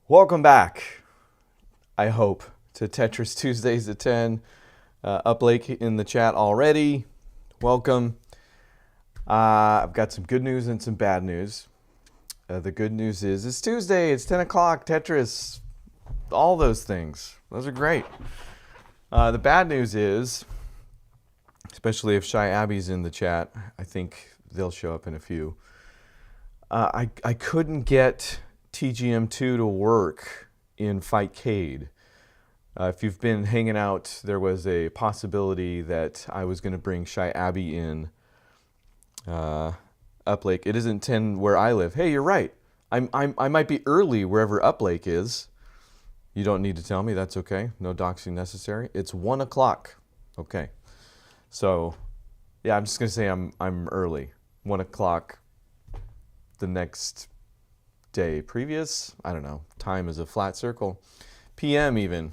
Welcome back, I hope, to Tetris Tuesdays at 10. Up Lake in the chat already. Welcome. I've got some good news and some bad news. The good news is it's Tuesday, it's 10 o'clock, Tetris, all those things. Those are great. The bad news is, especially if Shy Abby's in the chat, I think they'll show up in a few. I couldn't get TGM2 to work in Fightcade. If you've been hanging out, there was a possibility that I was going to bring Shy Abby in Up Lake. It isn't 10 where I live. Hey, you're right. I might be early wherever Up Lake is. You don't need to tell me. That's okay. No doxing necessary. It's 1 o'clock. Okay. So, yeah, I'm just going to say I'm early. 1 o'clock the next day previous. I don't know. Time is a flat circle. PM even.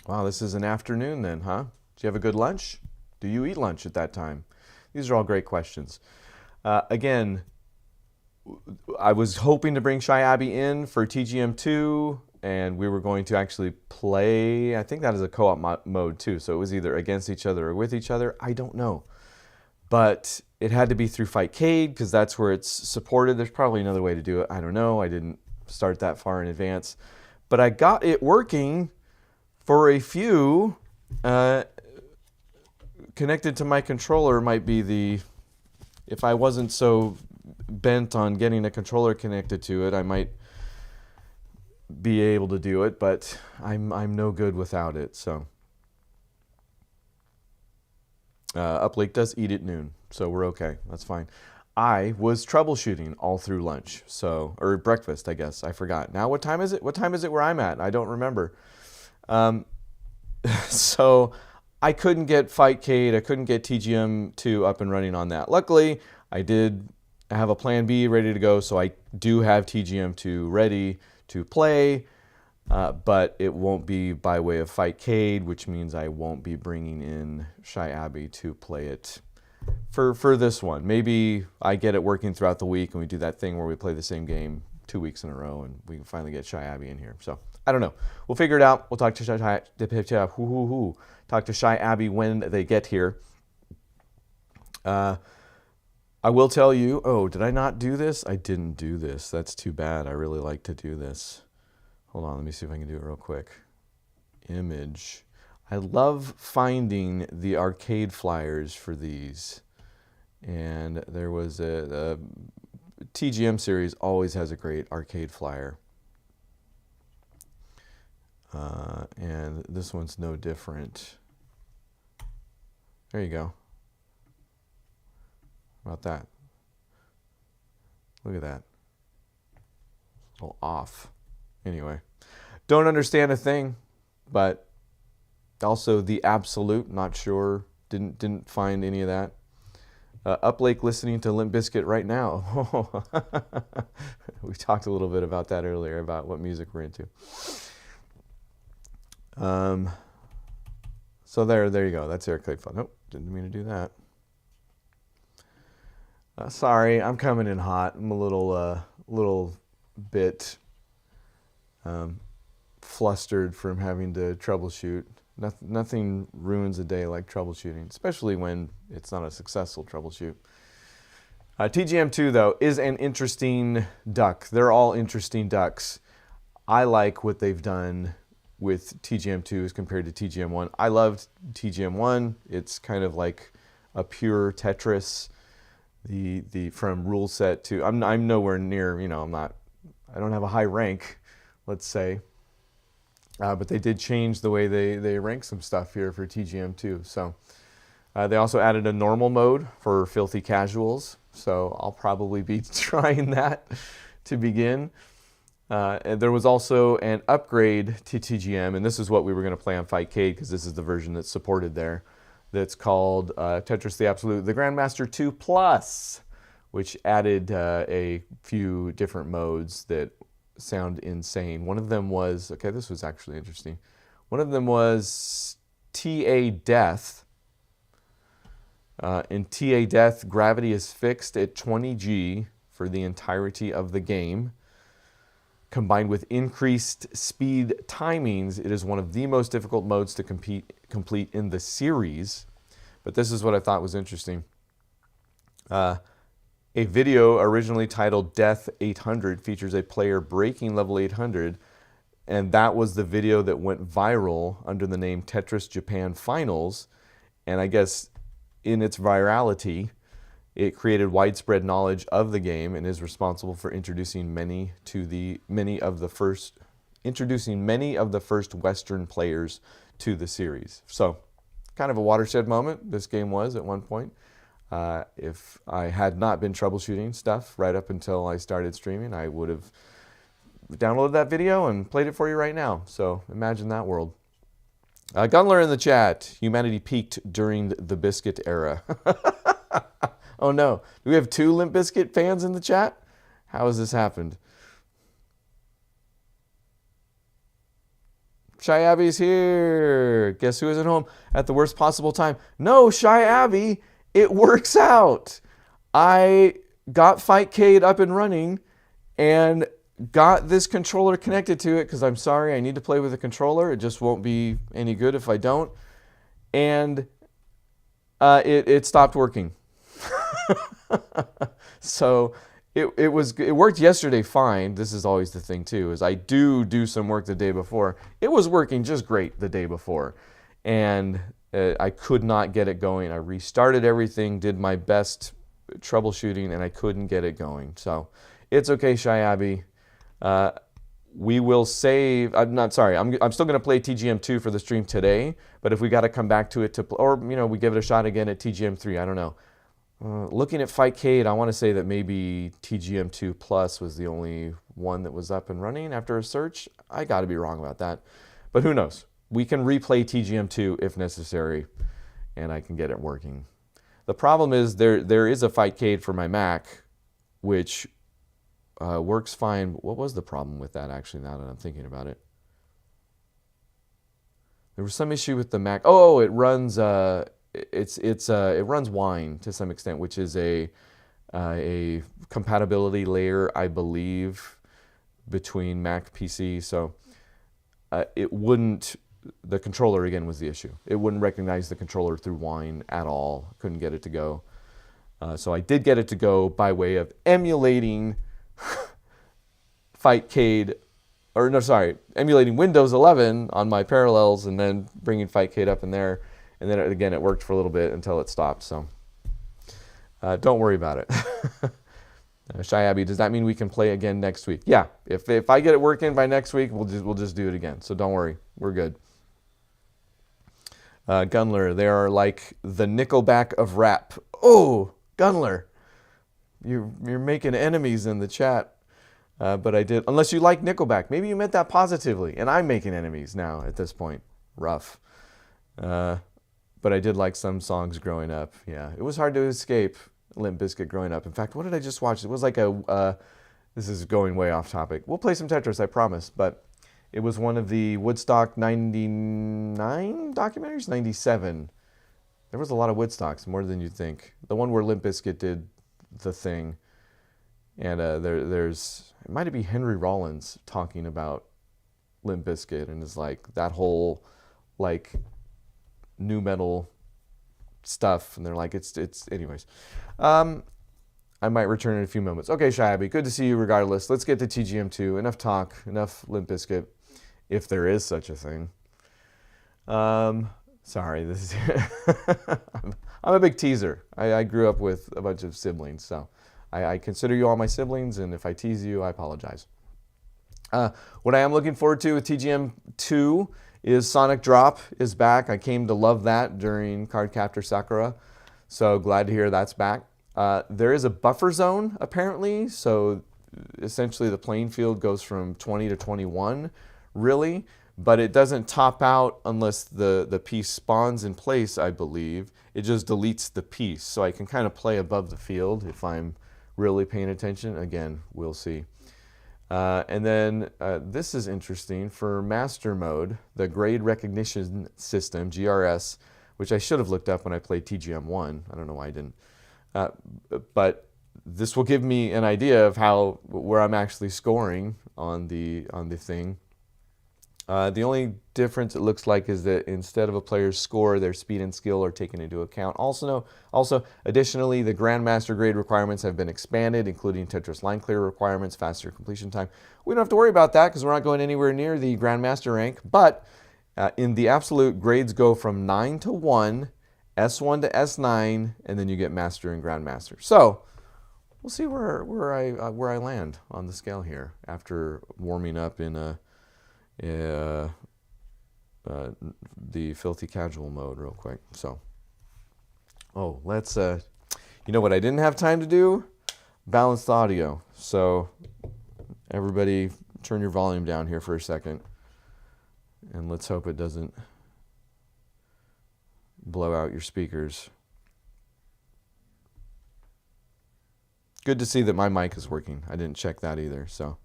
Wow, this is an afternoon then, huh? Did you have a good lunch? Do you eat lunch at that time? These are all great questions. Again, I was hoping to bring Shy Abby in for TGM2, and we were going to actually play. I think that is a co-op mode too, so it was either against each other or with each other. I don't know. But it had to be through Fightcade because that's where it's supported. There's probably another way to do it. I don't know. I didn't start that far in advance. But I got it working for a few. Connected to my controller might be the... If I wasn't so bent on getting a controller connected to it, I might be able to do it. But I'm no good without it, so... Up Lake does eat at noon, so we're okay. That's fine. I was troubleshooting all through lunch, or breakfast, I guess. I forgot. Now, what time is it? What time is it where I'm at? I don't remember. So I couldn't get Fightcade. I couldn't get TGM2 up and running on that. Luckily, I did have a plan B ready to go, so I do have TGM2 ready to play. But it won't be by way of Fightcade, which means I won't be bringing in Shy Abby to play it for this one. Maybe I get it working throughout the week and we do that thing where we play the same game 2 weeks in a row and we can finally get Shy Abby in here. So I don't know. We'll figure it out. We'll talk to Shy Abby when they get here. I will tell you, oh, did I not do this? I didn't do this. That's too bad. I really like to do this. Hold on, let me see if I can do it real quick. Image. I love finding the arcade flyers for these. And there was a TGM series always has a great arcade flyer. And this one's no different. There you go. How about that? Look at that. A little off. Anyway, don't understand a thing, but also the absolute, not sure, didn't find any of that. Up Lake listening to Limp Bizkit right now. We talked a little bit about that earlier, about what music we're into. So there you go. That's Eric Clayfun. Nope, didn't mean to do that. Sorry, I'm coming in hot. I'm a little bit flustered from having to troubleshoot. Nothing ruins a day like troubleshooting, especially when it's not a successful troubleshoot. TGM2, though, is an interesting duck. They're all interesting ducks. I like what they've done with TGM2 as compared to TGM1. I loved TGM1. It's kind of like a pure Tetris. The from rule set to I'm nowhere near, I don't have a high rank, let's say. But they did change the way they rank some stuff here for TGM2. So they also added a normal mode for filthy casuals. So I'll probably be trying that to begin. And there was also an upgrade to TGM, and this is what we were going to play on Fightcade because this is the version that's supported there. That's called Tetris the Absolute, the Grandmaster 2 Plus, which added a few different modes that sound insane. One of them was, okay, this was actually interesting. One of them was TA Death. In TA Death, gravity is fixed at 20G for the entirety of the game. Combined with increased speed timings, it is one of the most difficult modes to complete in the series. But this is what I thought was interesting. A video originally titled Death 800 features a player breaking level 800, and that was the video that went viral under the name Tetris Japan Finals. And I guess in its virality, it created widespread knowledge of the game and is responsible for introducing many of the first Western players to the series. So, kind of a watershed moment this game was at one point. If I had not been troubleshooting stuff right up until I started streaming, I would have downloaded that video and played it for you right now. So imagine that world. Gunler in the chat. Humanity peaked during the Biscuit era. Oh no. Do we have 2 Limp Bizkit fans in the chat? How has this happened? Shy Abby's here. Guess who isn't home at the worst possible time? No, Shy Abby, it works out. I got Fightcade up and running and got this controller connected to it because I'm sorry, I need to play with a controller. It just won't be any good if I don't. And it stopped working. So it worked yesterday fine. This is always the thing too, is I do some work the day before. It was working just great the day before, and I could not get it going. I restarted everything, did my best troubleshooting, and I couldn't get it going. So it's okay, Shy Abby. We will save. I'm still going to play TGM2 for the stream today, but if we got to come back to it or we give it a shot again at TGM3, I don't know. Looking at Fightcade, I want to say that maybe TGM2 Plus was the only one that was up and running after a search. I got to be wrong about that, but who knows? We can replay TGM2 if necessary, and I can get it working. The problem is there is a Fightcade for my Mac, which works fine. What was the problem with that, actually, now that I'm thinking about it? There was some issue with the Mac. Oh, it runs it runs Wine to some extent, which is a compatibility layer, I believe, between Mac PC. So it wouldn't. The controller again was the issue. It wouldn't recognize the controller through Wine at all. Couldn't get it to go. So I did get it to go by way of emulating emulating Windows 11 on my Parallels and then bringing Fightcade up in there. And then again, it worked for a little bit until it stopped. So don't worry about it. Shy Abby, does that mean we can play again next week? Yeah, if I get it working by next week, we'll just do it again. So don't worry, we're good. Gunler, they are like the Nickelback of rap. Oh, Gunler, you're making enemies in the chat. But I did, unless you like Nickelback. Maybe you meant that positively, and I'm making enemies now at this point. Rough. But I did like some songs growing up. Yeah, it was hard to escape Limp Bizkit growing up. In fact, what did I just watch? It was like this is going way off topic. We'll play some Tetris, I promise. But it was one of the Woodstock 99 documentaries? 97. There was a lot of Woodstocks, more than you'd think. The one where Limp Bizkit did the thing. And there's, it might be Henry Rollins talking about Limp Bizkit and is like that whole like new metal stuff. And they're like, it's anyways. I might return in a few moments. Okay, Shiabi, good to see you regardless. Let's get to TGM2. Enough talk, enough Limp Bizkit, if there is such a thing. Sorry, this is I'm a big teaser. I grew up with a bunch of siblings, so I consider you all my siblings, and if I tease you, I apologize. What I am looking forward to with TGM2 is Sonic Drop is back. I came to love that during Cardcaptor Sakura, so glad to hear that's back. There is a buffer zone, apparently, so essentially the playing field goes from 20 to 21, really, but it doesn't top out unless the piece spawns in place, I believe. It just deletes the piece, so I can kind of play above the field if I'm really paying attention. Again, we'll see. And then this is interesting. For Master Mode, the Grade Recognition System, GRS, which I should have looked up when I played TGM1. I don't know why I didn't. But this will give me an idea of where I'm actually scoring on the thing. The only difference it looks like is that instead of a player's score, their speed and skill are taken into account. Also, additionally, the Grandmaster grade requirements have been expanded, including Tetris line clear requirements, faster completion time. We don't have to worry about that because we're not going anywhere near the Grandmaster rank. But in the absolute, grades go from 9 to 1, S1 to S9, and then you get Master and Grandmaster. So we'll see where I land on the scale here after warming up in the filthy casual mode real quick. So, let's, you know what I didn't have time to do? Balance the audio. So everybody turn your volume down here for a second. And let's hope it doesn't blow out your speakers. Good to see that my mic is working. I didn't check that either, so.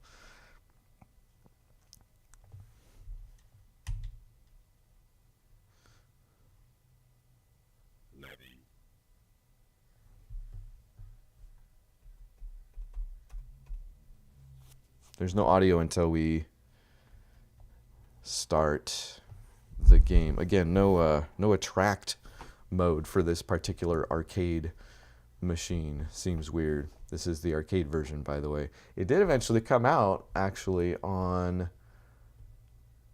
There's no audio until we start the game. Again, no attract mode for this particular arcade machine. Seems weird. This is the arcade version, by the way. It did eventually come out, actually, on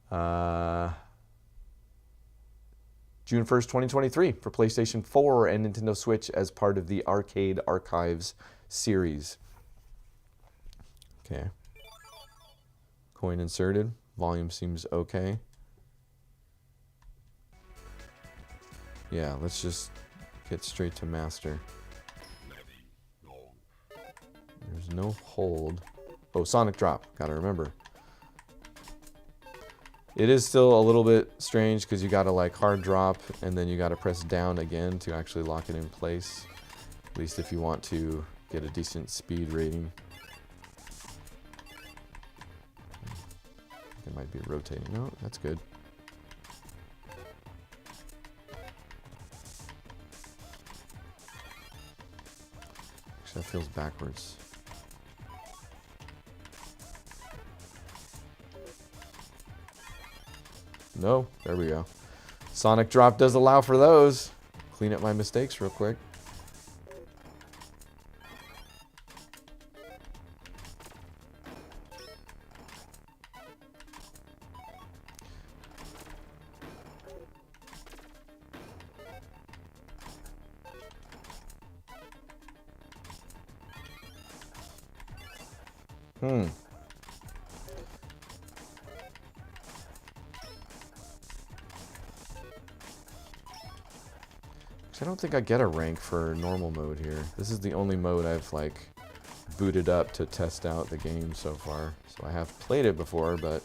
June 1st, 2023 for PlayStation 4 and Nintendo Switch as part of the Arcade Archives series. Okay. Coin inserted. Volume seems okay. Yeah, let's just get straight to master. There's no hold. Oh, Sonic Drop. Gotta remember. It is still a little bit strange because you gotta like hard drop and then you gotta press down again to actually lock it in place. At least if you want to get a decent speed rating. It might be rotating. No, that's good. Actually, that feels backwards. No, there we go. Sonic Drop does allow for those. Clean up my mistakes real quick. Hmm. I don't think I get a rank for normal mode here. This is the only mode I've, like, booted up to test out the game so far. So I have played it before, but...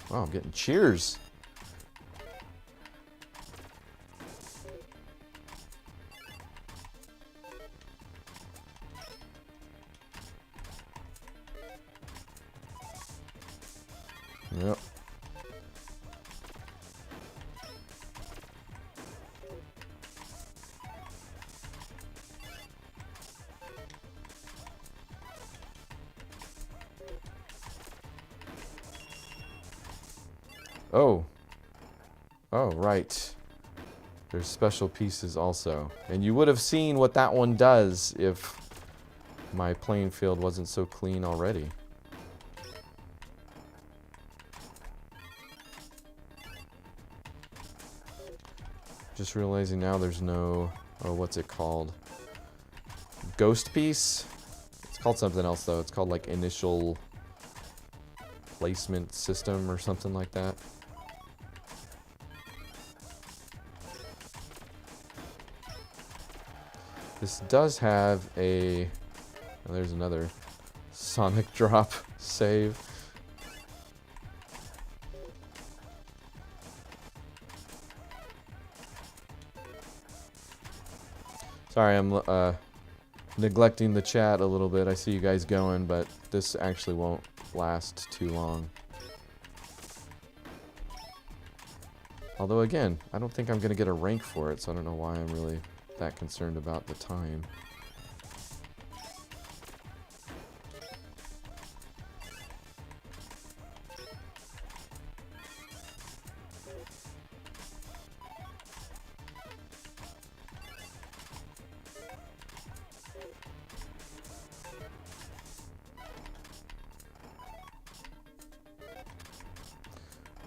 Wow, I'm getting cheers. Yep. Oh. Oh, right. There's special pieces also. And you would have seen what that one does if my playing field wasn't so clean already. Just realizing now there's no... Oh, what's it called? Ghost piece? It's called something else, though. It's called, like, initial placement system or something like that. This does have a... Oh, there's another Sonic drop save. Sorry, I'm neglecting the chat a little bit. I see you guys going, but this actually won't last too long. Although, again, I don't think I'm going to get a rank for it, so I don't know why I'm really that concerned about the time.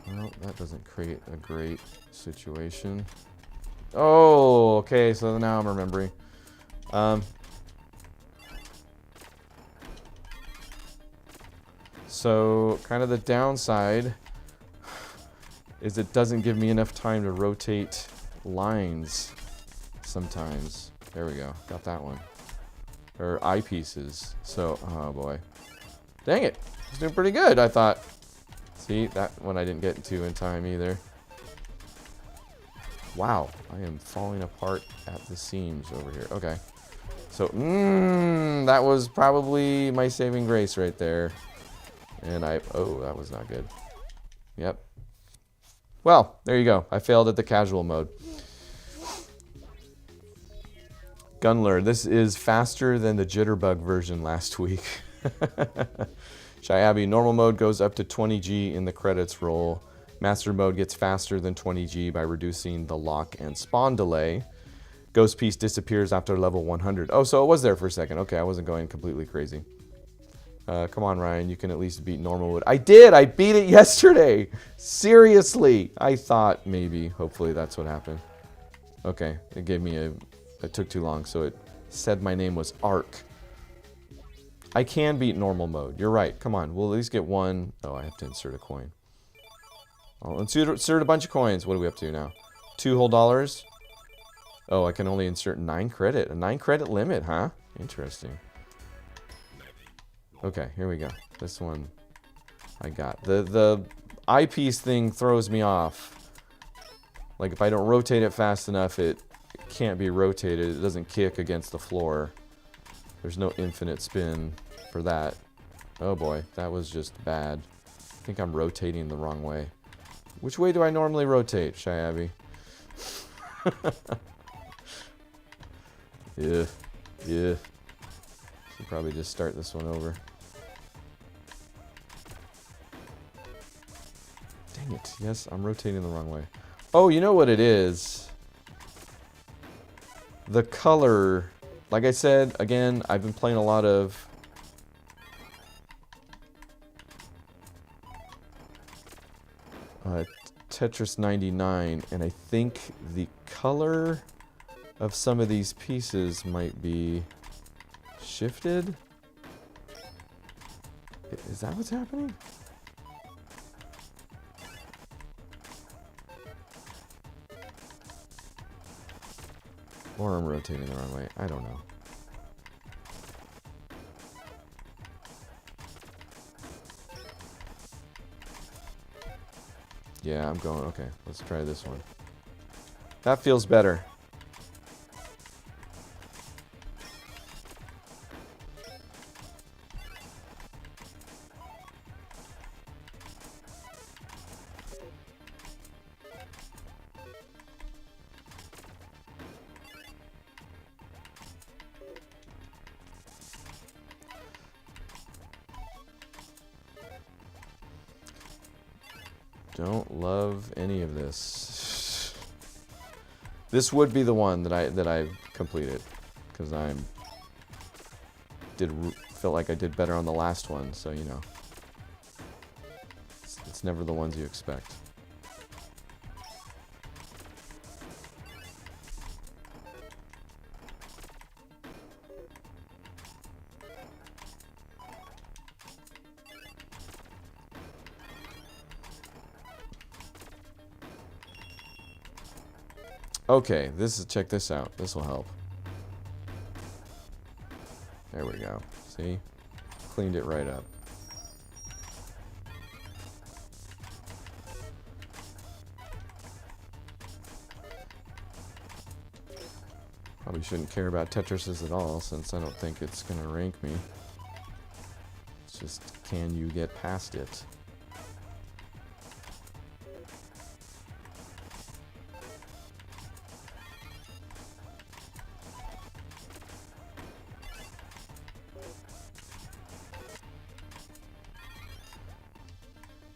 Well, that doesn't create a great situation. Oh, okay, so now I'm remembering. So, kind of the downside is it doesn't give me enough time to rotate lines sometimes. There we go, got that one. Or eyepieces. So, oh boy. Dang it, it's doing pretty good, I thought. See, that one I didn't get to in time either. Wow, I am falling apart at the seams over here. Okay. So, that was probably my saving grace right there. And oh, that was not good. Yep. Well, there you go. I failed at the casual mode. Gunler, this is faster than the Jitterbug version last week. Shy Abby, normal mode goes up to 20G in the credits roll. Master mode gets faster than 20G by reducing the lock and spawn delay. Ghost piece disappears after level 100. Oh, so it was there for a second. Okay, I wasn't going completely crazy. Come on, Ryan, you can at least beat normal mode. I did! I beat it yesterday! Seriously! I thought maybe, hopefully that's what happened. Okay, it gave me it took too long, so it said my name was Ark. I can beat normal mode. You're right. Come on. We'll at least get one. Oh, I have to insert a coin. I'll insert a bunch of coins. What are we up to now? $2 whole. Oh, I can only insert 9 credit. A 9 credit limit, huh? Interesting. Okay, here we go. This one I got. The eyepiece thing throws me off. Like, if I don't rotate it fast enough, it can't be rotated. It doesn't kick against the floor. There's no infinite spin for that. Oh boy, that was just bad. I think I'm rotating the wrong way. Which way do I normally rotate, Shy Abby? Yeah. Should probably just start this one over. Dang it. Yes, I'm rotating the wrong way. Oh, you know what it is? The color Like I said, again, I've been playing a lot of Tetris 99, and I think the color of some of these pieces might be shifted. Is that what's happening? Or I'm rotating the wrong way. I don't know. Yeah, I'm going. Okay, let's try this one. That feels better. Don't love any of this. This would be the one that I completed, because felt like I did better on the last one. So you know, it's never the ones you expect. Okay, check this out. This will help. There we go. See? Cleaned it right up. Probably shouldn't care about Tetrises at all, since I don't think it's going to rank me. It's just, can you get past it?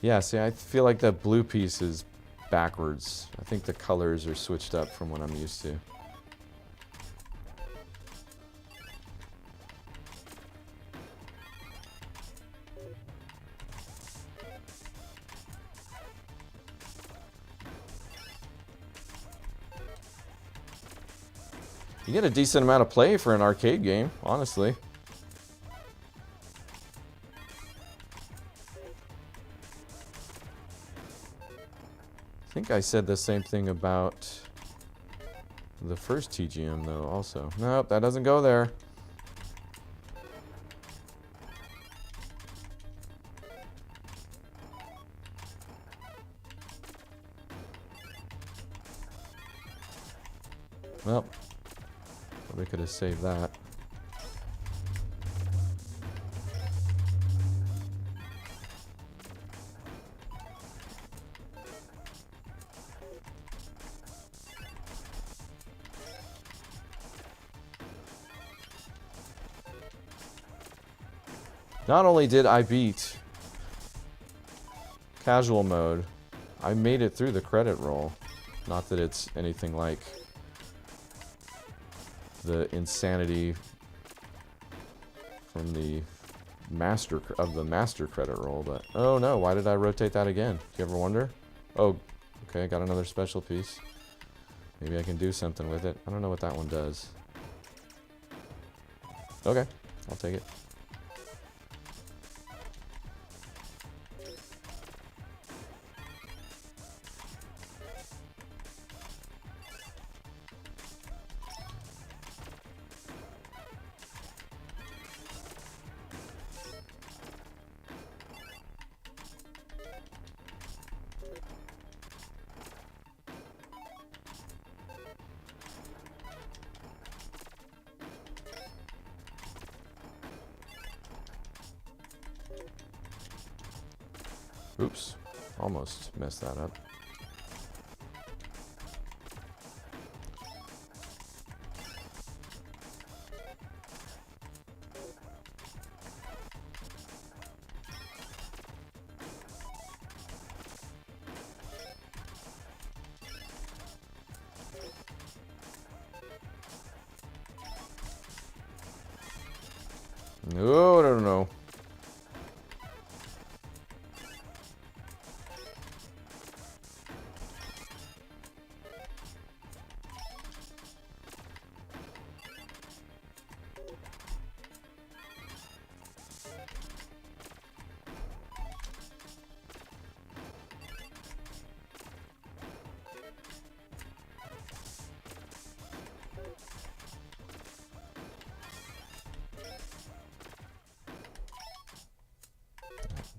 Yeah, see, I feel like that blue piece is backwards. I think the colors are switched up from what I'm used to. You get a decent amount of play for an arcade game, honestly. I think I said the same thing about the first TGM, though, also. Nope, that doesn't go there. Well, probably could have saved that. Not only did I beat casual mode, I made it through the credit roll. Not that it's anything like the insanity from the master credit roll, but oh no, why did I rotate that again? Do you ever wonder? Oh, okay, I got another special piece. Maybe I can do something with it. I don't know what that one does. Okay, I'll take it. Oops, almost messed that up. No, no, no.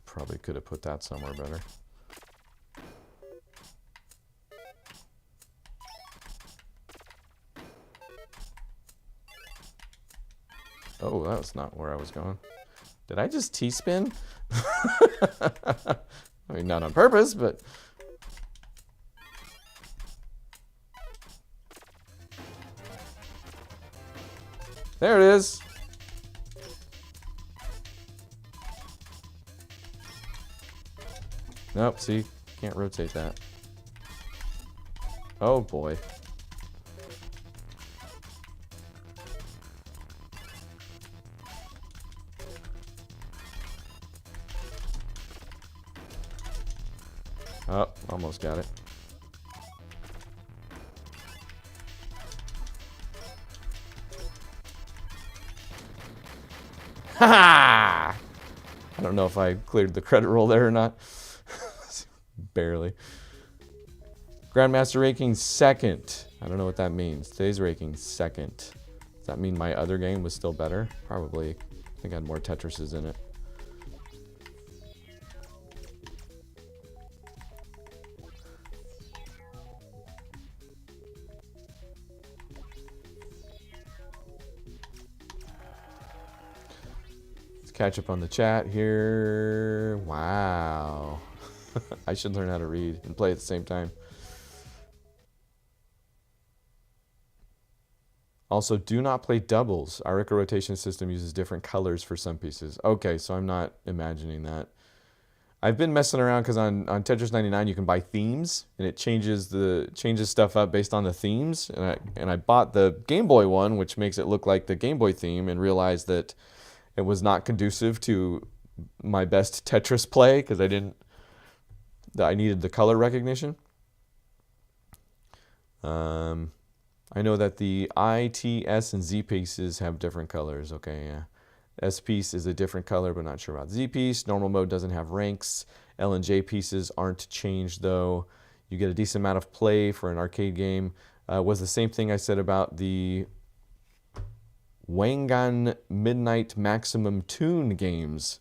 Probably could have put that somewhere better. Oh, that was not where I was going. Did I just T-spin? I mean, not on purpose, but... There it is. Nope, see? Can't rotate that. Oh, boy. Oh, almost got it. Ha ha! I don't know if I cleared the credit roll there or not. Barely. Grandmaster ranking second. I don't know what that means. Today's ranking second. Does that mean my other game was still better? Probably. I think I had more Tetrises in it. Let's catch up on the chat here. Wow. I should learn how to read and play at the same time. Also, do not play doubles. Our Ica rotation system uses different colors for some pieces. Okay, so I'm not imagining that. I've been messing around because on Tetris 99 you can buy themes and it changes stuff up based on the themes. And I bought the Game Boy one, which makes it look like the Game Boy theme, and realized that it was not conducive to my best Tetris play because I needed the color recognition. I know that the I, T, S, and Z pieces have different colors. Okay, yeah. S piece is a different color, but not sure about Z piece. Normal mode doesn't have ranks. L and J pieces aren't changed though. You get a decent amount of play for an arcade game. Was the same thing I said about the Wangan Midnight Maximum Tune games.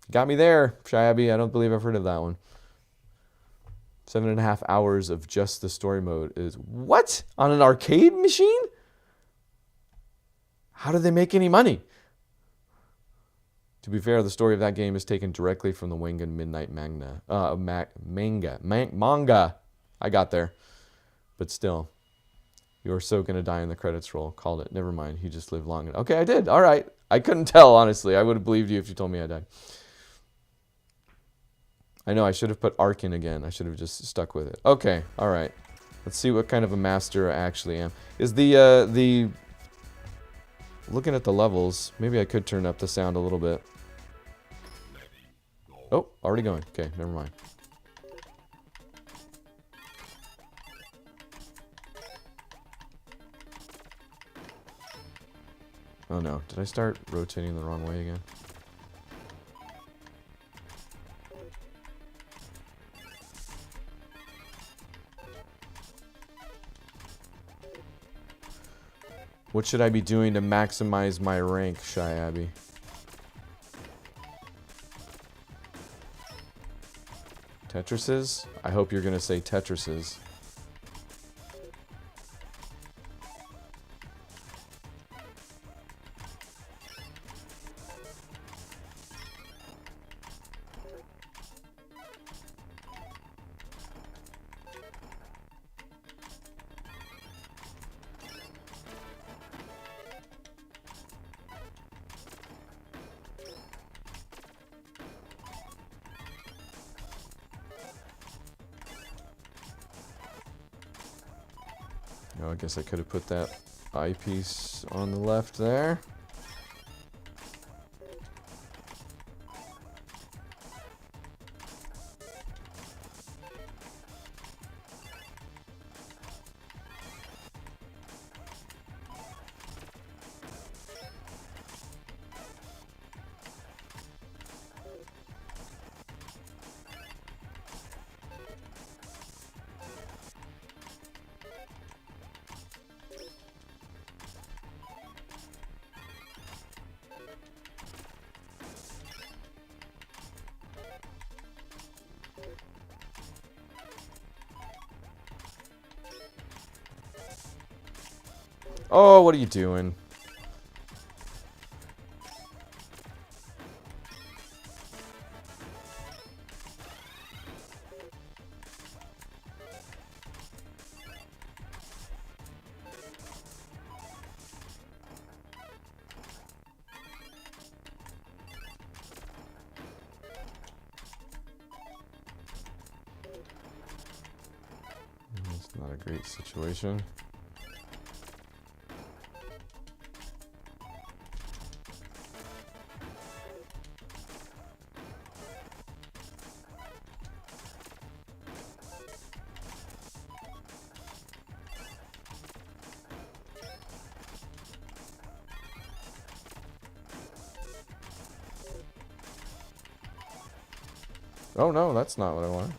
Got me there, Shiabi. I don't believe I've heard of that one. 7.5 hours of just the story mode is what? On an arcade machine? How do they make any money? To be fair, the story of that game is taken directly from the Wangan Midnight manga. Manga. I got there. But still, you're so gonna die in the credits roll. Called it. Never mind. He just lived long enough. Okay, I did. All right. I couldn't tell, honestly. I would have believed you if you told me I died. I know, I should have put Ark in again. I should have just stuck with it. Okay, all right. Let's see what kind of a master I actually am. Is the looking at the levels, maybe I could turn up the sound a little bit. Oh, already going. Okay, never mind. Oh no, did I start rotating the wrong way again? What should I be doing to maximize my rank, Shy Abby? Tetrises? I hope you're going to say Tetrises. Oh, I guess I could have put that eyepiece on the left there. Oh, what are you doing? It's not a great situation. Oh no, that's not what I want.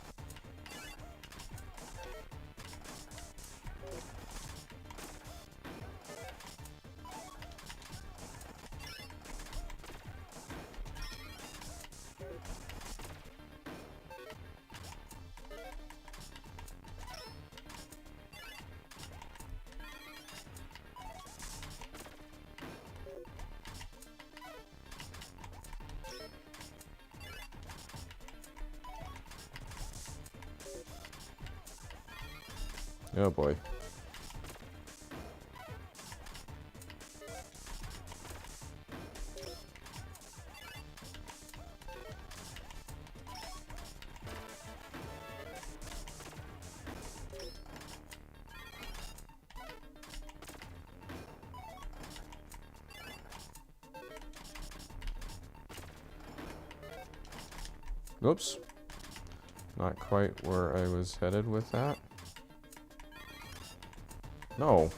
Oh boy. Oops. Not quite where I was headed with that. No.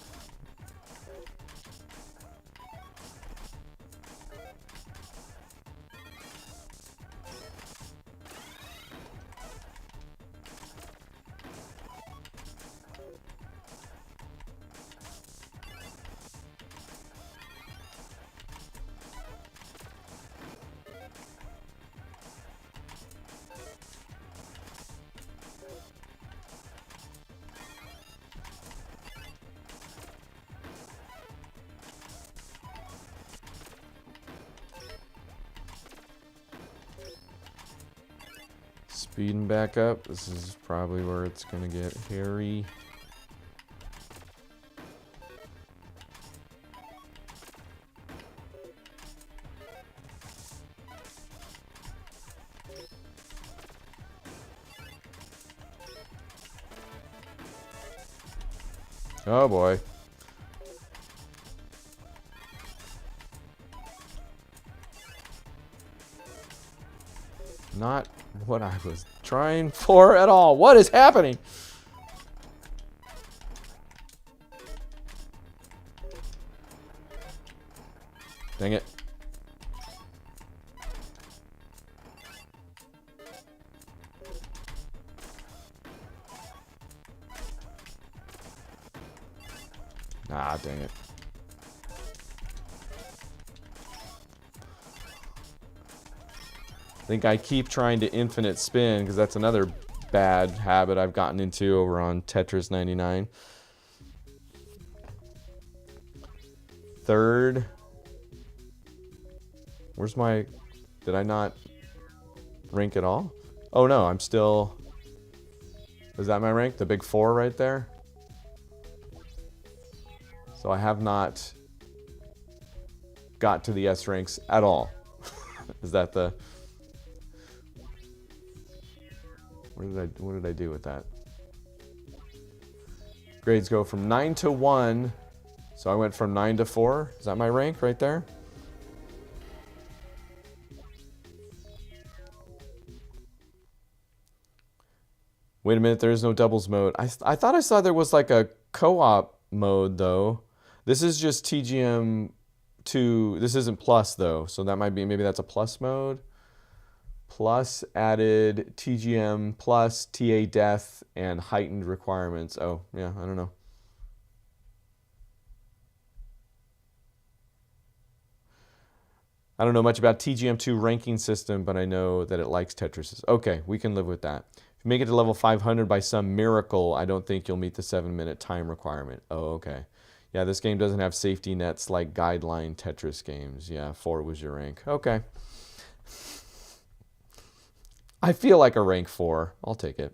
Speeding back up. This is probably where it's gonna get hairy. Oh boy. Not what I was trying for at all. What is happening? Dang it. Ah, dang it. I think I keep trying to infinite spin because that's another bad habit I've gotten into over on Tetris 99. Third. Where's my... Did I not rank at all? Oh no, I'm still... Is that my rank? The big 4 right there? So I have not got to the S ranks at all. Is that the... What did I do with that? Grades go from 9 to 1. So I went from 9 to 4. Is that my rank right there? Wait a minute, there is no doubles mode. I thought I saw there was like a co-op mode though. This is just TGM 2. This isn't plus though. So that might be, maybe that's a plus mode. Plus added TGM plus TA death and heightened requirements. Oh, yeah, I don't know. I don't know much about TGM2 ranking system, but I know that it likes Tetris. Okay, we can live with that. If you make it to level 500 by some miracle, I don't think you'll meet the 7-minute time requirement. Oh, okay. Yeah, this game doesn't have safety nets like guideline Tetris games. Yeah, 4 was your rank. Okay. I feel like a rank 4. I'll take it.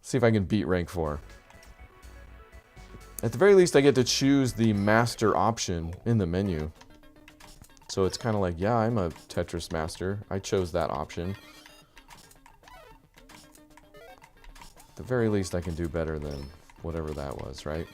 See if I can beat rank 4. At the very least, I get to choose the master option in the menu. So it's kind of like, yeah, I'm a Tetris master. I chose that option. At the very least, I can do better than whatever that was, right?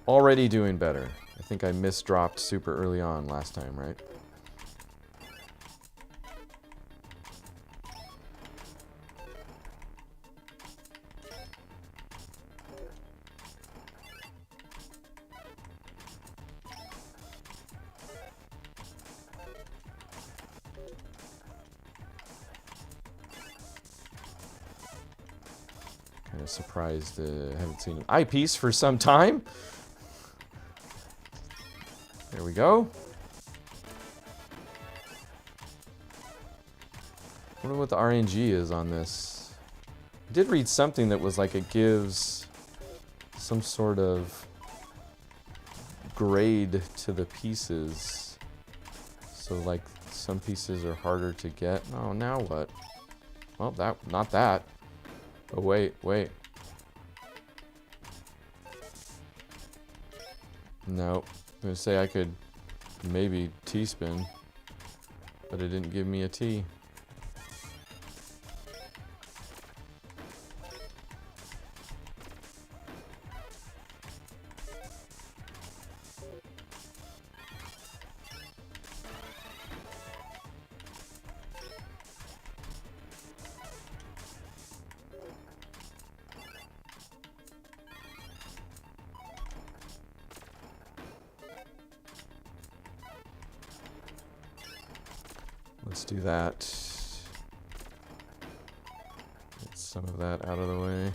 Already doing better. I think I misdropped super early on last time, right? Kind of surprised I haven't seen an eyepiece for some time. There we go. I wonder what the RNG is on this. I did read something that was like it gives some sort of grade to the pieces. So like some pieces are harder to get. Oh, now what? Well, not that. Oh, wait. No. I'm gonna say I could maybe T-spin, but it didn't give me a T. Let's do that. Get some of that out of the way.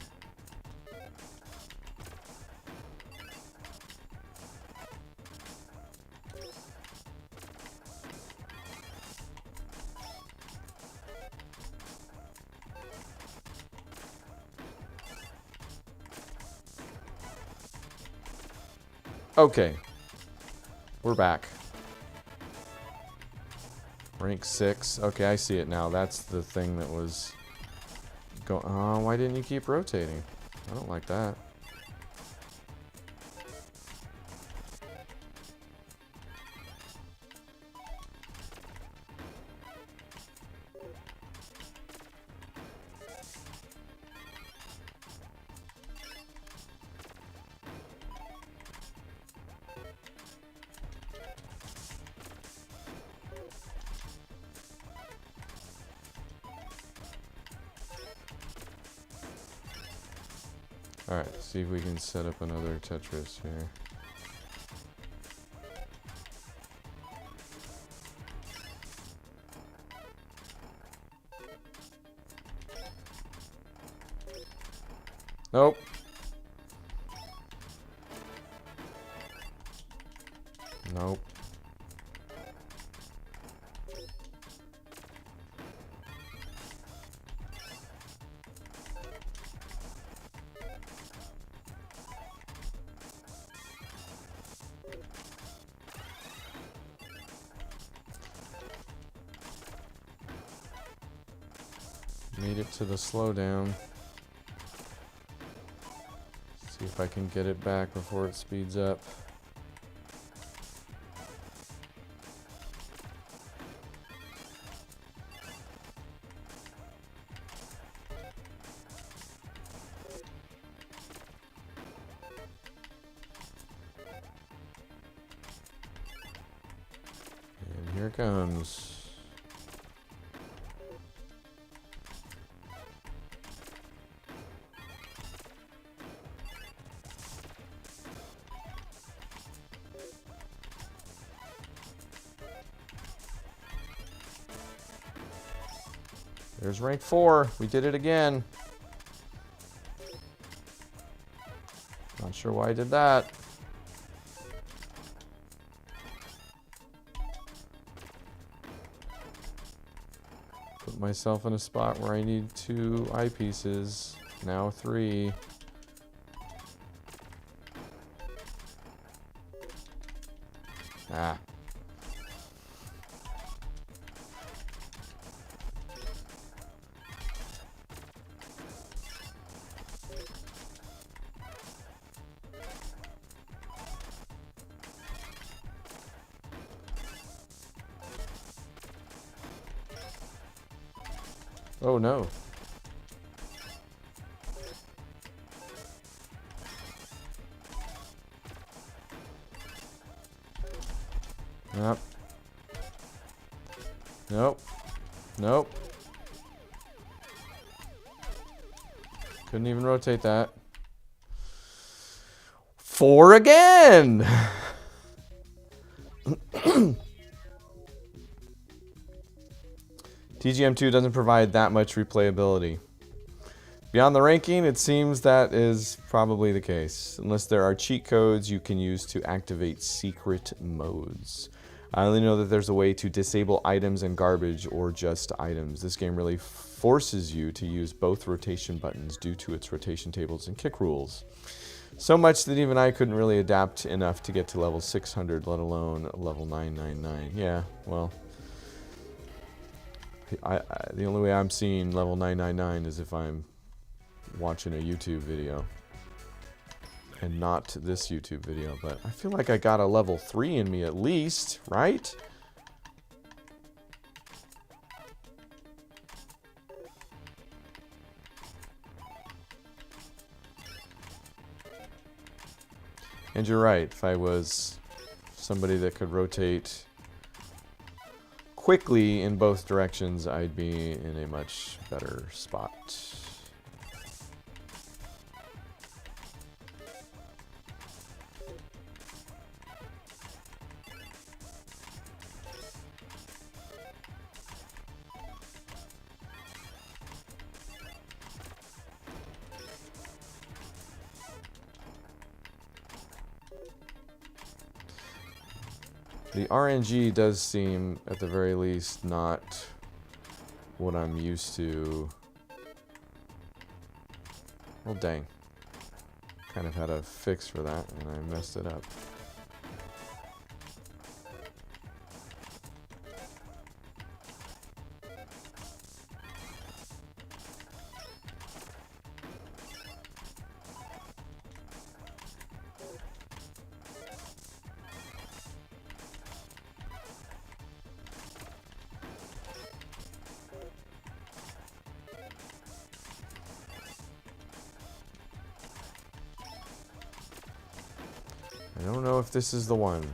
Okay. We're back. Rank 6. Okay, I see it now. That's the thing that was going. Oh, why didn't you keep rotating? I don't like that. Alright, see if we can set up another Tetris here. Nope. Nope. Made it to the slowdown. See if I can get it back before it speeds up. And here it comes. There's rank 4. We did it again. Not sure why I did that. Put myself in a spot where I need 2 eyepieces. Now 3. Ah. Oh no. Nope. Nope. Nope. Couldn't even rotate that. 4 again! TGM2 doesn't provide that much replayability. Beyond the ranking, it seems that is probably the case, unless there are cheat codes you can use to activate secret modes. I only know that there's a way to disable items and garbage or just items. This game really forces you to use both rotation buttons due to its rotation tables and kick rules. So much that even I couldn't really adapt enough to get to level 600, let alone level 999. Yeah, well, the only way I'm seeing level 999 is if I'm watching a YouTube video. And not this YouTube video, but I feel like I got a level 3 in me at least, right? And you're right, if I was somebody that could rotate quickly in both directions, I'd be in a much better spot. The RNG does seem, at the very least, not what I'm used to. Well, dang. Kind of had a fix for that, and I messed it up. I don't know if this is the one.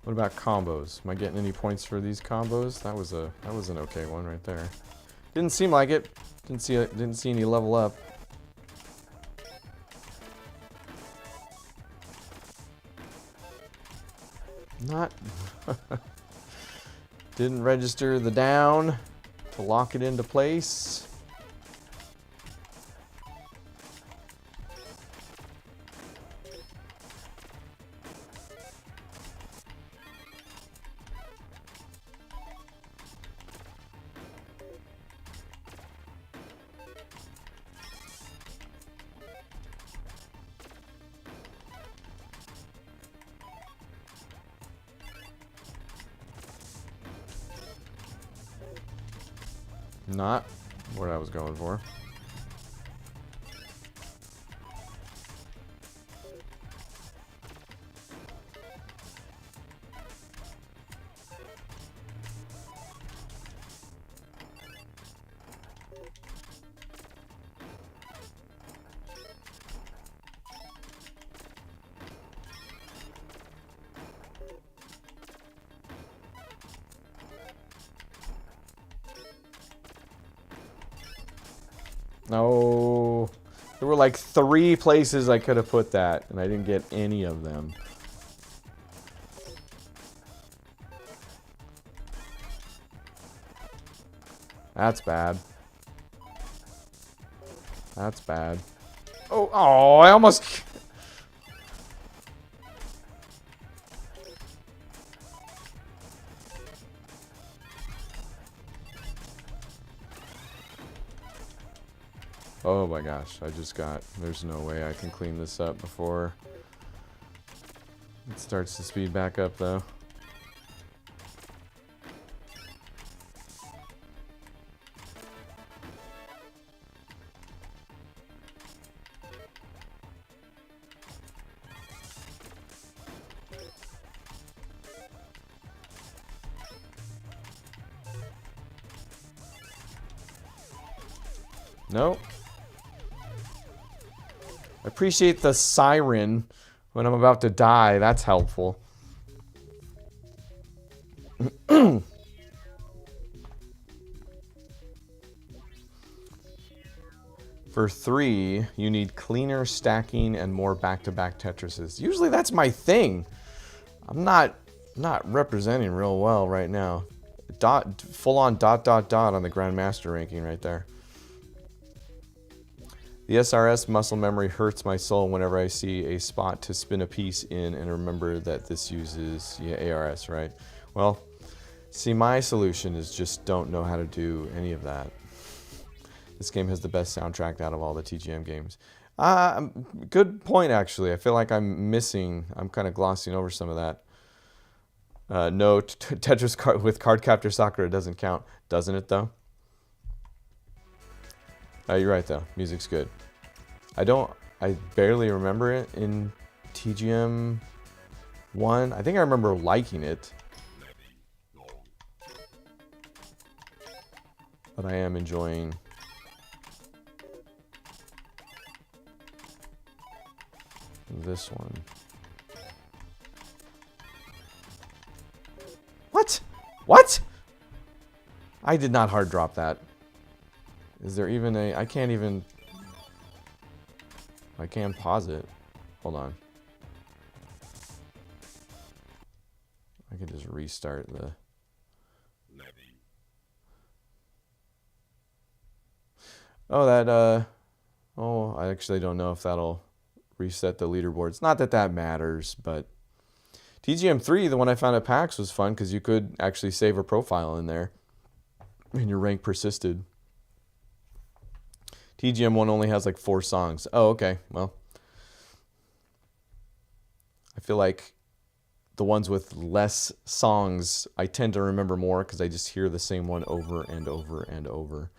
What about combos? Am I getting any points for these combos? That was an okay one right there. Didn't seem like it. Didn't see any level up. Not didn't register the down to lock it into place. Not what I was going for. No. There were like 3 places I could have put that, and I didn't get any of them. That's bad. That's bad. Oh, I almost... Oh my gosh, I just got... There's no way I can clean this up before it starts to speed back up, though. Nope. I appreciate the siren when I'm about to die. That's helpful. For 3, you need cleaner stacking and more back-to-back Tetrises. Usually that's my thing. I'm not representing real well right now. Full-on ... on the Grandmaster ranking right there. The SRS muscle memory hurts my soul whenever I see a spot to spin a piece in and remember that this uses ARS, right? Well, see, my solution is just don't know how to do any of that. This game has the best soundtrack out of all the TGM games. Good point, actually. I feel like I'm kind of glossing over some of that. No, Tetris with Cardcaptor Sakura doesn't count. Doesn't it, though? You're right, though. Music's good. I barely remember it in TGM 1. I think I remember liking it. But I am enjoying... this one. What? What? I did not hard drop that. Is there even a... I can't even... I can pause it. Hold on. I can just restart the... Oh, that, oh, I actually don't know if that'll reset the leaderboards. Not that that matters, but... TGM3, the one I found at PAX, was fun because you could actually save a profile in there. And your rank persisted. TGM1 only has like 4 songs. Oh, okay. Well, I feel like the ones with less songs, I tend to remember more because I just hear the same one over and over and over.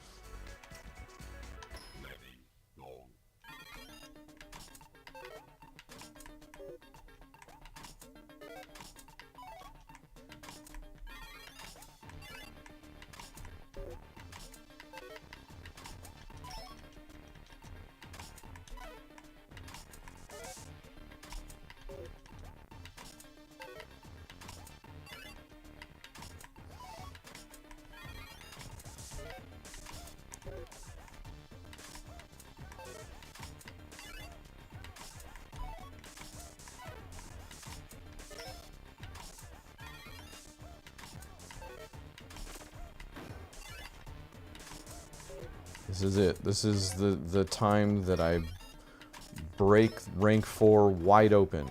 This is it. This is the time that I break rank 4 wide open.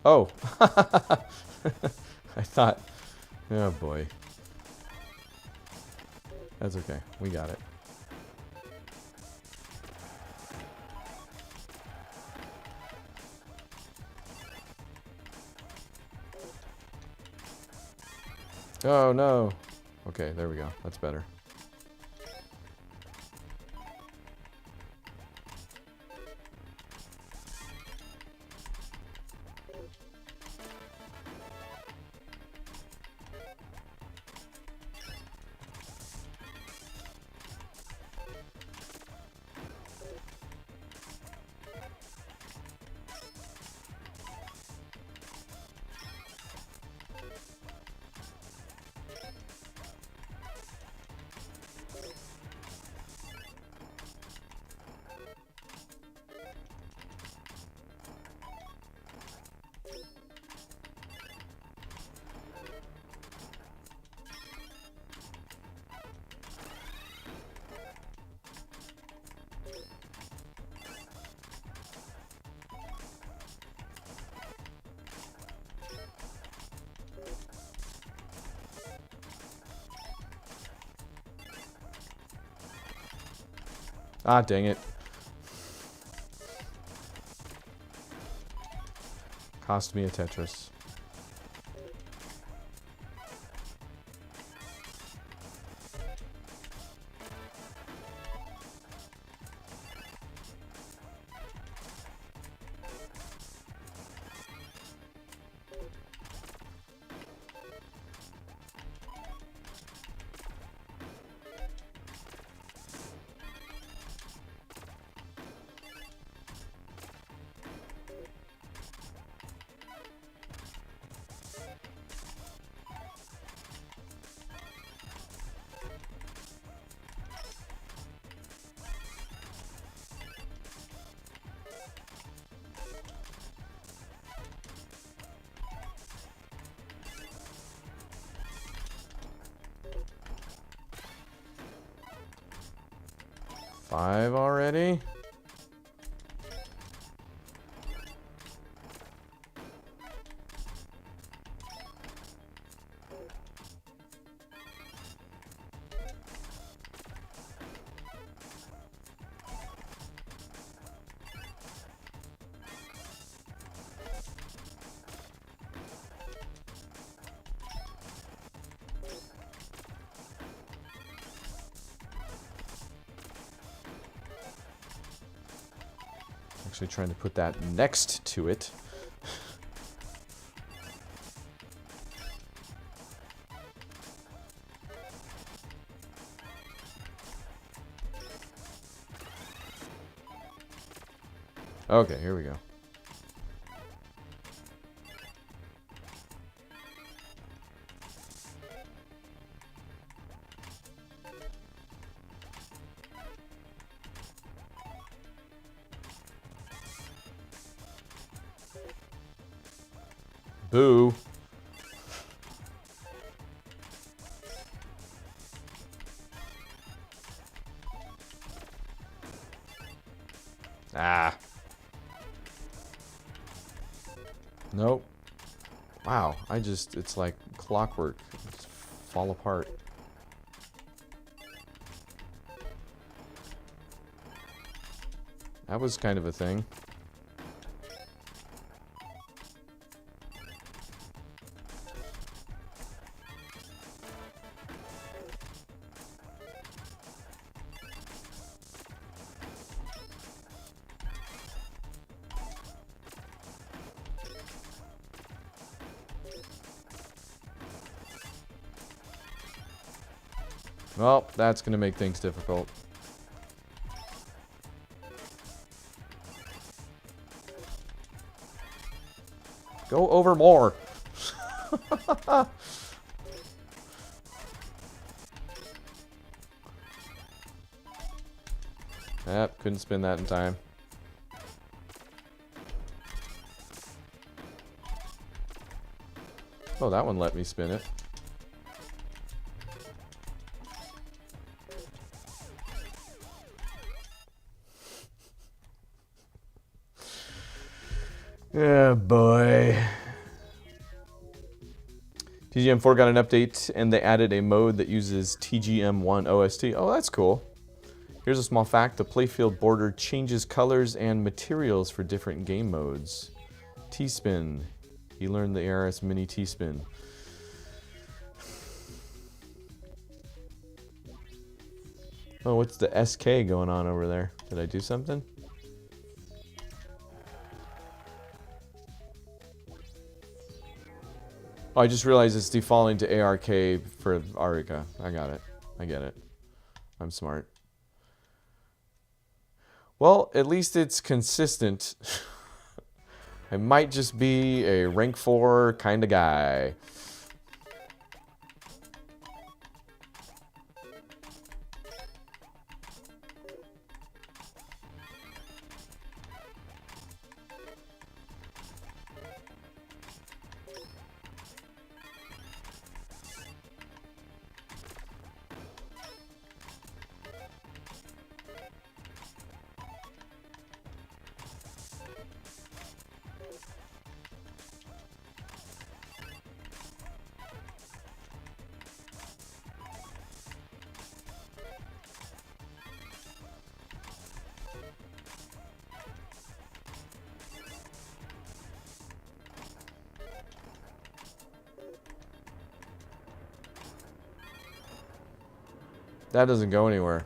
Oh. I thought, oh boy. That's okay. We got it. Oh no. Okay, there we go. That's better. Ah, dang it. Cost me a Tetris. Five already? Actually trying to put that next to it. Okay, here we go. Boo. Ah. Nope. Wow, it's like clockwork. Just fall apart. That was kind of a thing. Well, that's going to make things difficult. Go over more. Yep, couldn't spin that in time. Oh, that one let me spin it. Yeah, boy. TGM4 got an update, and they added a mode that uses TGM1 OST. Oh, that's cool. Here's a small fact. The playfield border changes colors and materials for different game modes. T-spin. He learned the ARS Mini T-spin. Oh, what's the SK going on over there? Did I do something? Oh, I just realized it's defaulting to ARK for Arica. I got it. I get it. I'm smart. Well, at least it's consistent. I might just be a rank 4 kind of guy. That doesn't go anywhere.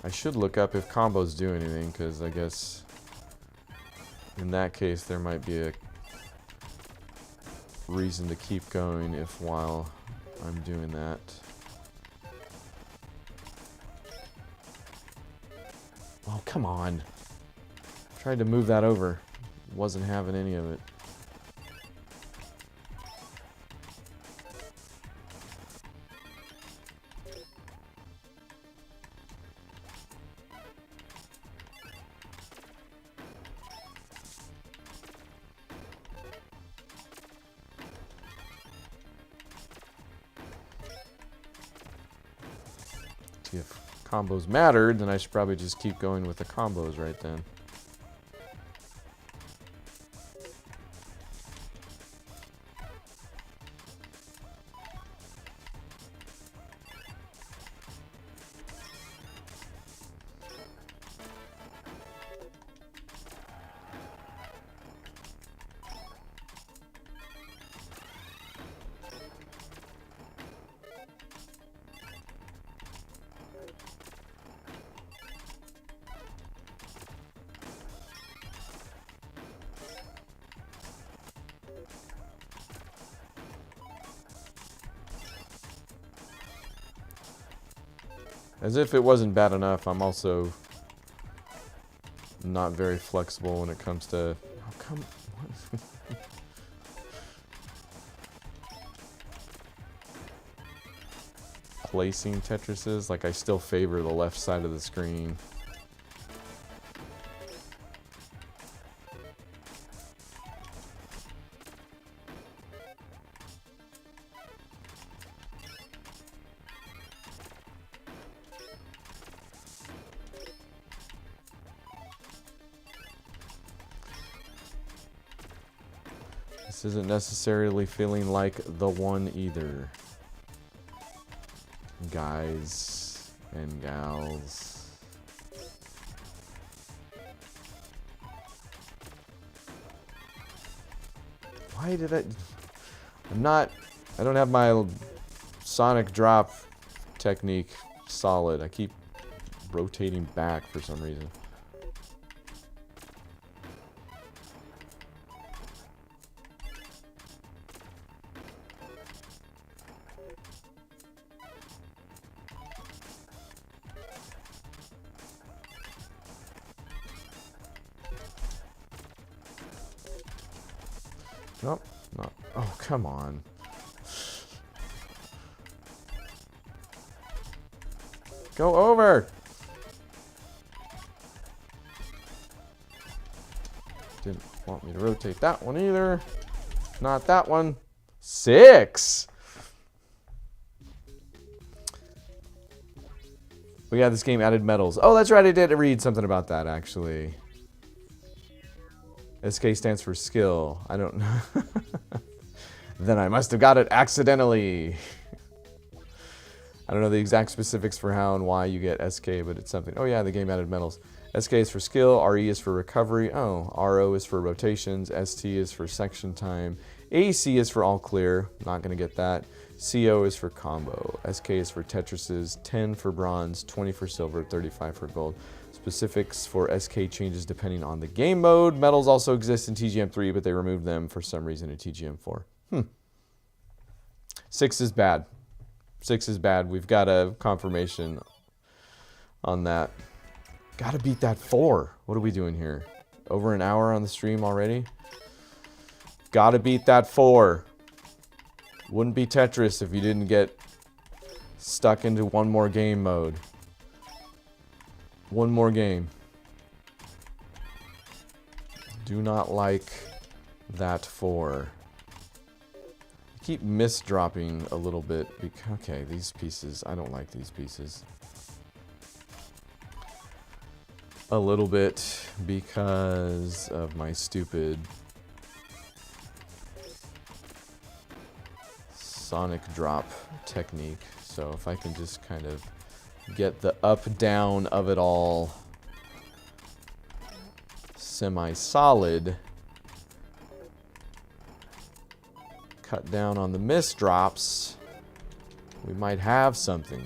I should look up if combos do anything, because I guess in that case there might be a reason to keep going if while I'm doing that. Oh, come on. Tried to move that over. Wasn't having any of it. If combos mattered, then I should probably just keep going with the combos right then. As if it wasn't bad enough, I'm also not very flexible when it comes to... Oh, come... What? Placing Tetrises. Like, I still favor the left side of the screen. This isn't necessarily feeling like the one either. Guys and gals. Why did I don't have my sonic drop technique solid. I keep rotating back for some reason. Nope, not. Oh, come on. Go over! Didn't want me to rotate that one either. Not that one. 6. We got this game added medals. Oh, that's right. I did read something about that, actually. SK stands for skill. I don't know. Then I must have got it accidentally. I don't know the exact specifics for how and why you get SK, but it's something. Oh, yeah, the game added medals. SK is for skill. RE is for recovery. Oh, RO is for rotations. ST is for section time. AC is for all clear. Not going to get that. CO is for combo. SK is for Tetrises. 10 for bronze. 20 for silver. 35 for gold. Specifics for SK changes depending on the game mode. Medals also exist in TGM3, but they removed them for some reason in TGM4. 6 is bad. 6 is bad. We've got a confirmation on that. Gotta beat that 4. What are we doing here? Over an hour on the stream already? Gotta beat that 4. Wouldn't be Tetris if you didn't get stuck into one more game mode. One more game. Do not like that 4. I keep misdropping a little bit. Okay, these pieces. I don't like these pieces. A little bit because of my stupid sonic drop technique. So if I can just kind of get the up down of it all semi-solid, cut down on the miss drops, we might have something.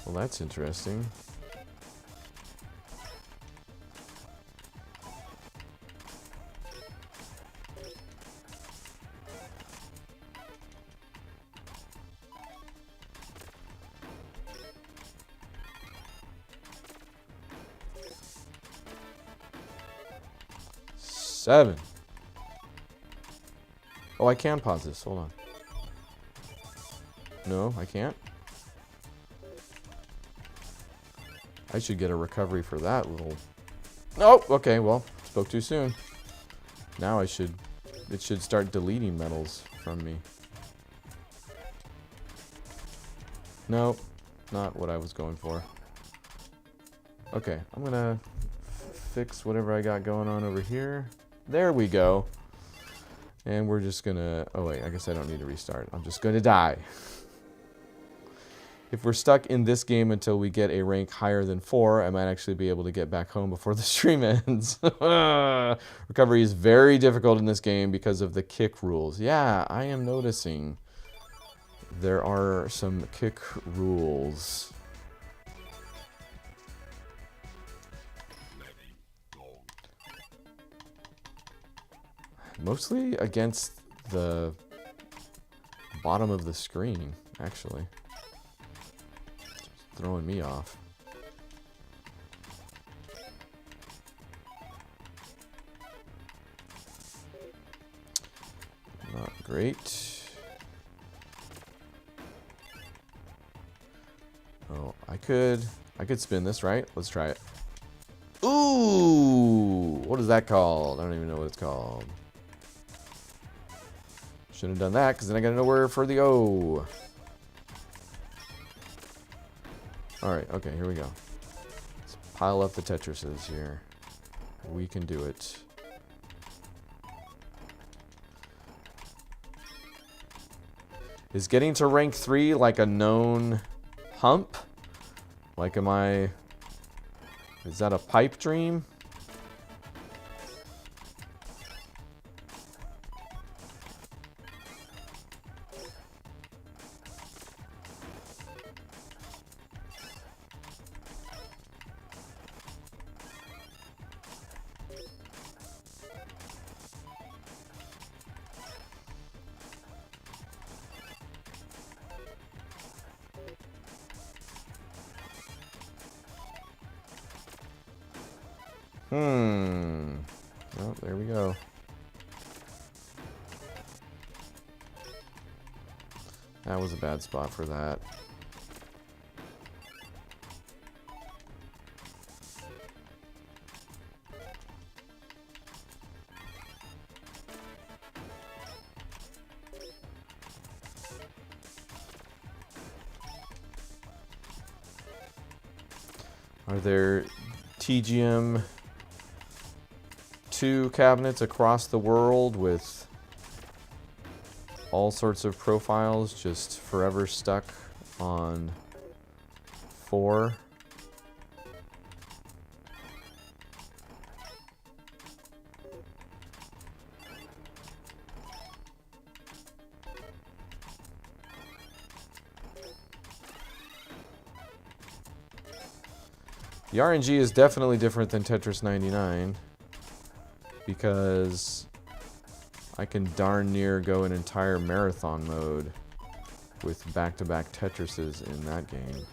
Well, that's interesting. Seven. Oh, I can pause this. Hold on. No, I can't. I should get a recovery for that little... Oh, okay, well, spoke too soon. Now it should start deleting medals from me. Nope, not what I was going for. Okay, I'm gonna fix whatever I got going on over here. There we go. And we're just gonna... Oh wait, I guess I don't need to restart. I'm just gonna die. If we're stuck in this game until we get a rank higher than 4, I might actually be able to get back home before the stream ends. Recovery is very difficult in this game because of the kick rules. Yeah, I am noticing there are some kick rules. Mostly against the bottom of the screen, actually. Throwing me off. Not great. Oh, I could spin this, right? Let's try it. Ooh! What is that called? I don't even know what it's called. Shouldn't have done that, because then I gotta know where for the O. Alright, okay, here we go. Let's pile up the Tetrises here. We can do it. Is getting to rank 3 like a known hump? Like, is that a pipe dream? Oh, there we go. That was a bad spot for that. Are there TGM 2 cabinets across the world with all sorts of profiles just forever stuck on 4? The RNG is definitely different than Tetris 99 because I can darn near go an entire marathon mode with back-to-back Tetrises in that game.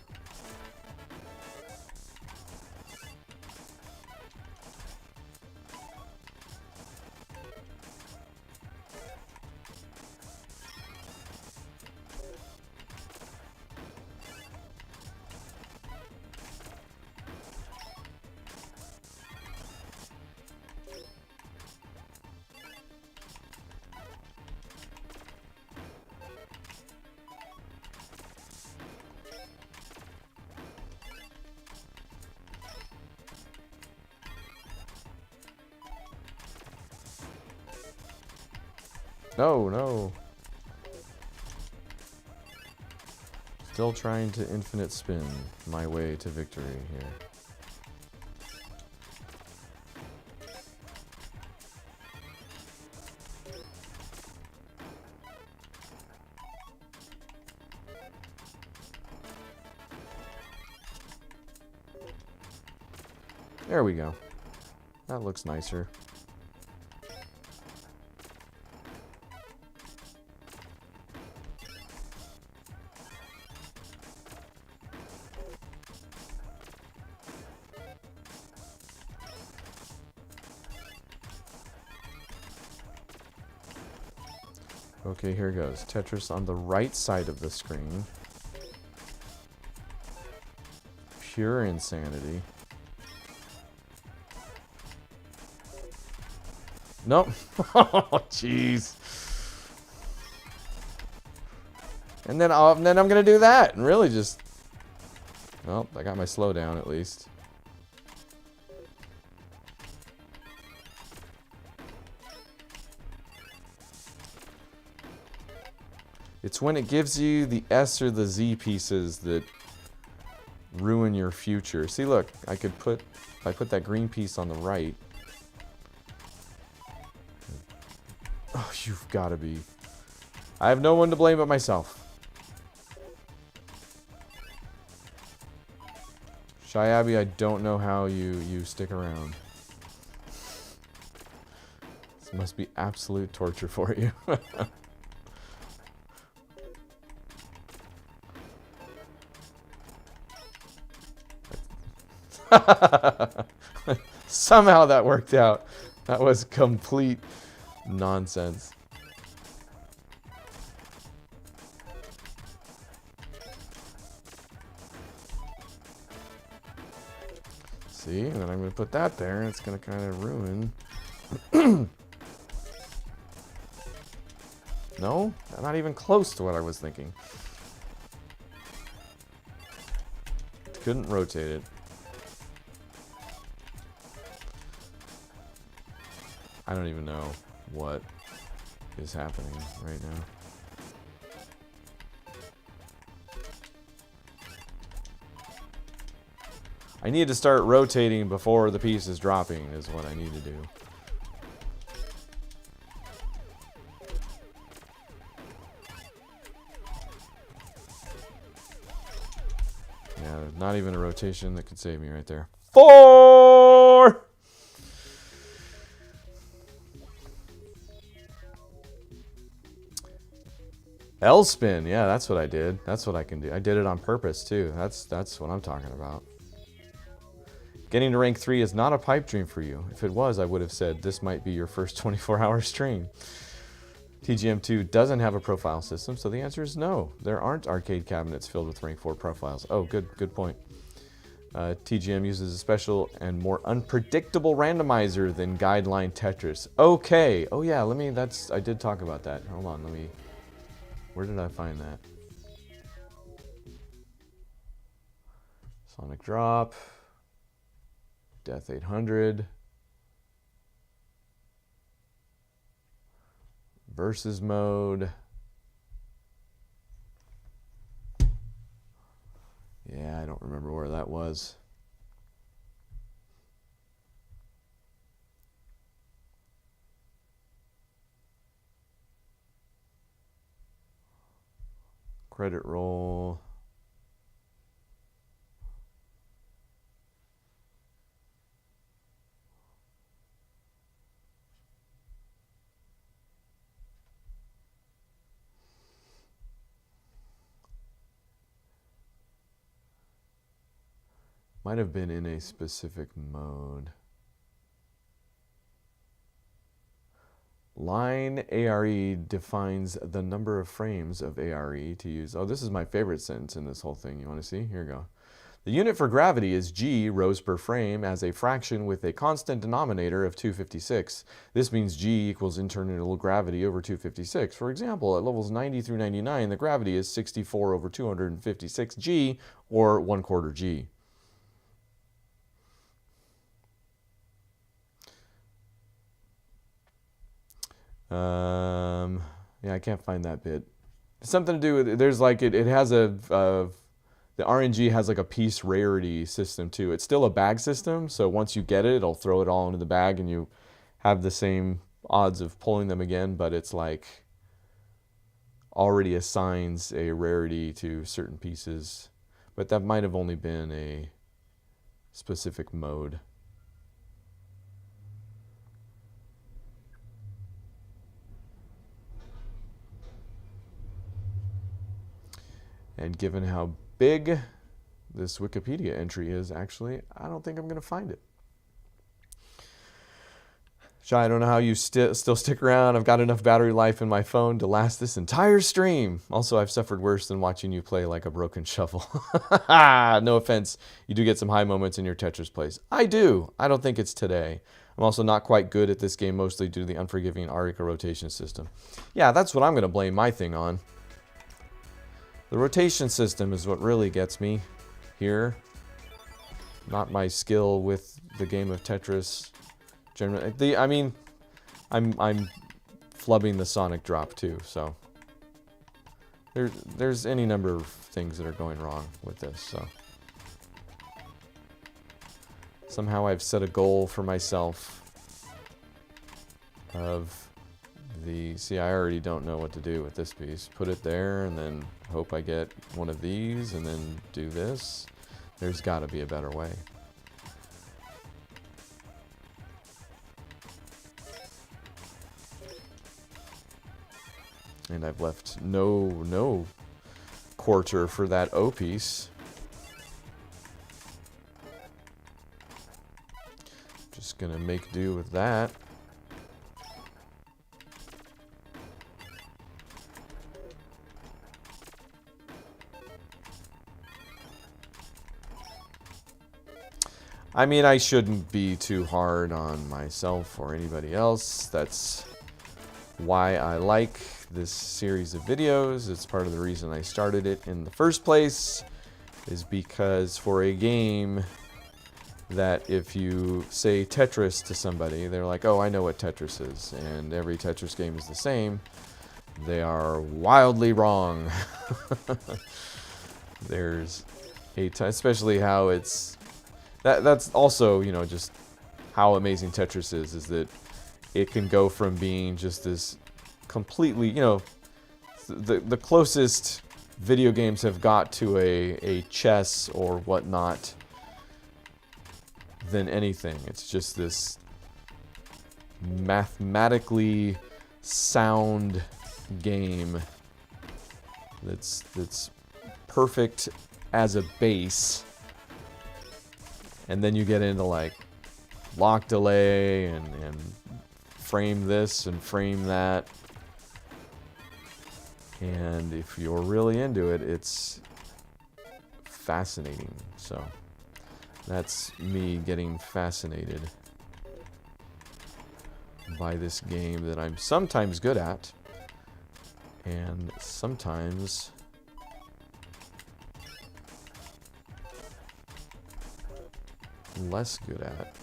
No, no. Still trying to infinite spin my way to victory here. There we go. That looks nicer. Okay, here goes. Tetris on the right side of the screen. Pure insanity. Nope. Oh, jeez. And then I'm gonna do that and really just. Well, I got my slowdown at least. It's when it gives you the S or the Z pieces that ruin your future. See, look, if I put that green piece on the right. Oh, you've got to be. I have no one to blame but myself. Shy Abby, I don't know how you stick around. This must be absolute torture for you. Somehow that worked out. That was complete nonsense. See, and then I'm going to put that there, and it's going to kind of ruin. No, not even close to what I was thinking. Couldn't rotate it. I don't even know what is happening right now. I need to start rotating before the piece is dropping is what I need to do. Yeah, not even a rotation that could save me right there. 4! L spin, yeah, that's what I did. That's what I can do. I did it on purpose too. That's what I'm talking about. Getting to rank 3 is not a pipe dream for you. If it was, I would have said this might be your first 24-hour stream. TGM2 doesn't have a profile system, so the answer is no. There aren't arcade cabinets filled with rank 4 profiles. Oh, good point. TGM uses a special and more unpredictable randomizer than guideline Tetris. Okay. Oh yeah, I did talk about that. Hold on, where did I find that? Sonic Drop. Death 800. Versus mode. Yeah, I don't remember where that was. Credit roll. Might have been in a specific mode. Line ARE defines the number of frames of ARE to use. Oh, this is my favorite sentence in this whole thing. You want to see? Here we go. The unit for gravity is G, rows per frame, as a fraction with a constant denominator of 256. This means G equals internal gravity over 256. For example, at levels 90 through 99, the gravity is 64 over 256 G, or 1/4 G. Yeah, I can't find that bit. It's something to do with, there's like, it has the RNG has like a piece rarity system too. It's still a bag system, so once you get it, it'll throw it all into the bag and you have the same odds of pulling them again, but it's like already assigns a rarity to certain pieces. But that might have only been a specific mode. And given how big this Wikipedia entry is, actually, I don't think I'm going to find it. Shy, I don't know how you still stick around. I've got enough battery life in my phone to last this entire stream. Also, I've suffered worse than watching you play like a broken shovel. No offense. You do get some high moments in your Tetris plays. I do. I don't think it's today. I'm also not quite good at this game, mostly due to the unforgiving Arica rotation system. Yeah, that's what I'm going to blame my thing on. The rotation system is what really gets me here. Not my skill with the game of Tetris. Generally, I mean, I'm flubbing the Sonic Drop too, so there's any number of things that are going wrong with this. So somehow I've set a goal for myself of see, I already don't know what to do with this piece. Put it there and then hope I get one of these and then do this. There's got to be a better way. And I've left no quarter for that O piece. Just gonna make do with that. I mean, I shouldn't be too hard on myself or anybody else. That's why I like this series of videos. It's part of the reason I started it in the first place, is because for a game that if you say Tetris to somebody, they're like, oh, I know what Tetris is, and every Tetris game is the same. They are wildly wrong. There's especially how it's... That's also, you know, just how amazing Tetris is that it can go from being just this completely, you know, the closest video games have got to a chess or whatnot than anything. It's just this mathematically sound game that's perfect as a base. And then you get into like lock delay and frame this and frame that. And if you're really into it, it's fascinating. So that's me getting fascinated by this game that I'm sometimes good at and sometimes less good at.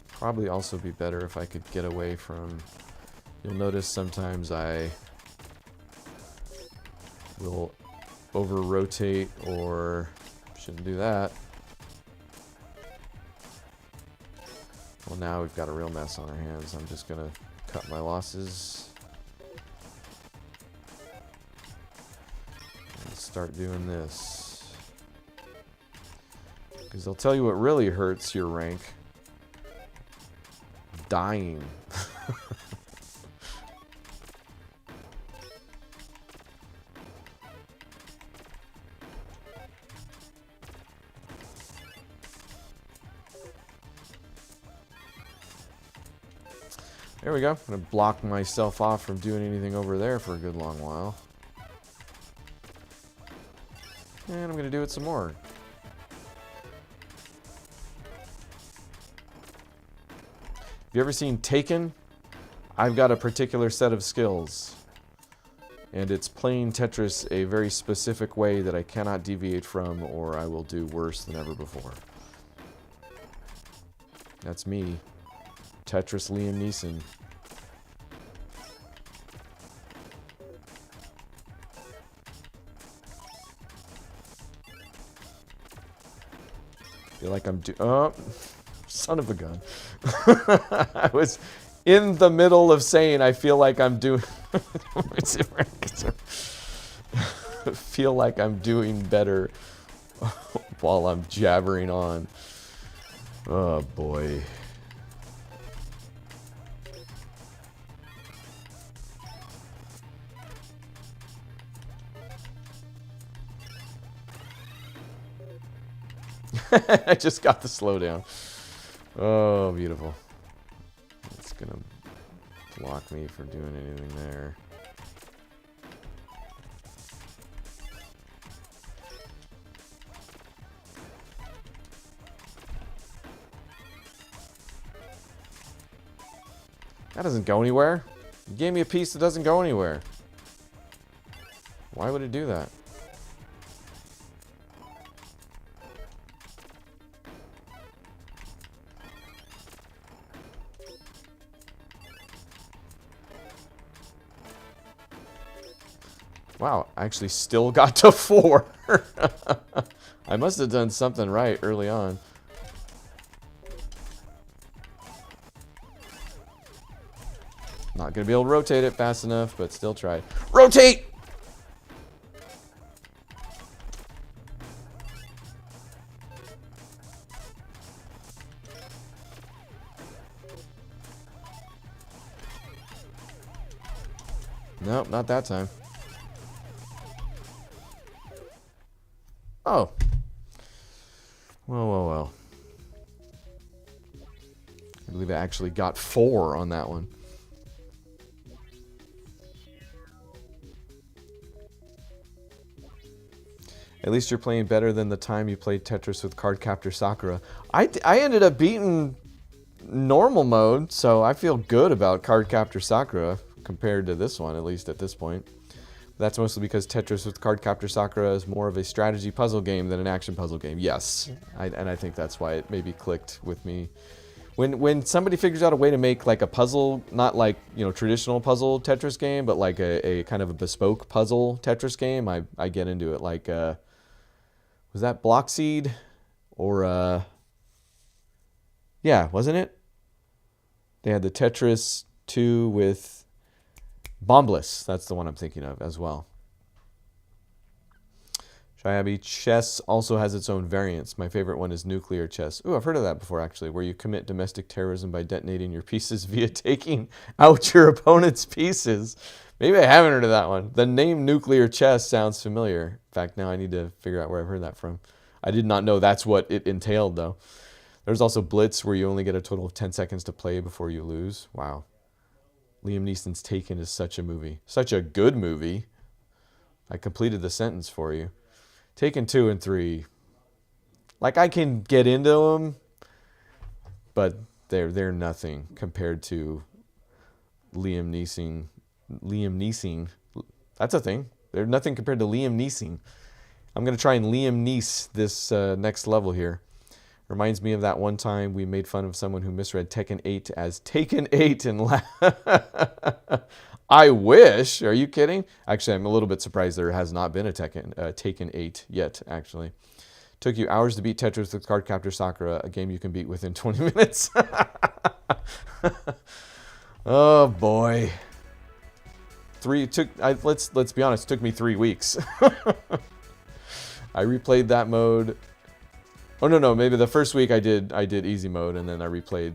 Probably also be better if I could get away from... You'll notice sometimes I will over-rotate, or shouldn't do that. Well, now we've got a real mess on our hands. I'm just going to cut my losses and start doing this. Because they'll tell you what really hurts your rank. Dying. There we go. I'm going to block myself off from doing anything over there for a good long while. And I'm going to do it some more. Have you ever seen Taken? I've got a particular set of skills. And it's playing Tetris a very specific way that I cannot deviate from, or I will do worse than ever before. That's me. Tetris Liam Neeson. Feel like I'm oh, son of a gun. I was in the middle of saying I feel like I'm doing feel like I'm doing better while I'm jabbering on. Oh boy. I just got the slowdown. Oh, beautiful. It's gonna block me from doing anything there. That doesn't go anywhere. You gave me a piece that doesn't go anywhere. Why would it do that? Wow, I actually still got to 4. I must have done something right early on. Not going to be able to rotate it fast enough, but still try. Rotate! Nope, not that time. Oh. Well, well, well. I believe I actually got 4 on that one. At least you're playing better than the time you played Tetris with Cardcaptor Sakura. I ended up beating normal mode, so I feel good about Cardcaptor Sakura compared to this one, at least at this point. That's mostly because Tetris with Cardcaptor Sakura is more of a strategy puzzle game than an action puzzle game. Yes, and I think that's why it maybe clicked with me. When somebody figures out a way to make like a puzzle, not like, you know, traditional puzzle Tetris game, but like a kind of a bespoke puzzle Tetris game, I get into it. Like, was that Blockseed? Or, yeah, wasn't it? They had the Tetris 2 with Bombliss. That's the one I'm thinking of as well. Abby. Chess also has its own variants. My favorite one is nuclear chess. Ooh, I've heard of that before, actually, where you commit domestic terrorism by detonating your pieces via taking out your opponent's pieces. Maybe I haven't heard of that one. The name nuclear chess sounds familiar. In fact, now I need to figure out where I've heard that from. I did not know that's what it entailed, though. There's also Blitz, where you only get a total of 10 seconds to play before you lose. Wow. Liam Neeson's Taken is such a movie. Such a good movie. I completed the sentence for you. Taken 2 and 3. Like, I can get into them, but they're nothing compared to Liam Neeson. Liam Neeson. That's a thing. They're nothing compared to Liam Neeson. I'm going to try and Liam Neeson this next level here. Reminds me of that one time we made fun of someone who misread Tekken 8 as Taken 8 and I wish. Are you kidding? Actually, I'm a little bit surprised there has not been a Taken 8 yet, actually. Took you hours to beat Tetris with Cardcaptor Sakura, a game you can beat within 20 minutes. Oh, boy. Let's be honest, it took me 3 weeks. I replayed that mode. Oh, no, maybe the first week I did easy mode, and then I replayed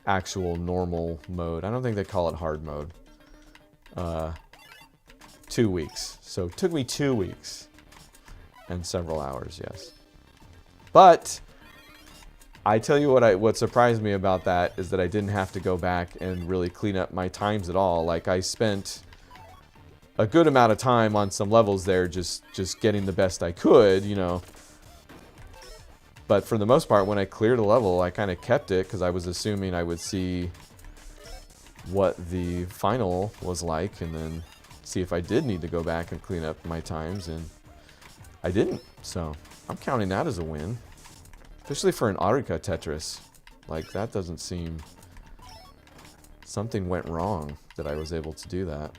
actual normal mode. I don't think they call it hard mode. 2 weeks. So it took me 2 weeks and several hours, yes. But I tell you what surprised me about that is that I didn't have to go back and really clean up my times at all. Like, I spent a good amount of time on some levels there just getting the best I could, you know. But for the most part, when I cleared a level, I kind of kept it because I was assuming I would see what the final was like and then see if I did need to go back and clean up my times, and I didn't. So I'm counting that as a win, especially for an Arika Tetris. Like, that doesn't seem... Something went wrong that I was able to do that.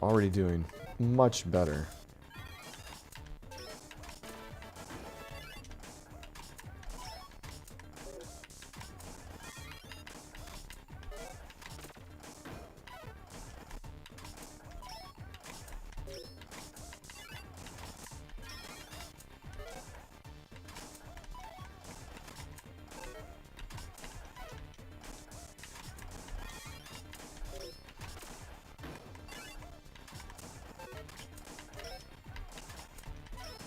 Already doing much better.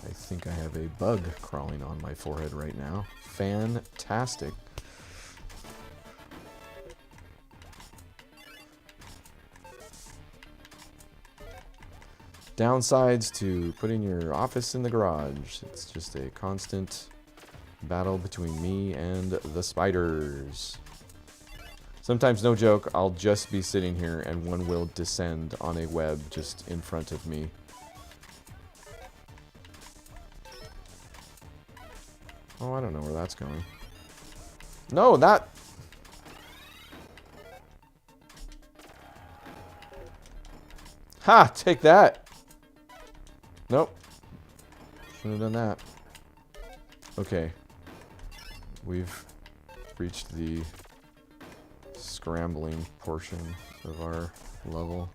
I think I have a bug crawling on my forehead right now. Fantastic. Downsides to putting your office in the garage. It's just a constant battle between me and the spiders. Sometimes, no joke, I'll just be sitting here and one will descend on a web just in front of me. Oh, I don't know where that's going. No, that... Ha! Take that! Nope. Shouldn't have done that. Okay. We've reached the scrambling portion of our level.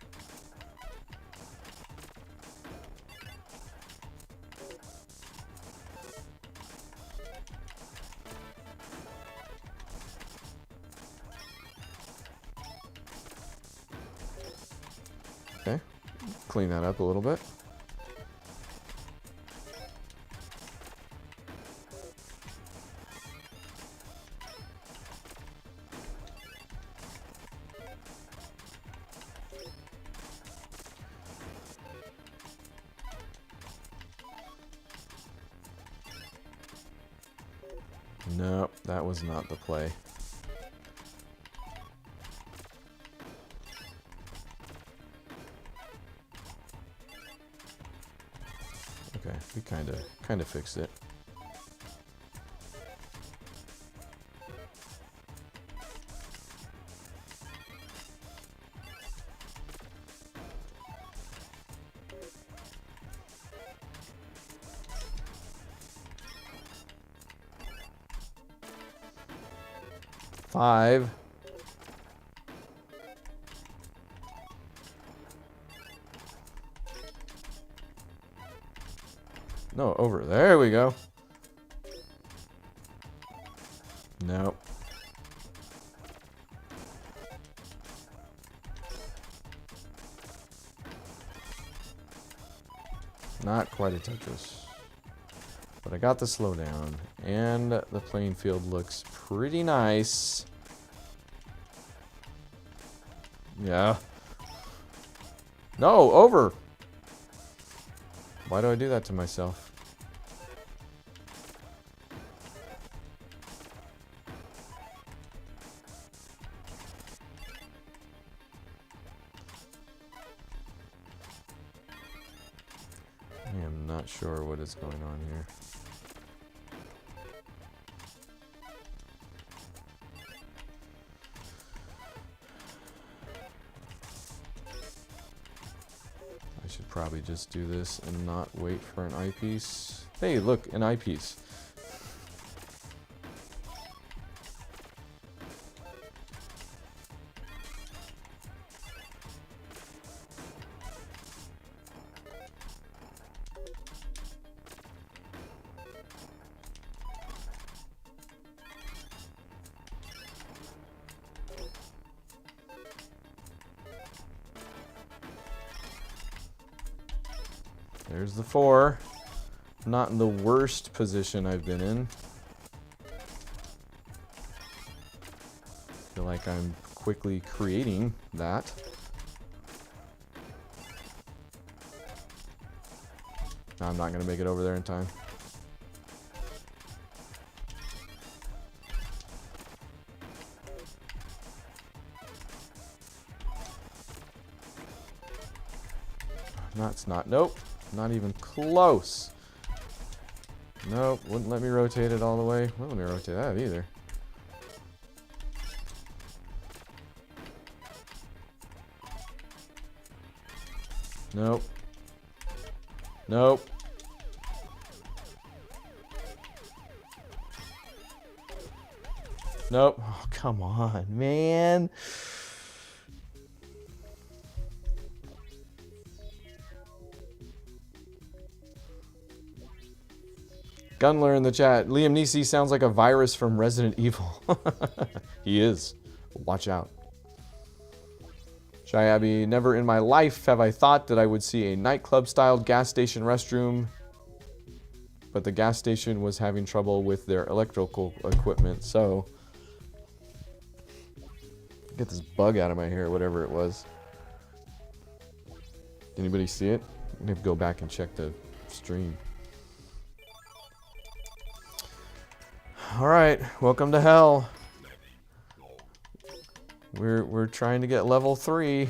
Okay, clean that up a little bit. Nope, that was not the play. Okay, we kind of fixed it. Five. No, over. There we go. Nope. Not quite a Tetris. But I got the slowdown. And the playing field looks pretty nice. Yeah. No, over. Why do I do that to myself? I am not sure what is going on here. I should probably just do this and not wait for an eyepiece. Hey, look, an eyepiece. There's the 4. Not in the worst position I've been in. Feel like I'm quickly creating that. No, I'm not going to make it over there in time. No, it's not. Nope. Not even close. Nope. Wouldn't let me rotate it all the way. Wouldn't let me rotate that either. Nope. Nope. Nope. Oh, come on, man. Gunler in the chat. Liam Neeson sounds like a virus from Resident Evil. He is. Watch out. Shy Abby, never in my life have I thought that I would see a nightclub-styled gas station restroom, but the gas station was having trouble with their electrical equipment, so get this bug out of my hair, whatever it was. Anybody see it? I'm gonna have to go back and check the stream. Alright, welcome to hell. We're trying to get level 3.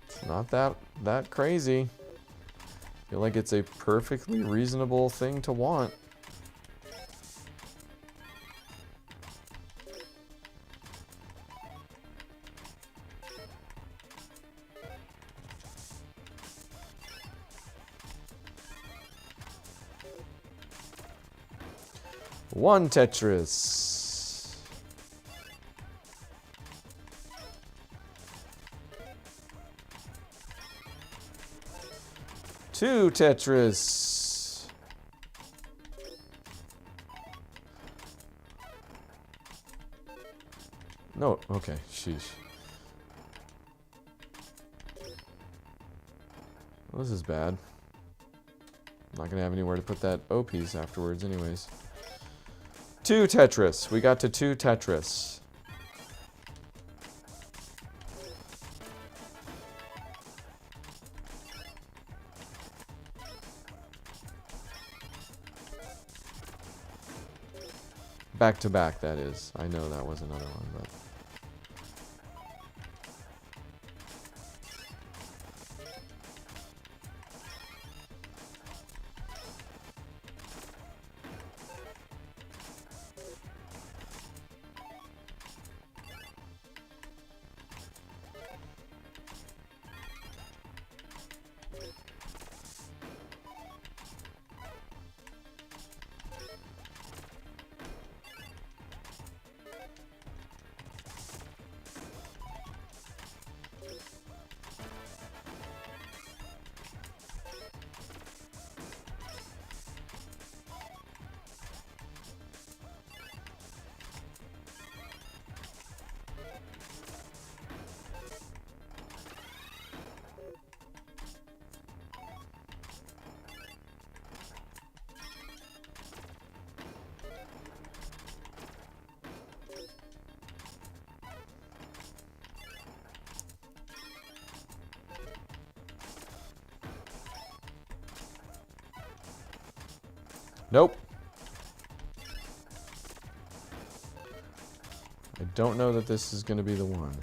It's not that crazy. I feel like it's a perfectly reasonable thing to want. One Tetris. Two Tetris. No, okay, sheesh. Well, this is bad. I'm not gonna have anywhere to put that O piece afterwards anyways. 2 Tetris. We got to 2 Tetris. Back to back, that is. I know that was another one, but... Nope. I don't know that this is going to be the one.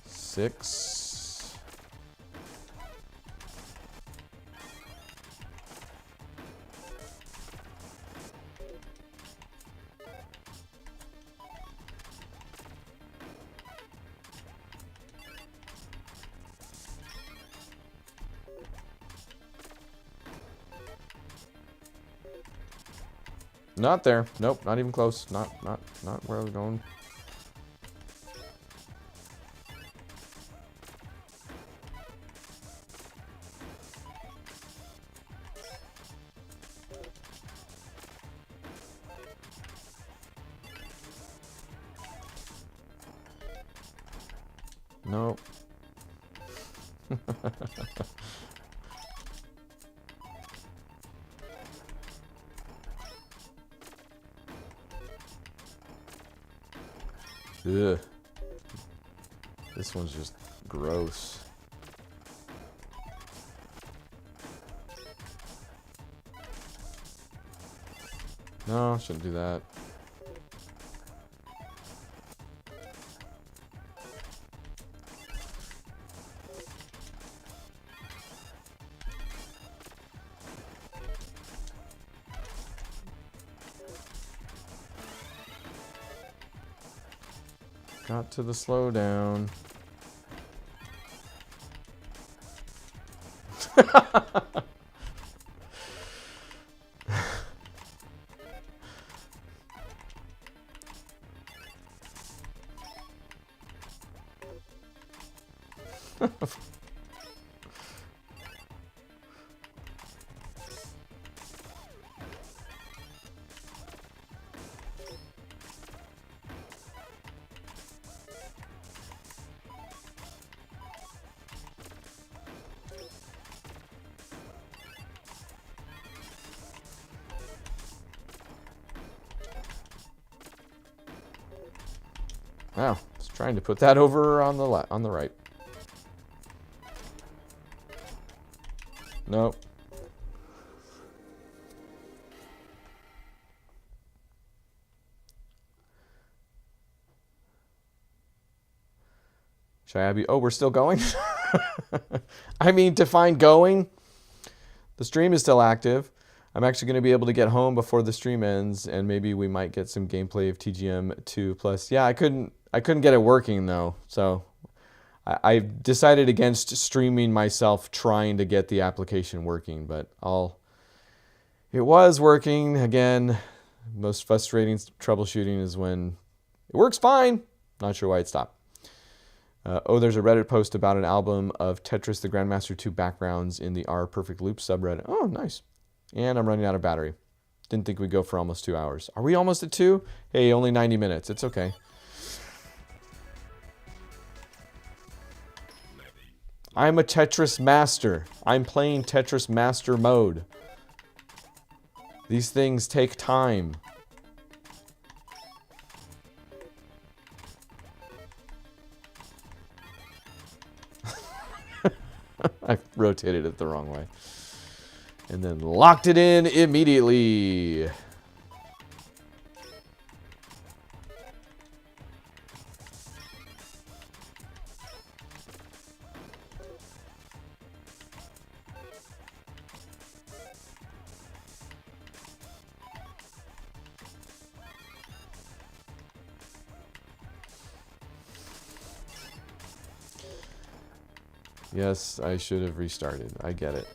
Six. Not there. Nope, not even close. Not where I was going. Nope. Ugh. This one's just gross. No, shouldn't do that. Got to the slowdown. Wow, it's trying to put that over on the on the right. Nope. Abby, oh, we're still going? I mean, to find going, the stream is still active. I'm actually going to be able to get home before the stream ends, and maybe we might get some gameplay of TGM 2 Plus. Yeah, I couldn't get it working though, so I decided against streaming myself trying to get the application working, but it was working. Again, most frustrating troubleshooting is when it works fine. Not sure why it stopped. Oh, there's a Reddit post about an album of Tetris the Grandmaster 2 backgrounds in the R Perfect Loop subreddit. Oh, nice. And I'm running out of battery. Didn't think we'd go for almost 2 hours. Are we almost at 2? Hey, only 90 minutes. It's okay. I'm a Tetris master. I'm playing Tetris master mode. These things take time. I rotated it the wrong way. And then locked it in immediately. Yes, I should have restarted. I get it.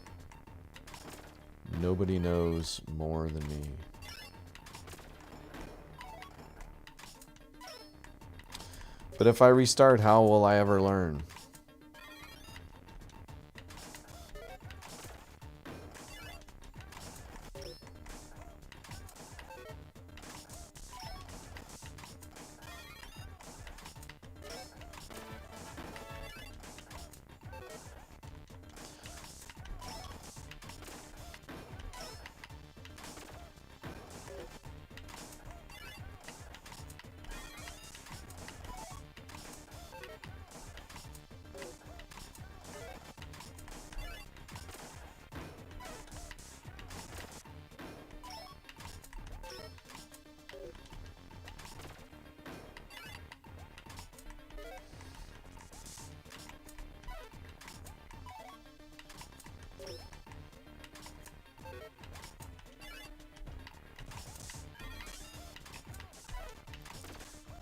Nobody knows more than me. But if I restart, how will I ever learn?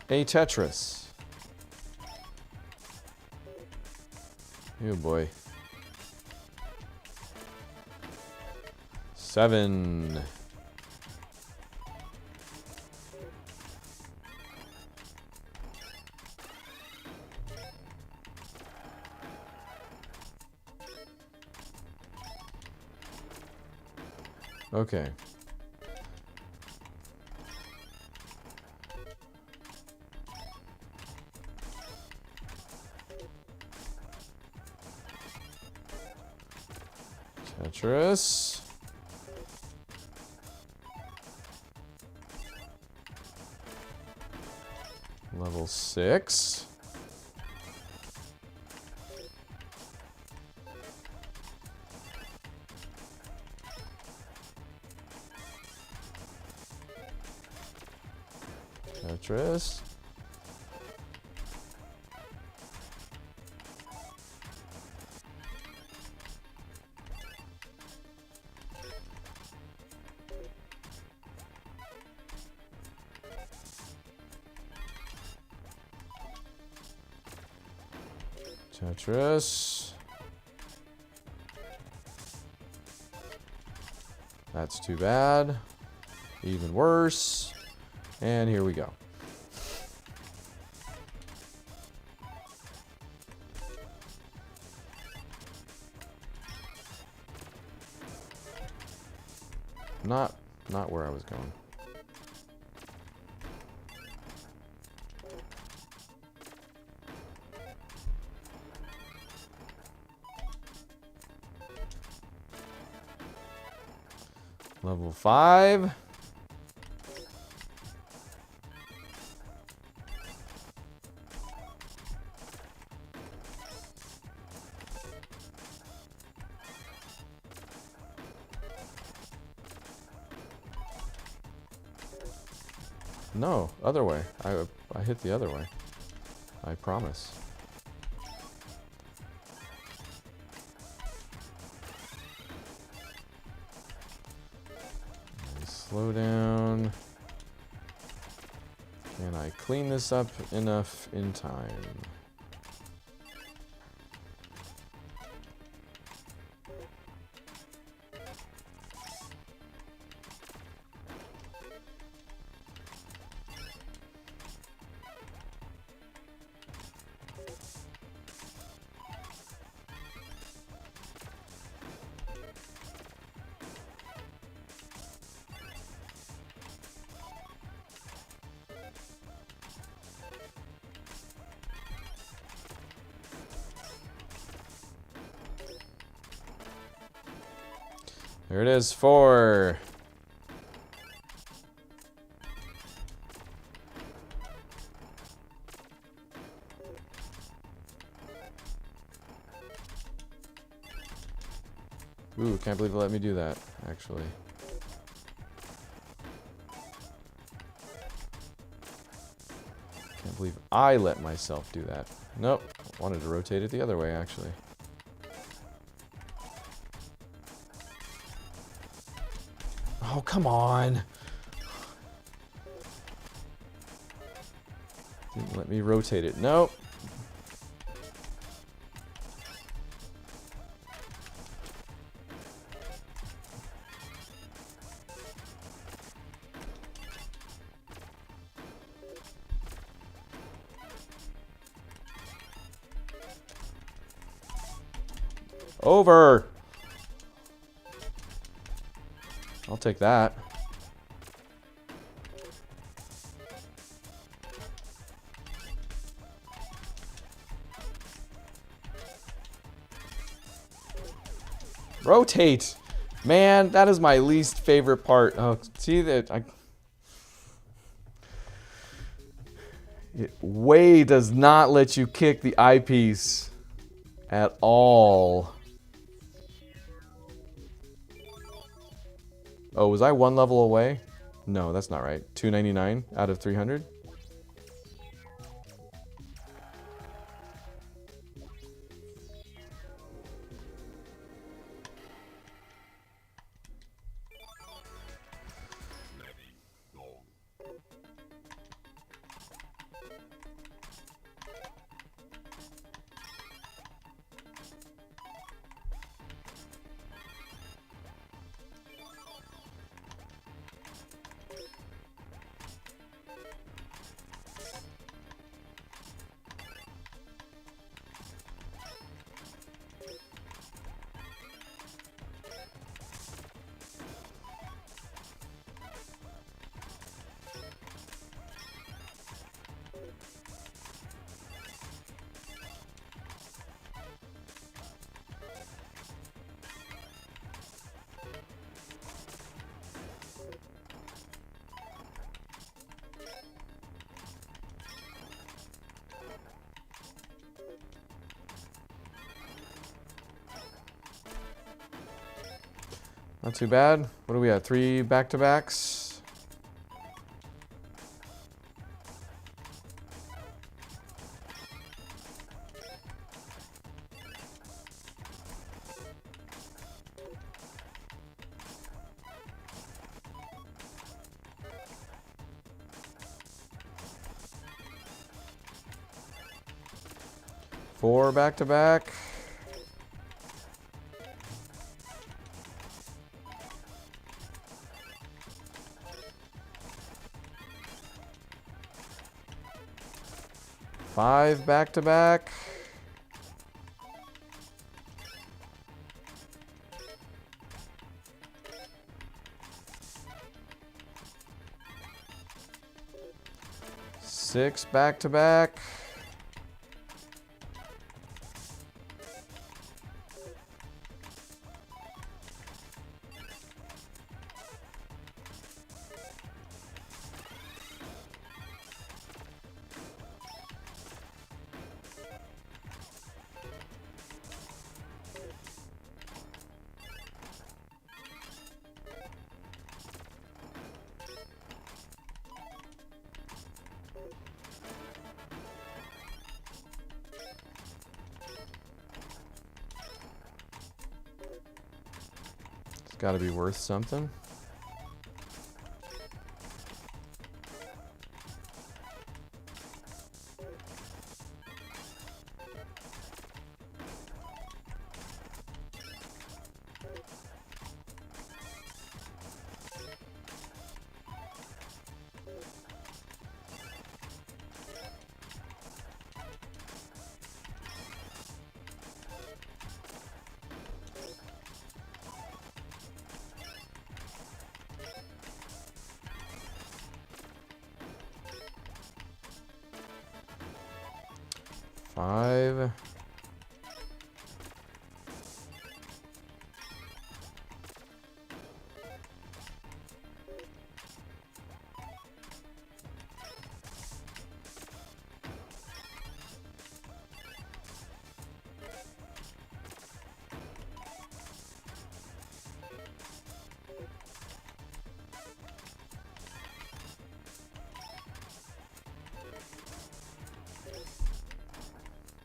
a Tetris. Oh boy. 7. Okay. Tetris. Level 6. Tetris. Tetris. That's too bad. Even worse. And here we go. Not where I was going. Level 5. No, other way. I hit the other way. I promise. Slow down. Can I clean this up enough in time? There it is, 4. Ooh, can't believe it let me do that, actually. Can't believe I let myself do that. Nope, wanted to rotate it the other way, actually. Oh, come on. Didn't let me rotate it. Nope. Over. I'll take that. Rotate. Man, that is my least favorite part. Oh, see that it way does not let you kick the eyepiece at all. Oh, was I one level away? No, that's not right. 299 out of 300. Not too bad. What do we have? 3 back-to-backs. Four back-to-back. Five back-to-back. Six back-to-back. It's got to be worth something. Five.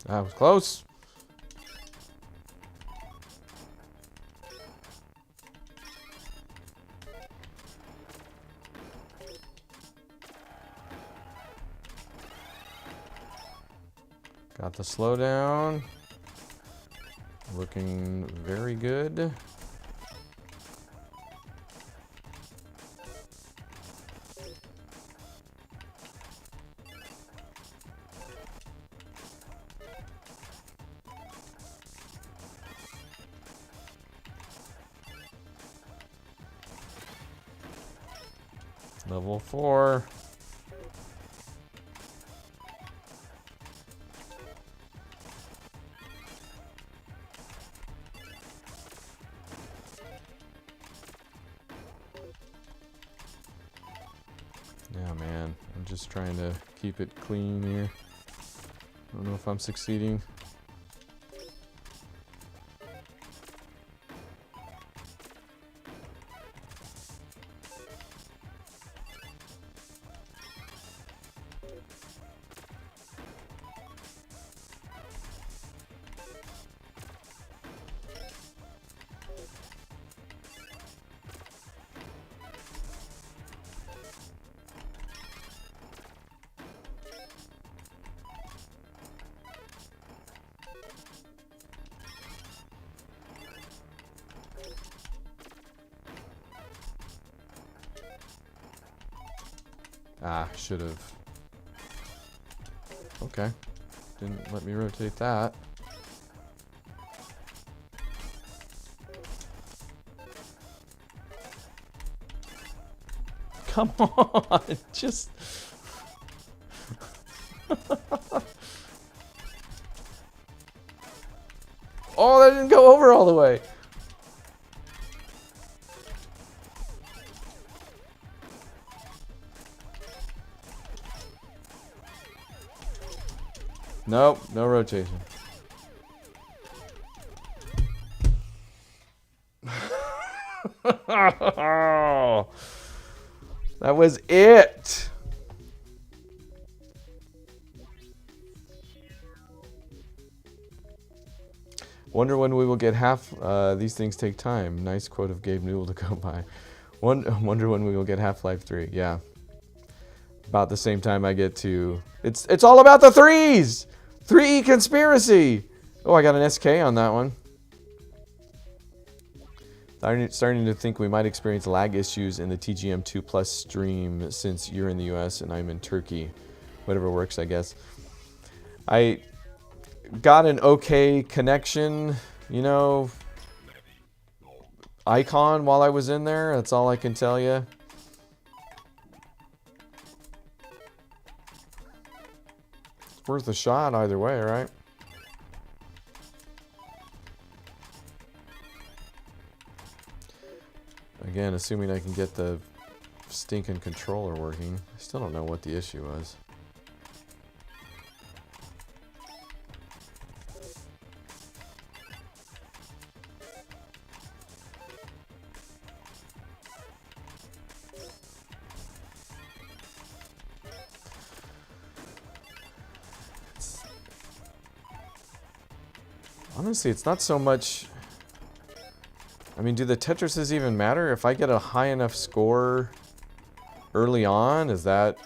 That was close. Got the slowdown. Looking very good. Level 4. Yeah, man. I'm just trying to keep it clean here. I don't know if I'm succeeding. Ah, should have. Okay. Didn't let me rotate that. Come on, just... Oh, that didn't go over all the way. Nope, no rotation. That was it. Wonder when we will get half. These things take time. Nice quote of Gabe Newell to go by. Wonder when we will get Half-Life 3. Yeah. About the same time I get to. It's all about the threes. 3E conspiracy. Oh, I got an SK on that one. Starting to think we might experience lag issues in the TGM2 Plus stream since you're in the US and I'm in Turkey. Whatever works, I guess. I got an okay connection, you know, icon while I was in there. That's all I can tell you. It's worth a shot either way, right? Again, assuming I can get the stinking controller working. I still don't know what the issue was. Honestly, it's not so much... I mean, do the Tetrises even matter? If I get a high enough score early on, does that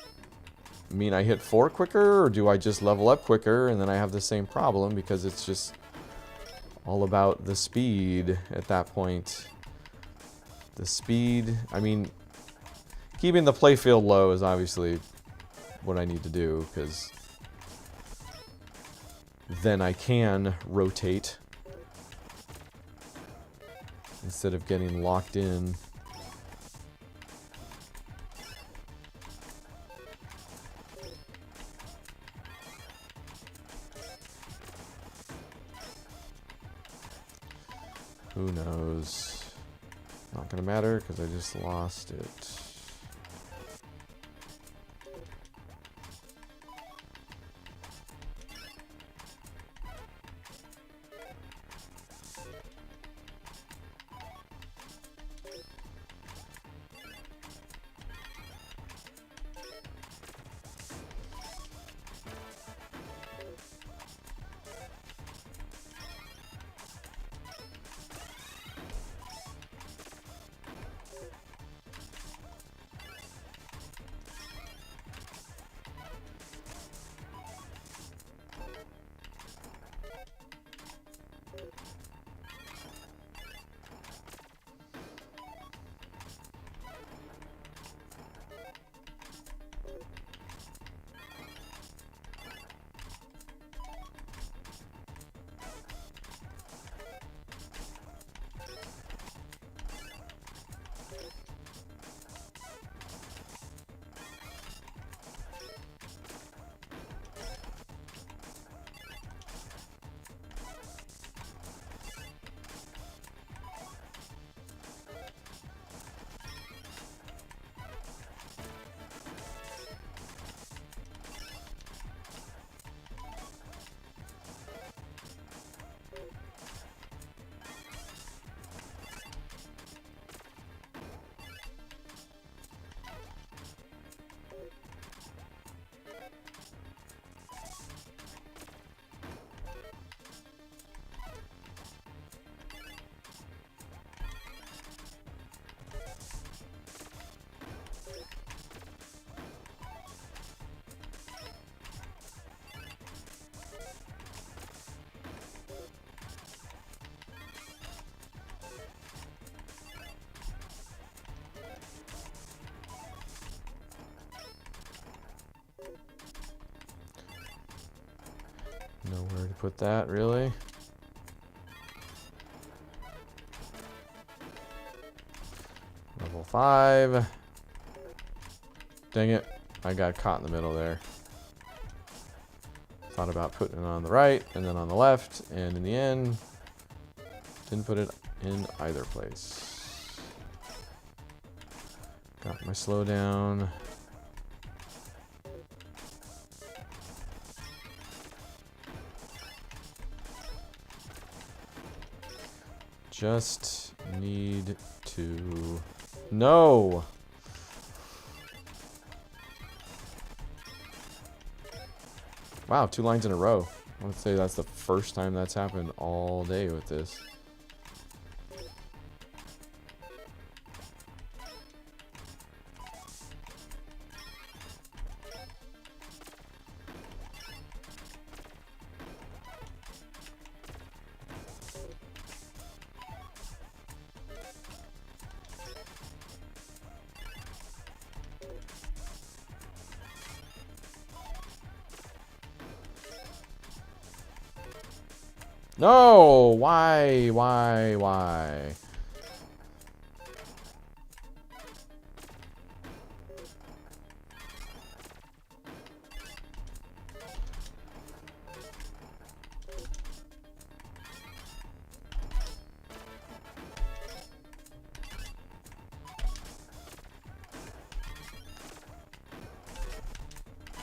mean I hit 4 quicker? Or do I just level up quicker and then I have the same problem because it's just all about the speed at that point? The speed, I mean, keeping the playfield low is obviously what I need to do because then I can rotate instead of getting locked in. Who knows? Not gonna matter because I just lost it. Nowhere to put that, really. Level 5. Dang it. I got caught in the middle there. Thought about putting it on the right and then on the left, and in the end, didn't put it in either place. Got my slowdown. Just need 2. No! Wow, 2 lines in a row. I would say that's the first time that's happened all day with this. No! Why? Why?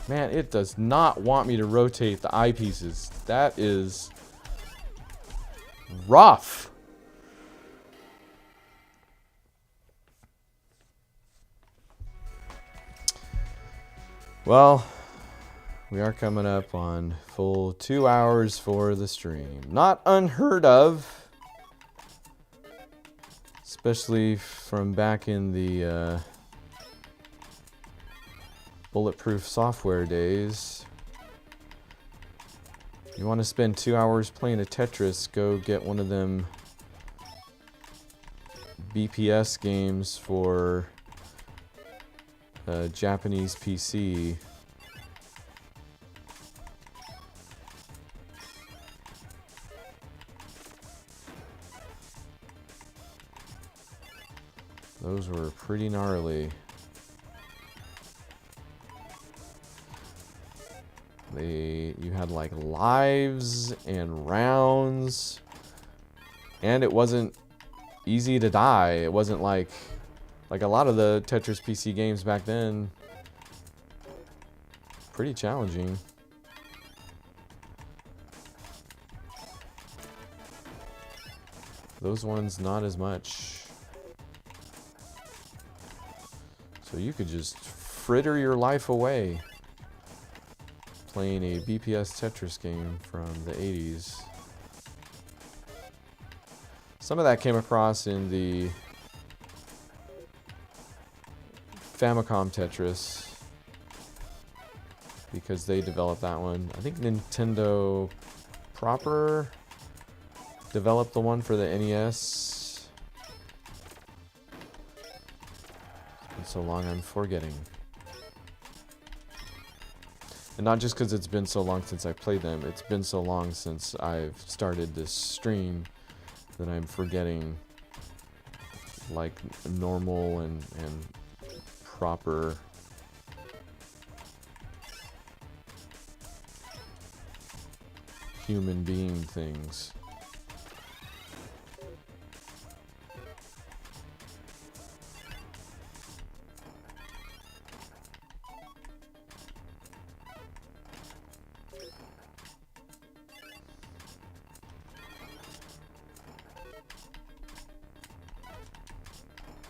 Man, it does not want me to rotate the eyepieces. That is rough. Well, we are coming up on full 2 hours for the stream. Not unheard of, especially from back in the bulletproof software days. You want to spend 2 hours playing a Tetris, go get one of them BPS games for a Japanese PC. Those were pretty gnarly. You had like lives and rounds, and it wasn't easy to die. It wasn't like a lot of the Tetris PC games back then. Pretty challenging. Those ones not as much. So you could just fritter your life away playing a BPS Tetris game from the 80s. Some of that came across in the Famicom Tetris because they developed that one. I think Nintendo proper developed the one for the NES. It's been so long I'm forgetting. And not just because it's been so long since I played them, it's been so long since I've started this stream that I'm forgetting like normal and proper human being things.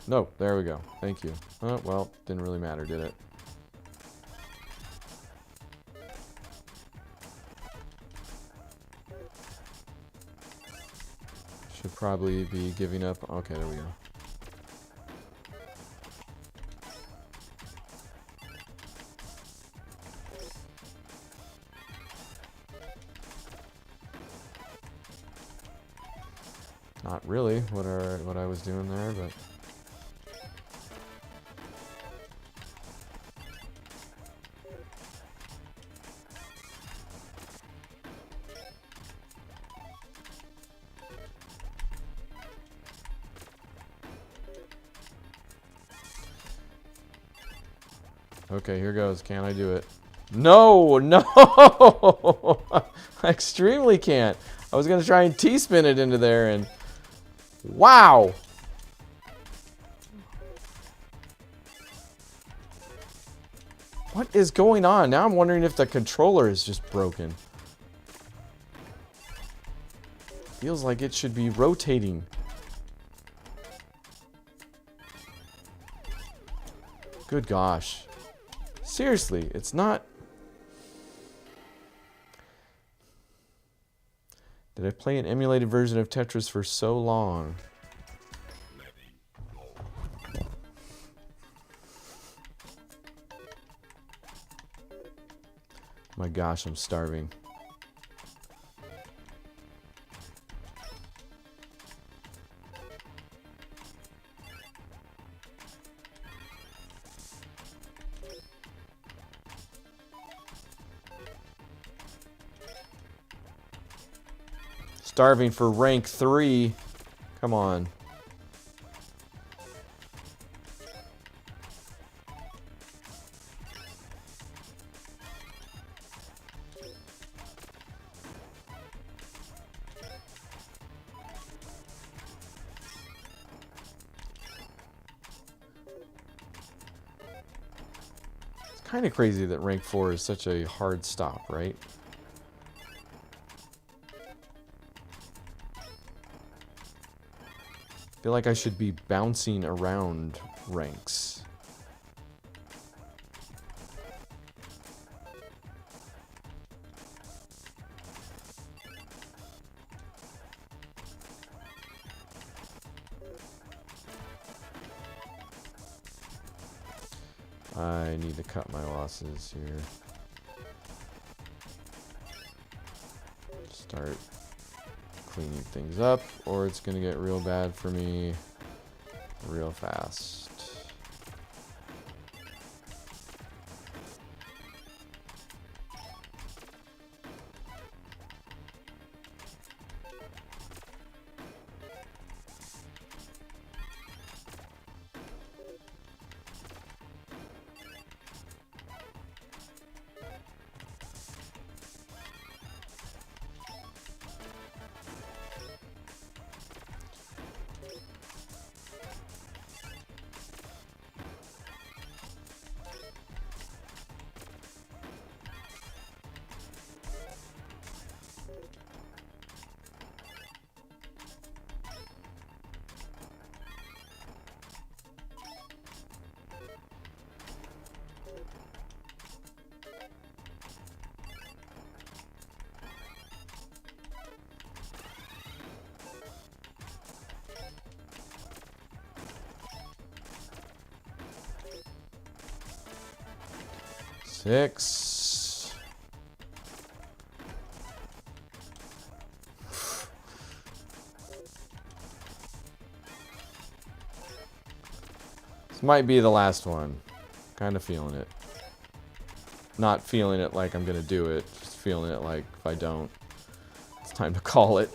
No, there we go. Thank you. Oh, well, didn't really matter, did it? Should probably be giving up. Okay, there we go. Not really what I was doing there, but okay, here goes. Can I do it? No, no! I extremely can't. I was going to try and T-spin it into there, and wow! What is going on? Now I'm wondering if the controller is just broken. Feels like it should be rotating. Good gosh. Seriously, it's not... Did I play an emulated version of Tetris for so long? My gosh, I'm starving. Starving for rank 3. Come on. It's kind of crazy that rank 4 is such a hard stop, right? I feel like I should be bouncing around ranks. I need to cut my losses here. Start cleaning things up, or it's gonna get real bad for me real fast. Six. This might be the last one. Kind of feeling it. Not feeling it like I'm gonna do it, just feeling it like if I don't, it's time to call it.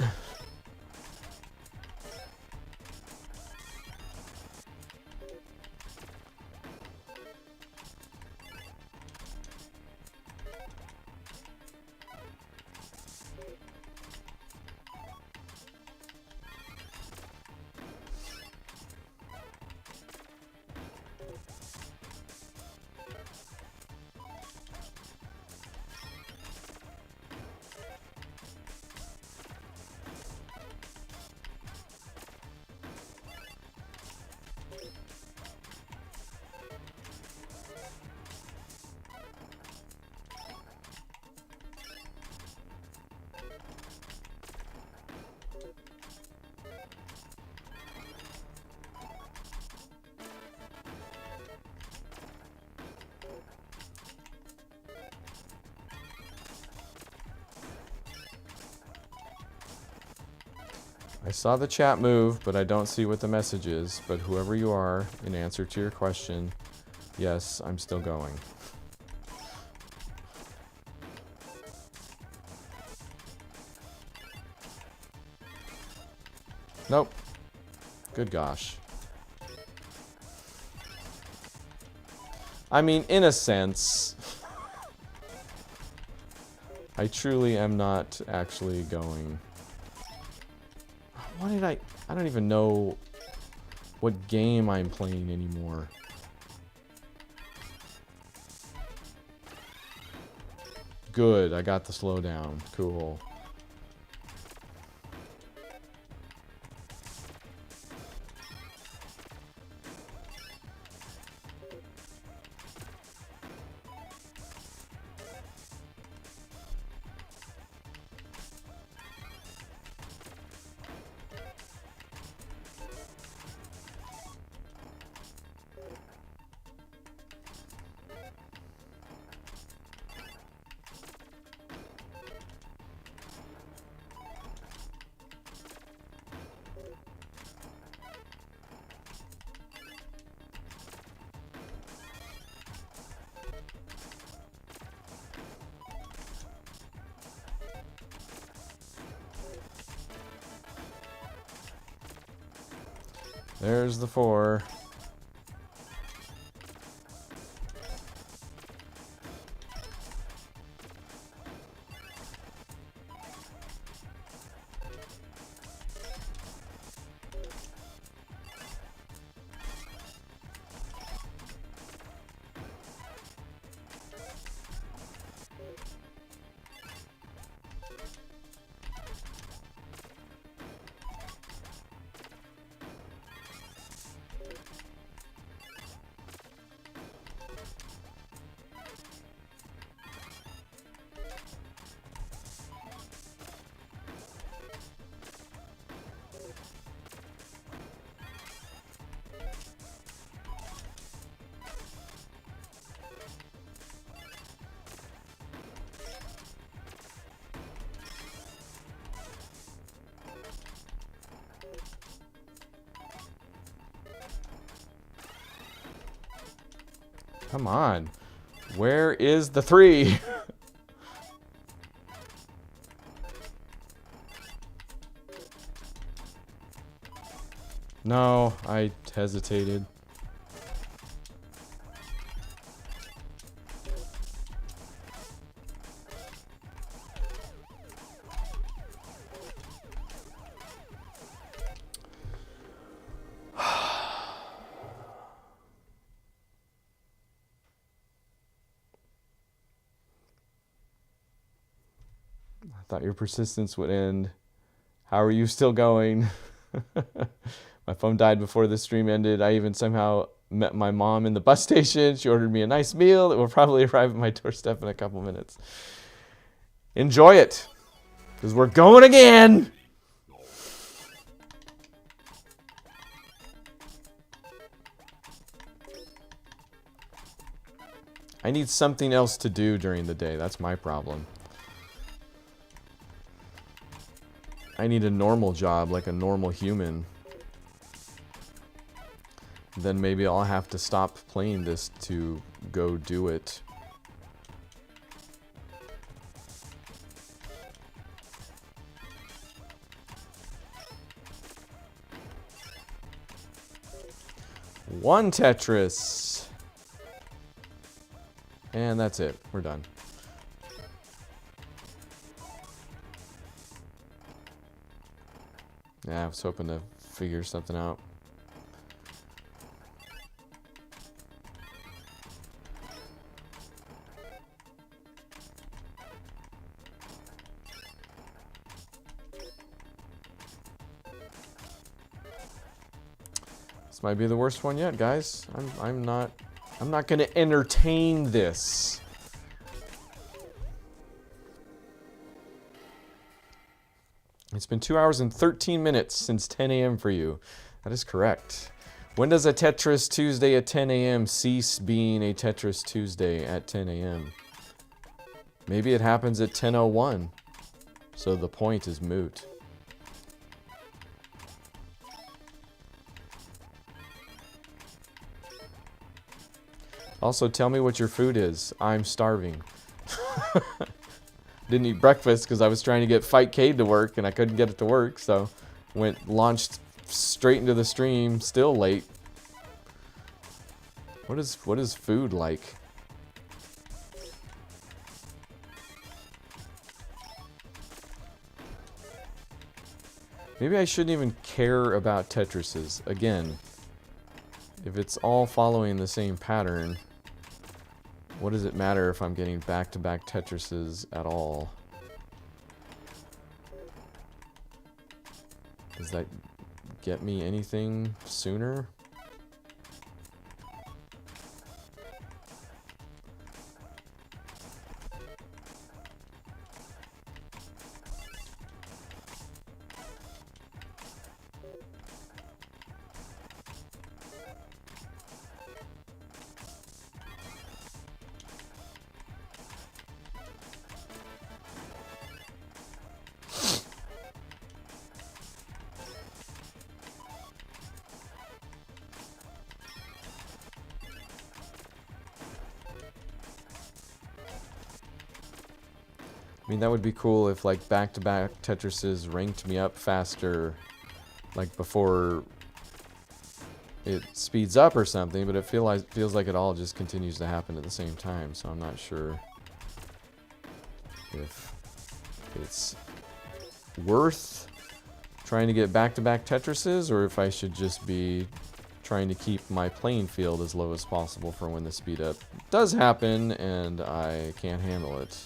I saw the chat move, but I don't see what the message is. But whoever you are, in answer to your question, yes, I'm still going. Nope. Good gosh. I mean, in a sense, I truly am not actually going. What did I don't even know what game I'm playing anymore. Good, I got the slowdown. Cool. There's the 4. Come on. Where is the 3? No, I hesitated. I thought your persistence would end. How are you still going? My phone died before the stream ended. I even somehow met my mom in the bus station. She ordered me a nice meal that will probably arrive at my doorstep in a couple minutes. Enjoy it, because we're going again. I need something else to do during the day. That's my problem. I need a normal job, like a normal human. Then maybe I'll have to stop playing this to go do it. One Tetris. And that's it. We're done. Yeah, I was hoping to figure something out. This might be the worst one yet, guys. I'm not going to entertain this. It's been 2 hours and 13 minutes since 10 a.m. for you. That is correct. When does a Tetris Tuesday at 10 a.m. cease being a Tetris Tuesday at 10 a.m.? Maybe it happens at 10:01. So the point is moot. Also, tell me what your food is. I'm starving. Didn't eat breakfast because I was trying to get Fight Cade to work and I couldn't get it to work, so launched straight into the stream, still late. What is food like? Maybe I shouldn't even care about Tetrises. Again, if it's all following the same pattern, what does it matter if I'm getting back-to-back Tetrises at all? Does that get me anything sooner? I mean, that would be cool if, like, back-to-back Tetrises ranked me up faster, like, before it speeds up or something, but it feels like it all just continues to happen at the same time, so I'm not sure if it's worth trying to get back-to-back Tetrises, or if I should just be trying to keep my playing field as low as possible for when the speed up does happen and I can't handle it.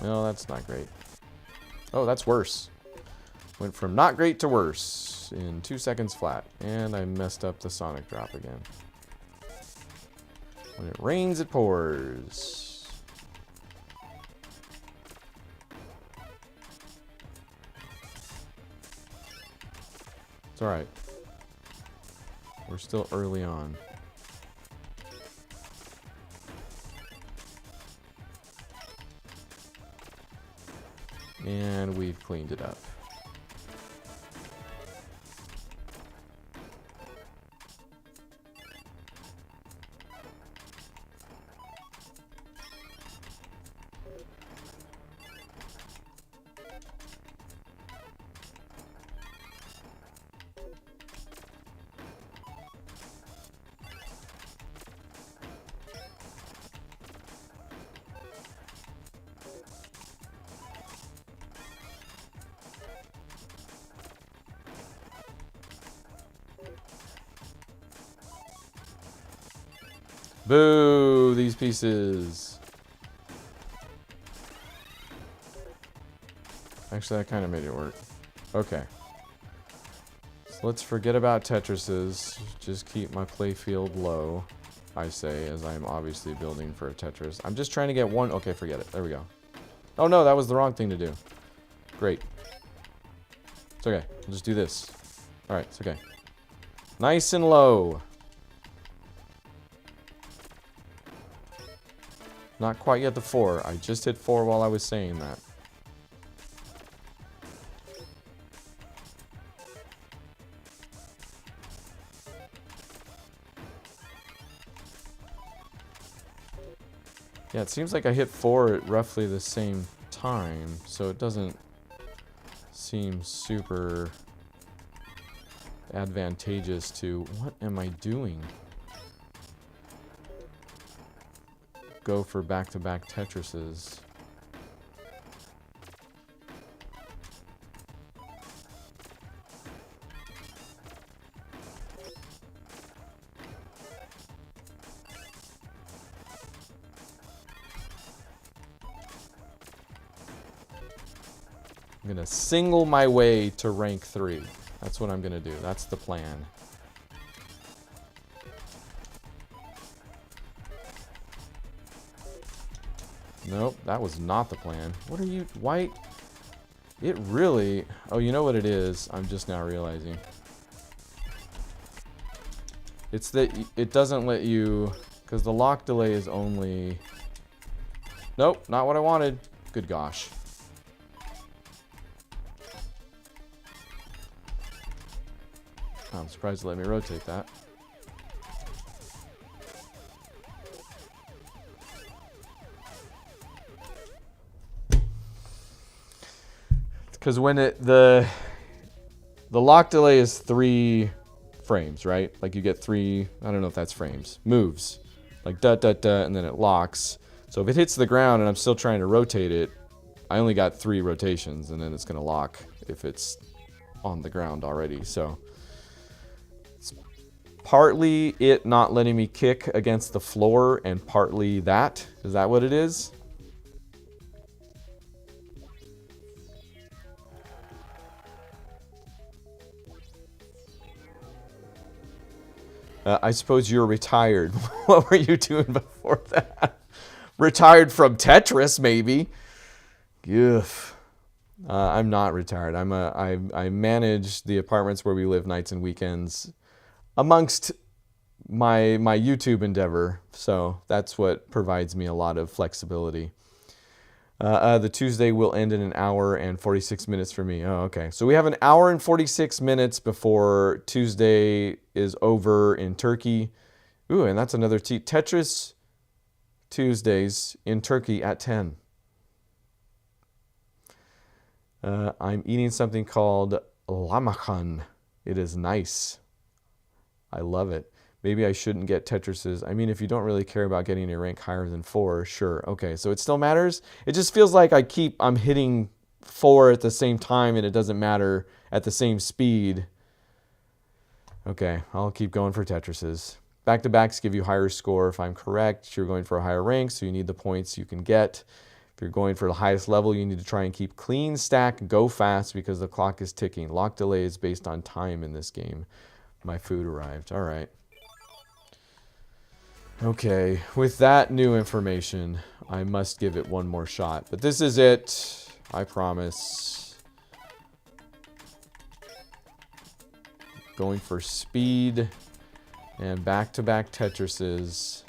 No, that's not great. Oh, that's worse. Went from not great to worse in 2 seconds flat. And I messed up the Sonic drop again. When it rains, it pours. It's alright. We're still early on. And we've cleaned it up. Boo, these pieces. Actually, that kind of made it work. Okay. So let's forget about Tetrises. Just keep my playfield low, I say, as I'm obviously building for a Tetris. I'm just trying to get one. Okay, forget it. There we go. Oh no, that was the wrong thing to do. Great. It's okay. We'll just do this. Alright, it's okay. Nice and low. Not quite yet the 4. I just hit 4 while I was saying that. Yeah, it seems like I hit 4 at roughly the same time, so it doesn't seem super advantageous to... What am I doing? Go for back-to-back Tetrises. I'm gonna single my way to rank 3. That's what I'm gonna do. That's the plan. Nope, that was not the plan. What are you... White? It really... Oh, you know what it is? I'm just now realizing. It's that it doesn't let you... Because the lock delay is only... Nope, not what I wanted. Good gosh. I'm surprised it let me rotate that. Because when the lock delay is 3 frames, right? Like you get 3, I don't know if that's frames, moves. Like da da da, and then it locks. So if it hits the ground and I'm still trying to rotate it, I only got 3 rotations, and then it's going to lock if it's on the ground already. So it's partly it not letting me kick against the floor, and partly that. Is that what it is? I suppose you're retired. What were you doing before that? Retired from Tetris, maybe. Goof. I'm not retired. I manage the apartments where we live nights and weekends amongst my YouTube endeavor. So that's what provides me a lot of flexibility. The Tuesday will end in an hour and 46 minutes for me. Oh, okay. So we have an hour and 46 minutes before Tuesday is over in Turkey. Ooh, and that's another Tetris Tuesdays in Turkey at 10. I'm eating something called lahmacun. It is nice. I love it. Maybe I shouldn't get Tetrises. I mean, if you don't really care about getting a rank higher than 4, sure. Okay, so it still matters. It just feels like I'm hitting 4 at the same time and it doesn't matter at the same speed. Okay, I'll keep going for Tetrises. Back-to-backs give you higher score if I'm correct. You're going for a higher rank, so you need the points you can get. If you're going for the highest level, you need to try and keep clean stack and go fast because the clock is ticking. Lock delay is based on time in this game. My food arrived. All right. Okay, with that new information, I must give it one more shot. But this is it. I promise. Going for speed and back-to-back Tetrises.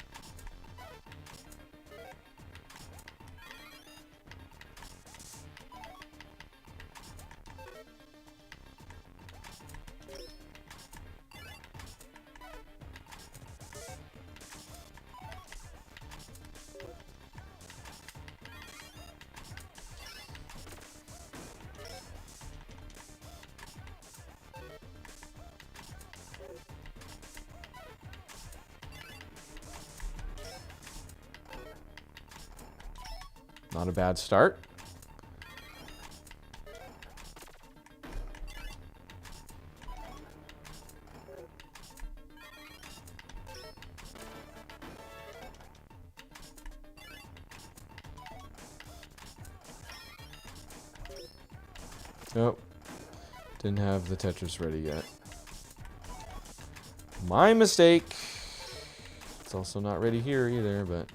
Not a bad start. Nope. Didn't have the Tetris ready yet. My mistake. It's also not ready here either, but...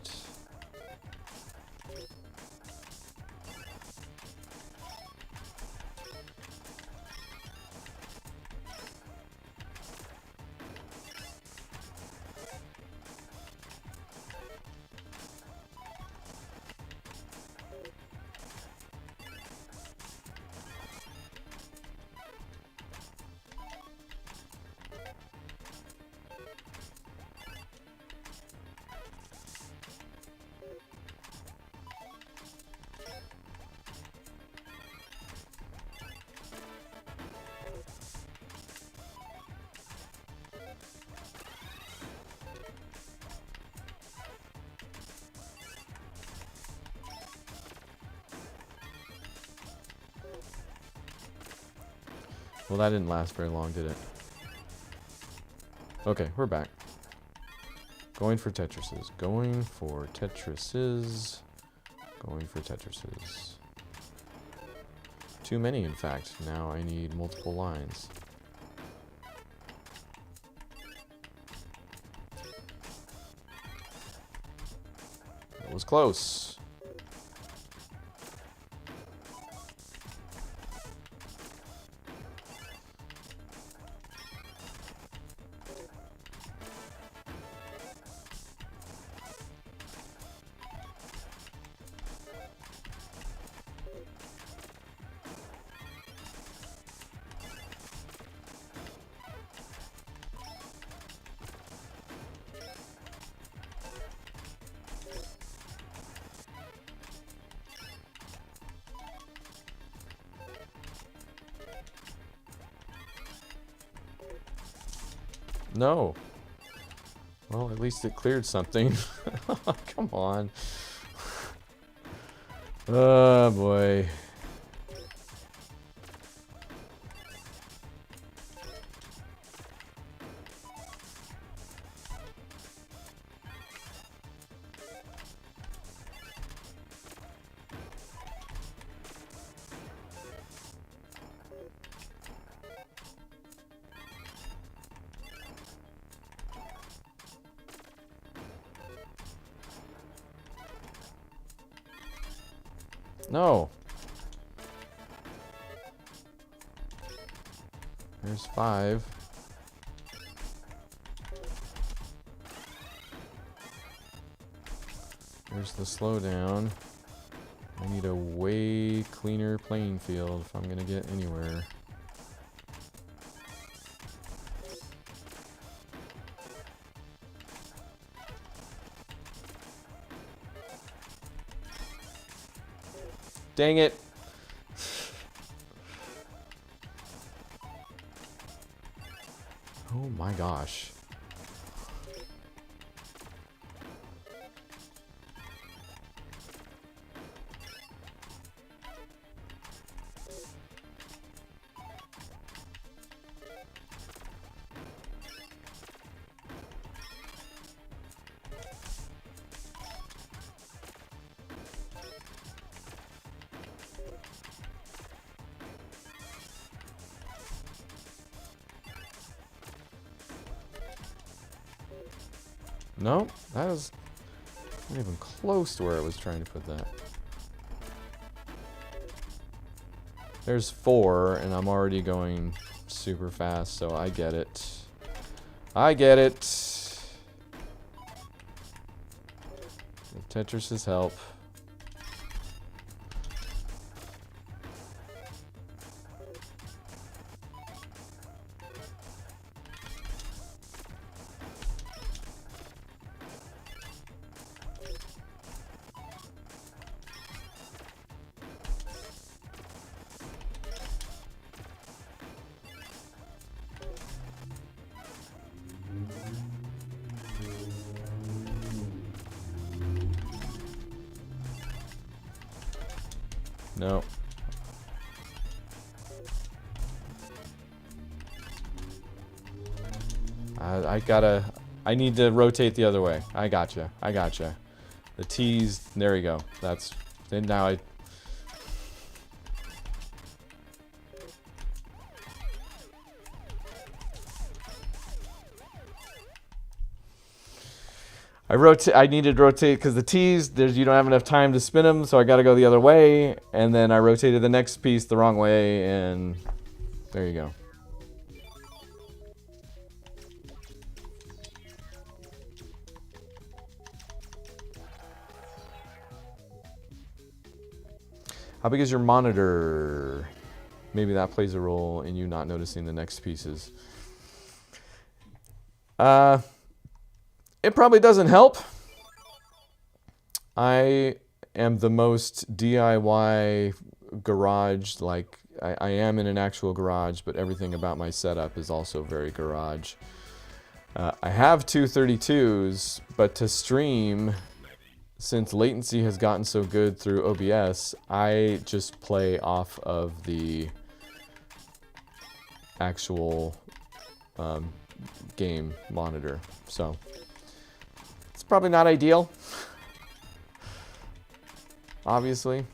Well, that didn't last very long, did it? Okay, we're back. Going for Tetrises. Going for Tetrises. Going for Tetrises. Too many, in fact. Now I need multiple lines. That was close. No. Well, at least it cleared something. Come on. Oh, boy. No. There's 5. There's the slowdown. I need a way cleaner playing field if I'm gonna get anywhere. Dang it. Oh my gosh. No, that was not even close to where I was trying to put that. There's 4, and I'm already going super fast, so I get it. I get it. Tetris's help. No. I need to rotate the other way. I gotcha. I gotcha. The T's, there we go. That's, then now I needed to rotate because the T's, you don't have enough time to spin them, so I got to go the other way, and then I rotated the next piece the wrong way, and there you go. How big is your monitor? Maybe that plays a role in you not noticing the next pieces. It probably doesn't help. I am the most DIY garage, like I am in an actual garage, but everything about my setup is also very garage. I have two 32s, but to stream, since latency has gotten so good through OBS, I just play off of the actual game monitor. So it's probably not ideal, obviously.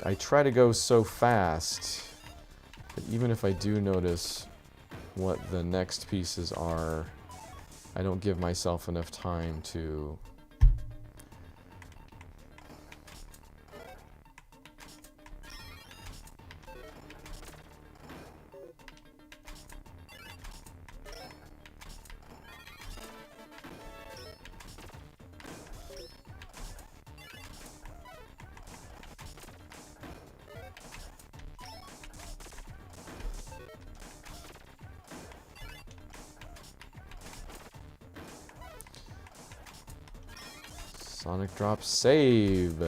I try to go so fast that even if I do notice what the next pieces are, I don't give myself enough time to Sonic drop save.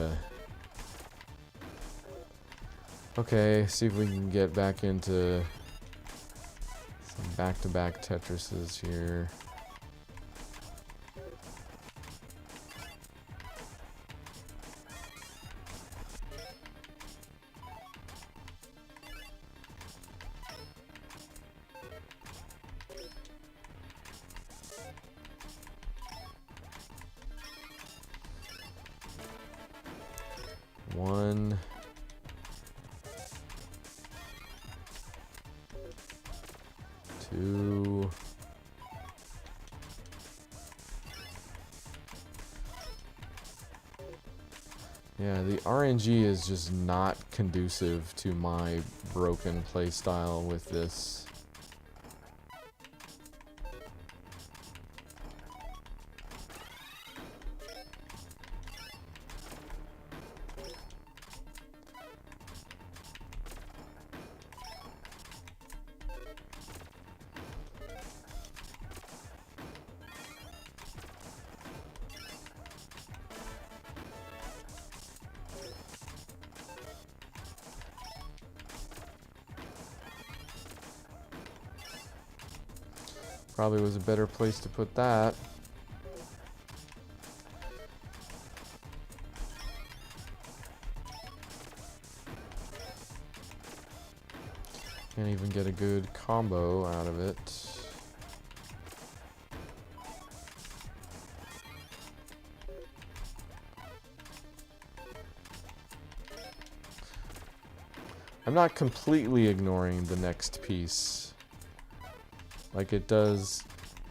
Okay, see if we can get back into some back-to-back Tetrises here. 1, 2, yeah, the RNG is just not conducive to my broken play style with this. Probably was a better place to put that. Can't even get a good combo out of it. I'm not completely ignoring the next piece. Like, it does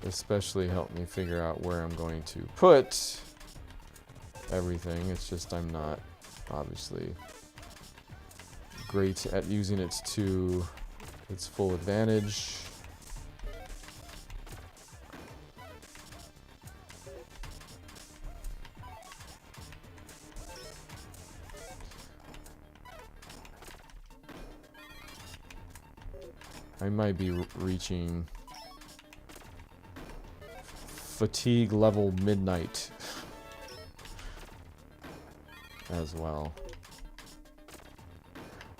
especially help me figure out where I'm going to put everything. It's just I'm not obviously great at using it to its full advantage. I might be reaching fatigue level midnight as well.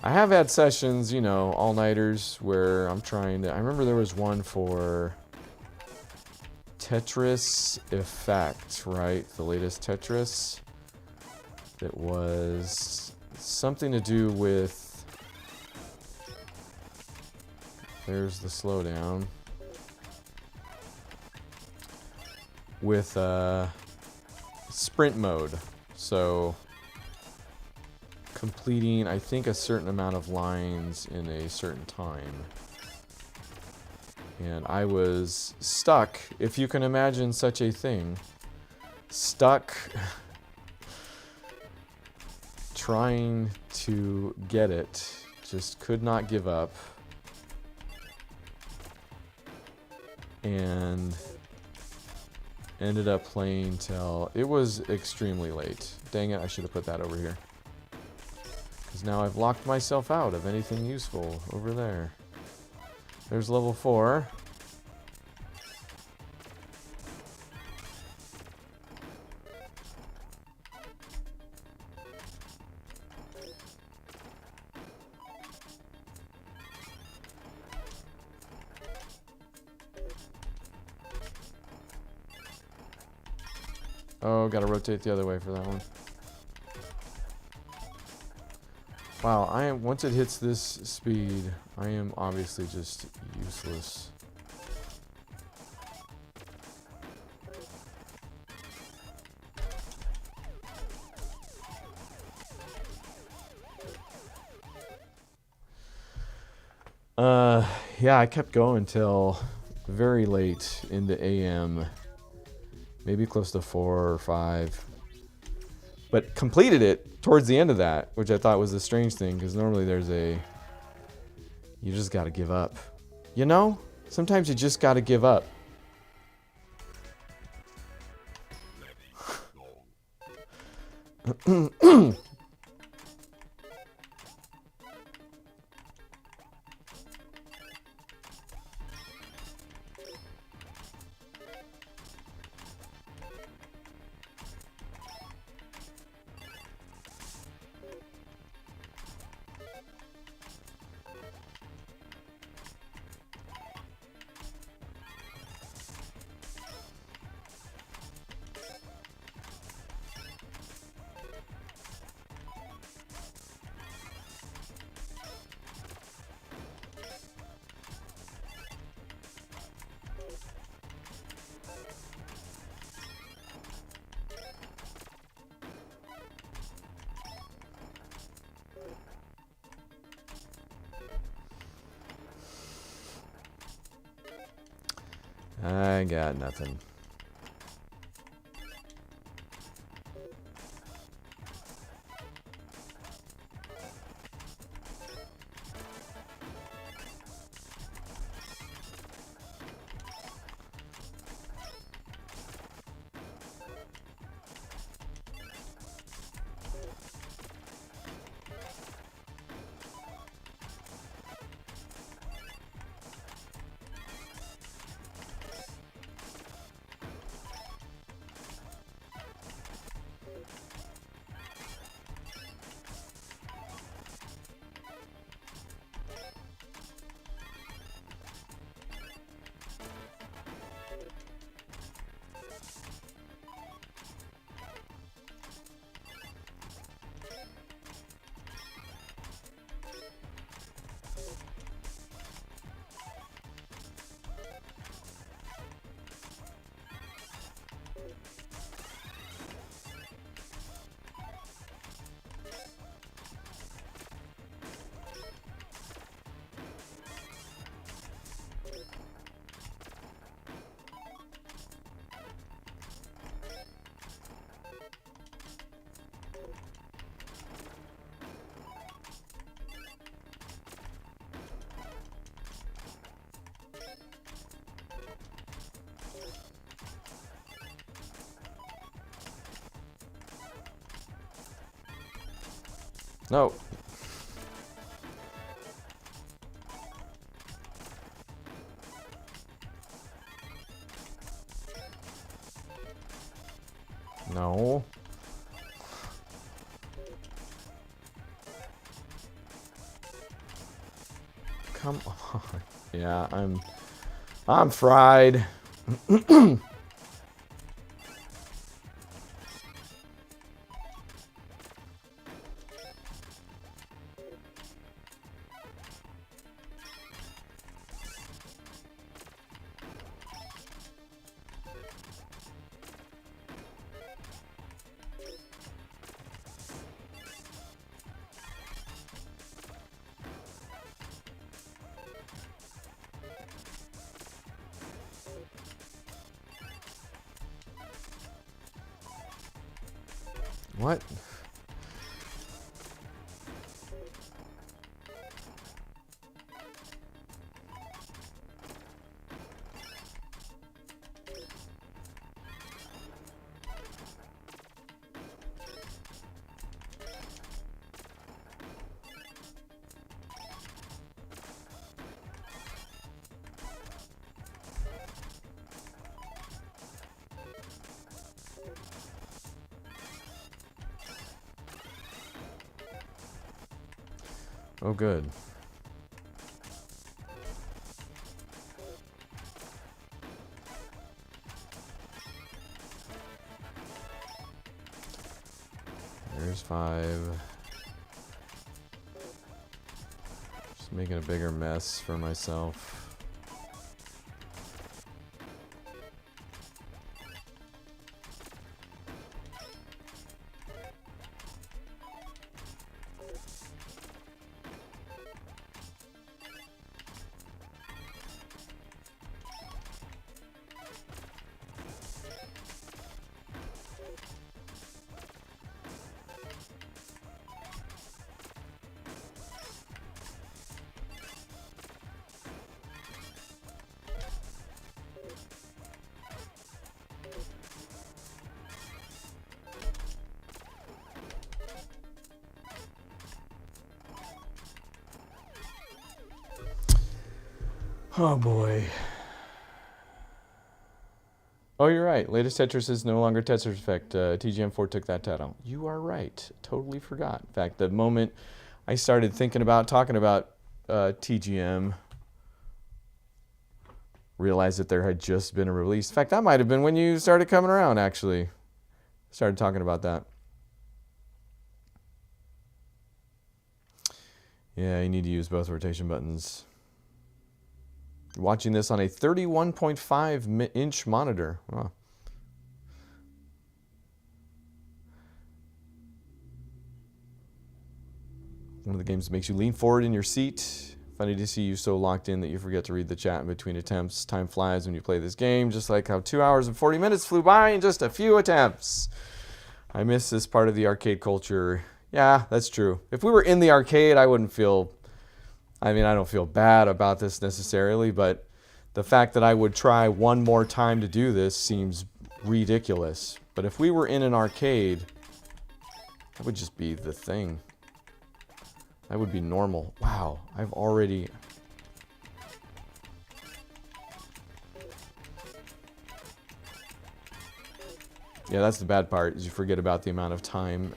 I have had sessions, you know, all-nighters where I'm trying to... I remember there was one for Tetris Effect, right? The latest Tetris. That was something to do with... There's the slowdown. With sprint mode. So completing, I think, a certain amount of lines in a certain time. And I was stuck, if you can imagine such a thing, stuck trying to get it, just could not give up. And ended up playing till it was extremely late. Dang it, I should have put that over here. Because now I've locked myself out of anything useful over there. There's level 4. Oh, gotta rotate the other way for that one. Wow, I am, once it hits this speed, I am obviously just useless. Yeah, I kept going till very late in the AM. Maybe close to 4 or 5. But completed it towards the end of that, which I thought was a strange thing, because normally there's a... You just gotta give up. You know? Sometimes you just gotta give up. I got nothing. No. No. Come on. Yeah, I'm fried. What? Oh, good. There's 5. Just making a bigger mess for myself. Oh boy. Oh, you're right. Latest Tetris is no longer Tetris Effect. TGM4 took that title. You are right. Totally forgot. In fact, the moment I started thinking about talking about TGM, realized that there had just been a release. In fact, that might have been when you started coming around, actually. Started talking about that. Yeah, you need to use both rotation buttons. Watching this on a 31.5-inch monitor. Wow. One of the games that makes you lean forward in your seat, Funny to see you so locked in that you forget to read the chat in between attempts. Time flies when you play this game, just like how 2 hours and 40 minutes flew by in just a few attempts. I miss this part of the arcade culture. Yeah, that's true. If we were in the arcade, I wouldn't feel... I mean, I don't feel bad about this necessarily, but the fact that I would try one more time to do this seems ridiculous. But if we were in an arcade, that would just be the thing. That would be normal. Wow, I've already... Yeah, that's the bad part, is you forget about the amount of time,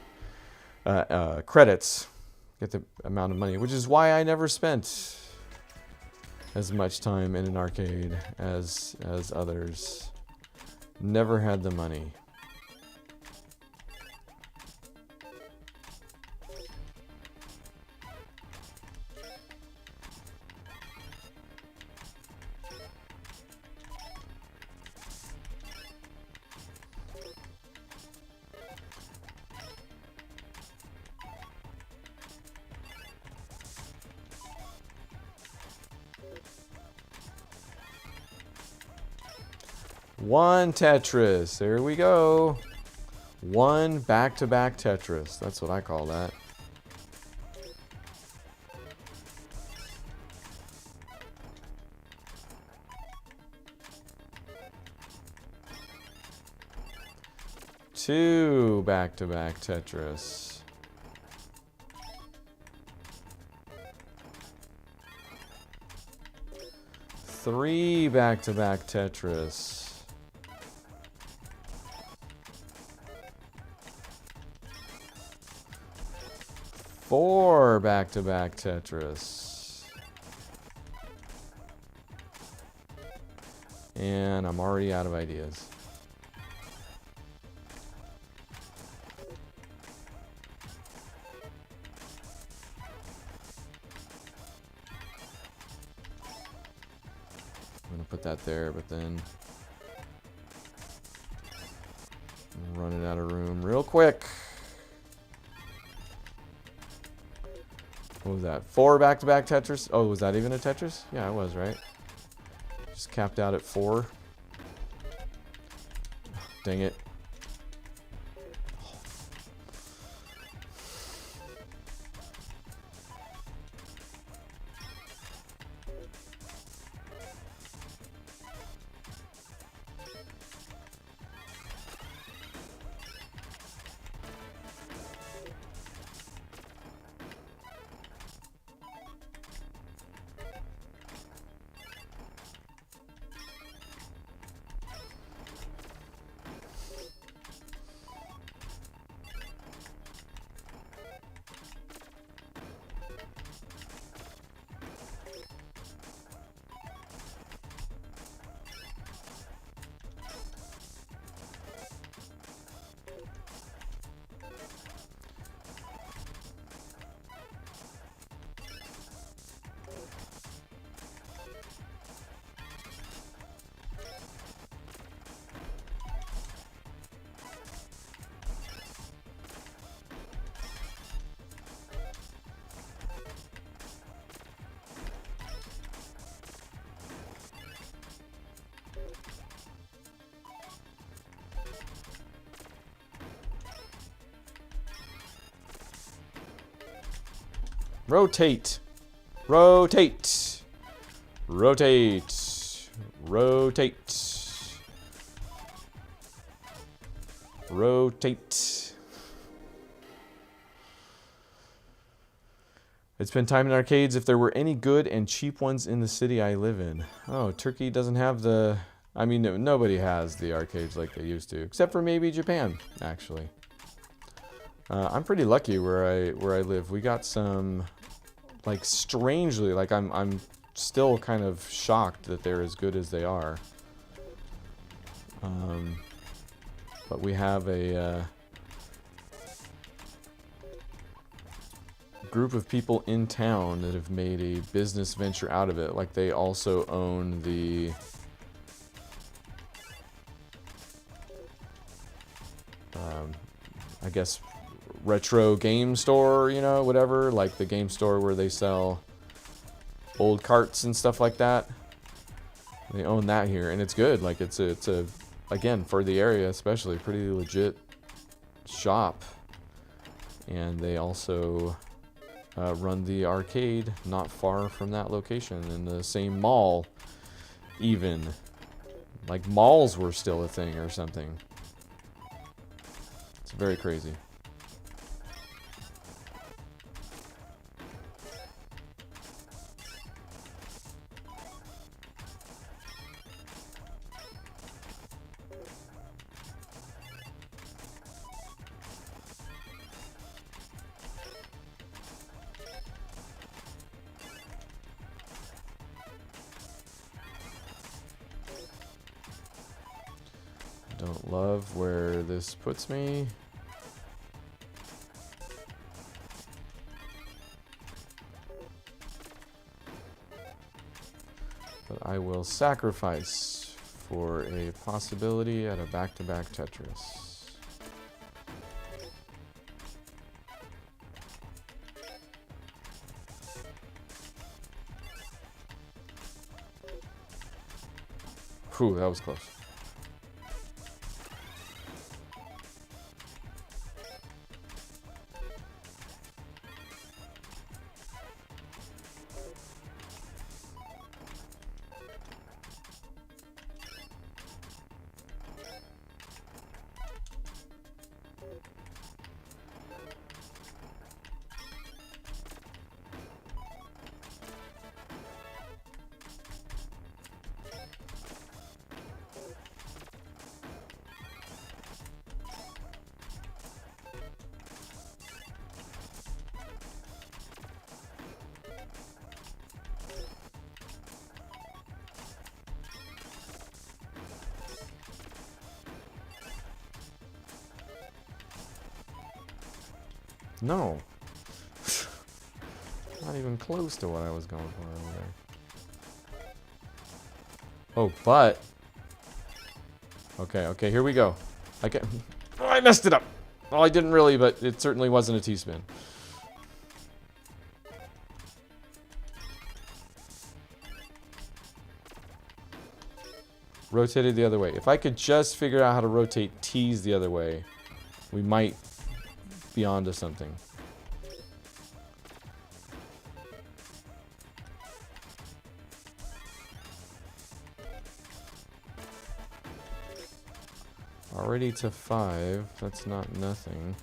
credits, get the amount of money, which is why I never spent as much time in an arcade as others. Never had the money. One Tetris. There we go. One back-to-back Tetris. That's what I call that. Two back-to-back Tetris. Three back-to-back Tetris. Four back-to-back Tetris. And I'm already out of ideas. I'm gonna put that there, but then run it out of room real quick. What was that? Four back-to-back Tetris? Oh, was that even a Tetris? Yeah, it was, right? Just capped out at 4. Dang it. Rotate. Rotate. Rotate. Rotate. Rotate. I'd spend time in arcades if there were any good and cheap ones in the city I live in. Oh, Turkey doesn't have the... I mean, nobody has the arcades like they used to, except for maybe Japan, actually. I'm pretty lucky where I live. We got some, like, strangely, like I'm still kind of shocked that they're as good as they are. But we have a group of people in town that have made a business venture out of it. Like, they also own the I guess retro game store, you know, whatever, like the game store where they sell old carts and stuff like that. They own that here, and it's good. Like it's a again, for the area especially, pretty legit shop. And they also run the arcade not far from that location in the same mall, even. Like malls were still a thing or something. It's very crazy. Don't love where this puts me. But I will sacrifice for a possibility at a back-to-back Tetris. Whew, that was close. No. Not even close to what I was going for over there. Oh, but... Okay, here we go. Oh, I messed it up! Well, I didn't really, but it certainly wasn't a T-spin. Rotated the other way. If I could just figure out how to rotate T's the other way, we might be onto something. Already to 5. That's not nothing.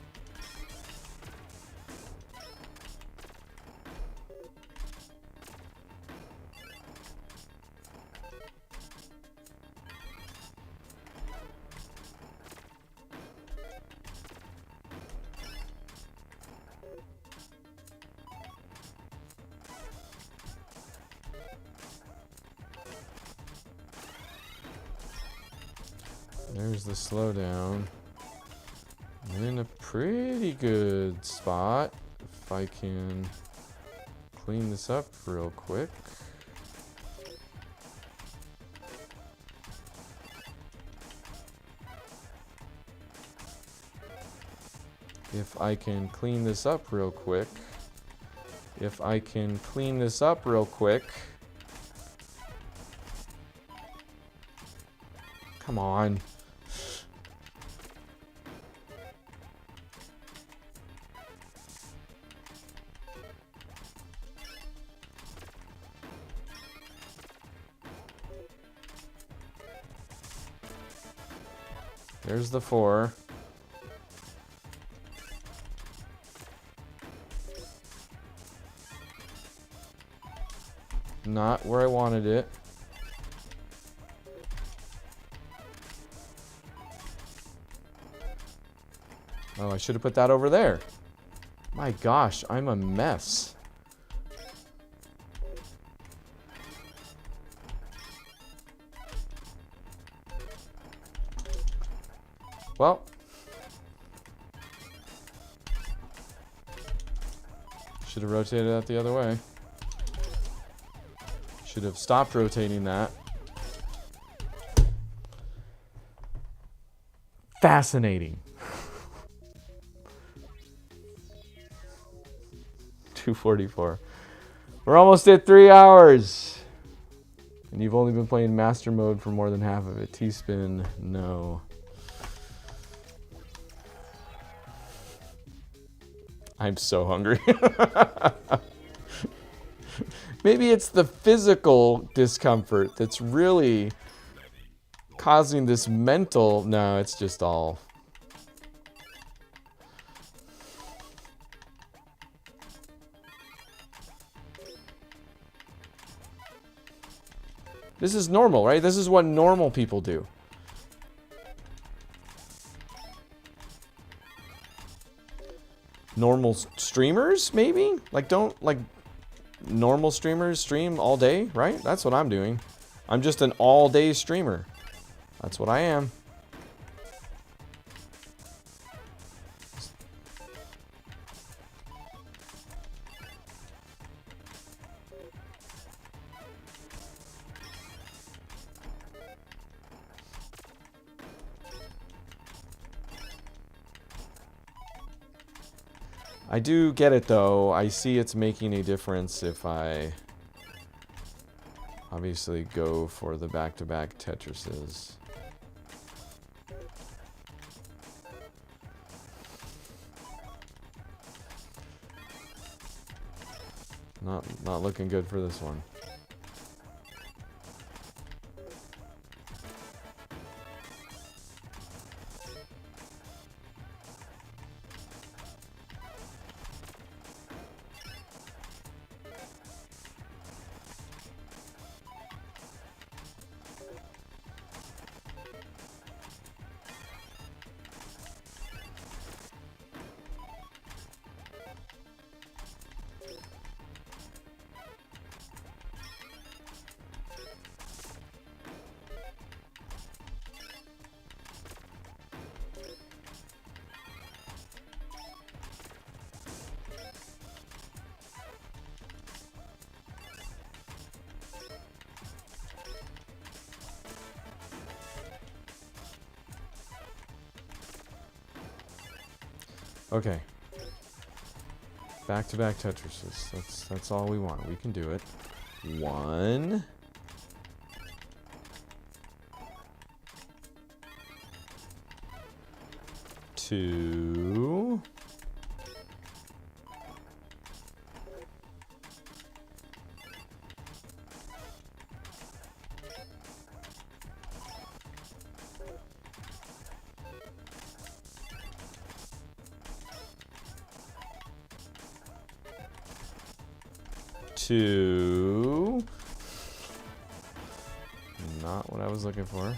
There's the slowdown. I'm in a pretty good spot. If I can clean this up real quick. If I can clean this up real quick. If I can clean this up real quick. Come on. There's the 4. Not where I wanted it. Oh, I should have put that over there. My gosh, I'm a mess. Well, should have rotated that the other way. Should have stopped rotating that. Fascinating. 244. We're almost at 3 hours. And you've only been playing master mode for more than half of it. T-spin, no. I'm so hungry. Maybe it's the physical discomfort that's really causing this mental... No, it's just all... This is normal, right? This is what normal people do. Normal streamers, maybe? Like, don't, like, normal streamers stream all day, right? That's what I'm doing. I'm just an all-day streamer. That's what I am. I do get it, though. I see it's making a difference if I obviously go for the back-to-back Tetrises. Not looking good for this one. Okay. Back-to-back Tetrises. That's all we want. We can do it. 1. 2. 2. Not what I was looking for.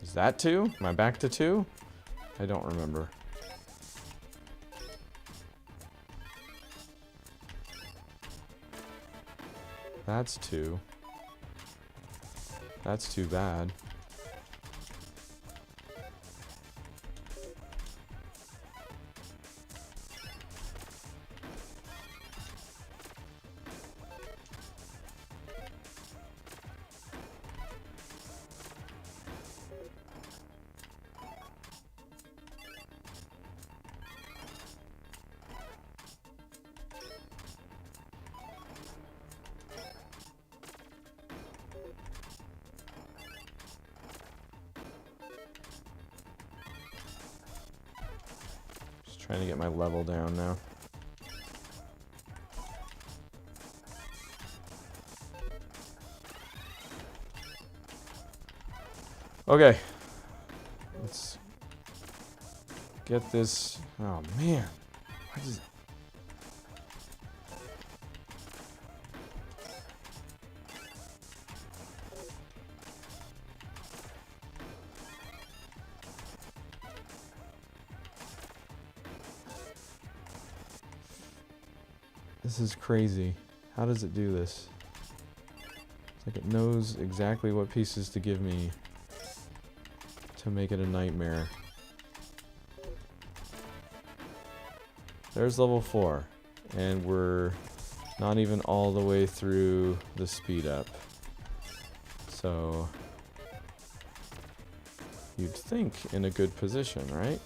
Is that 2? Am I back to 2? I don't remember. That's 2. That's too bad. Trying to get my level down now. Okay. Let's get this. Oh man. Why does This is crazy. How does it do this? It's like it knows exactly what pieces to give me to make it a nightmare. There's level 4. And we're not even all the way through the speed up. So you'd think in a good position, right?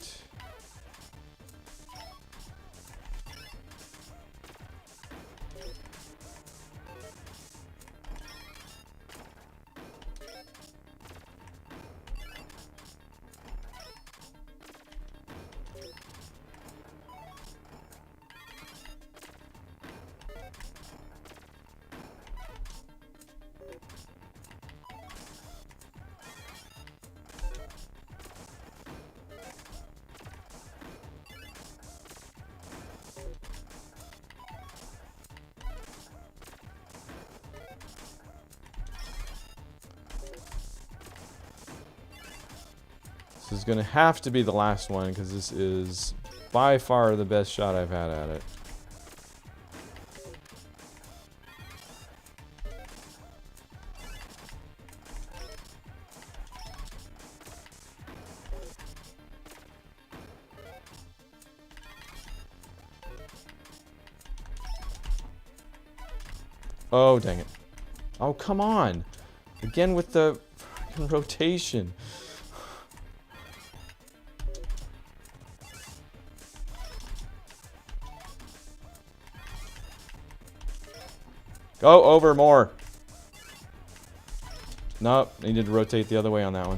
This is going to have to be the last one because this is by far the best shot I've had at it. Oh, dang it. Oh, come on. Again with the fucking rotation. Go over more. Nope, needed to rotate the other way on that one.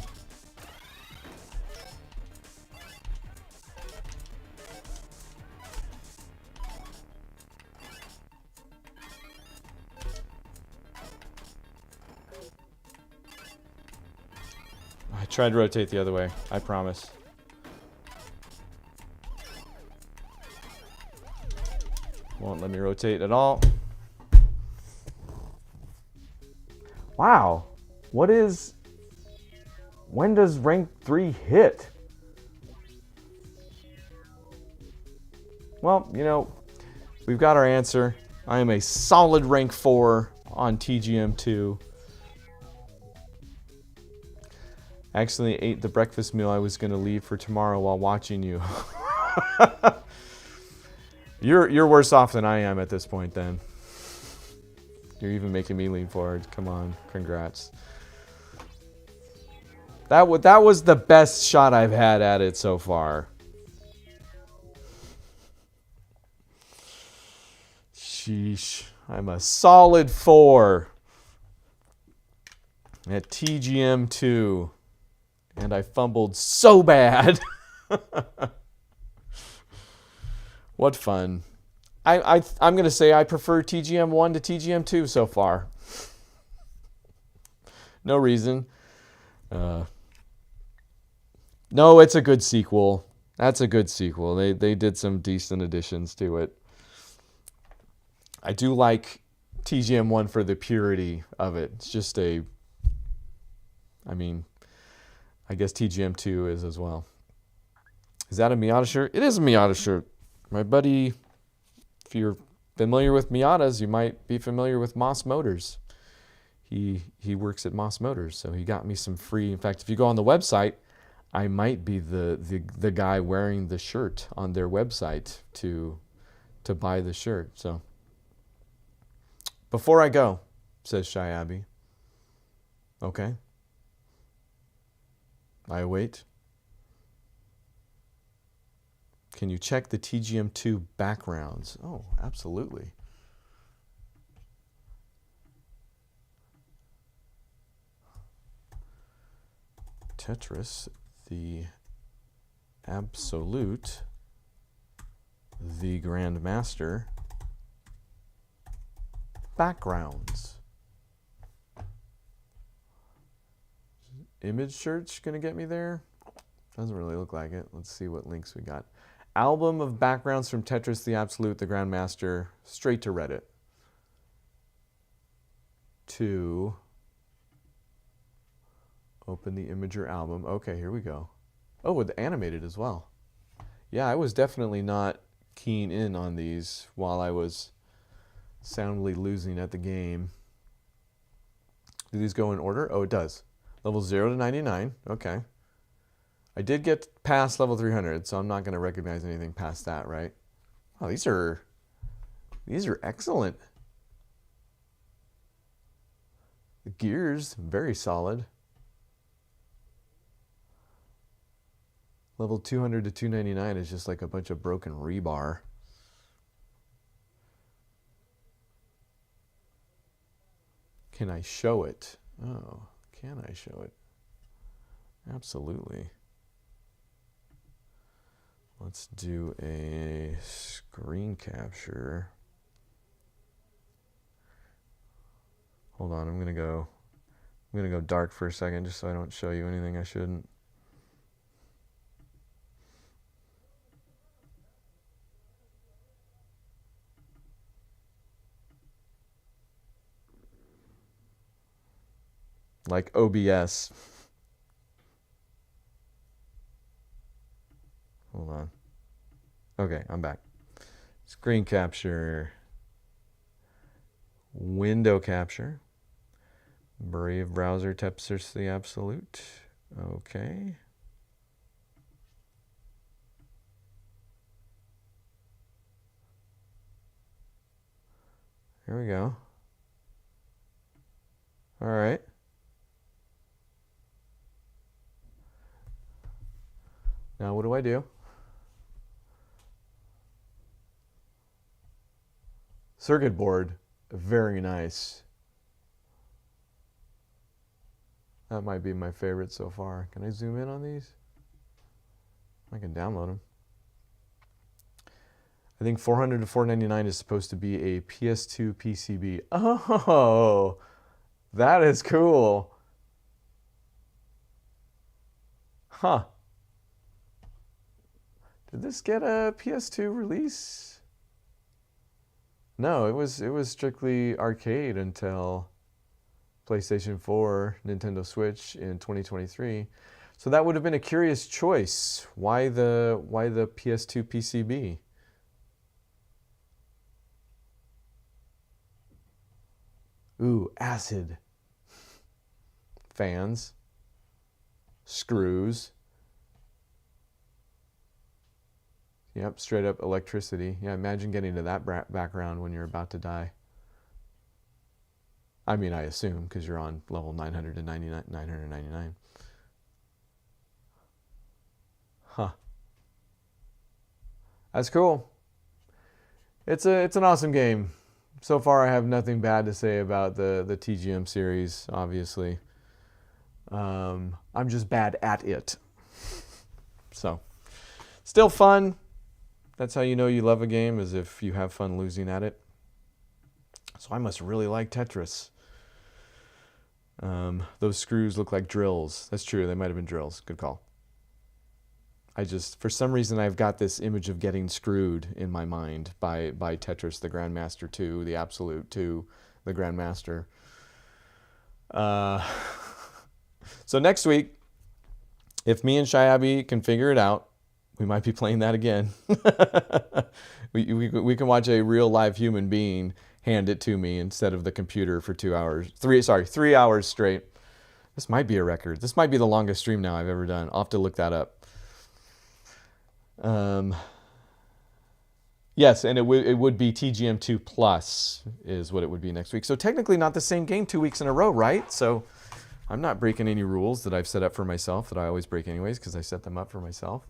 I tried to rotate the other way, I promise. Won't let me rotate at all. Wow, when does rank 3 hit? Well, you know, we've got our answer. I am a solid rank 4 on TGM2. I accidentally ate the breakfast meal I was going to leave for tomorrow while watching you. You're worse off than I am at this point then. You're even making me lean forward. Come on, congrats. That was the best shot I've had at it so far. Sheesh. I'm a solid 4 at TGM2. And I fumbled so bad. What fun. I'm going to say I prefer TGM1 to TGM2 so far. No reason. No, it's a good sequel. That's a good sequel. They did some decent additions to it. I do like TGM1 for the purity of it. It's just I guess TGM2 is as well. Is that a Miata shirt? It is a Miata shirt. My buddy, if you're familiar with Miatas, you might be familiar with Moss Motors. He works at Moss Motors, so he got me some free. In fact, if you go on the website, I might be the guy wearing the shirt on their website to buy the shirt. So before I go, says Shy Abby. Okay. I await. Can you check the TGM2 backgrounds? Oh, absolutely. Tetris, the Absolute, the Grandmaster, backgrounds. Image search gonna get me there? Doesn't really look like it. Let's see what links we got. Album of backgrounds from Tetris, the Absolute, the Grandmaster, straight to Reddit. To open the Imager album. Okay, here we go. Oh, with animated as well. Yeah, I was definitely not keen in on these while I was soundly losing at the game. Do these go in order? Oh, it does. Level 0 to 99. Okay. I did get past level 300, so I'm not going to recognize anything past that, right? Oh, these are excellent. The gears, very solid. Level 200 to 299 is just like a bunch of broken rebar. Can I show it? Oh, can I show it? Absolutely. Let's do a screen capture. Hold on, I'm gonna go dark for a second just so I don't show you anything I shouldn't. Like OBS. Hold on. Okay, I'm back. Screen capture. Window capture. Brave browser Tetris the absolute. Okay. Here we go. All right. Now what do I do? Circuit board, very nice. That might be my favorite so far. Can I zoom in on these? I can download them. I think 400 to 499 is supposed to be a PS2 PCB. Oh, that is cool. Huh. Did this get a PS2 release? No, it was strictly arcade until PlayStation 4, Nintendo Switch in 2023. So that would have been a curious choice. Why the PS2 PCB? Ooh, acid. Fans. Screws. Yep, straight up electricity. Yeah, imagine getting to that background when you're about to die. I mean, I assume, because you're on level 999. Huh. That's cool. It's an awesome game. So far, I have nothing bad to say about the TGM series, obviously. I'm just bad at it. So, still fun. That's how you know you love a game, is if you have fun losing at it. So I must really like Tetris. Those screws look like drills. That's true, they might have been drills. Good call. For some reason, I've got this image of getting screwed in my mind by Tetris, the Grandmaster 2, the Absolute 2, the Grandmaster. So next week, if me and Shayabi can figure it out, we might be playing that again. we can watch a real live human being hand it to me instead of the computer for 3 hours straight. This might be a record. This might be the longest stream now I've ever done. I'll have to look that up. Yes, and it would be TGM2 Plus is what it would be next week. So technically not the same game 2 weeks in a row, right? So I'm not breaking any rules that I've set up for myself that I always break anyways because I set them up for myself.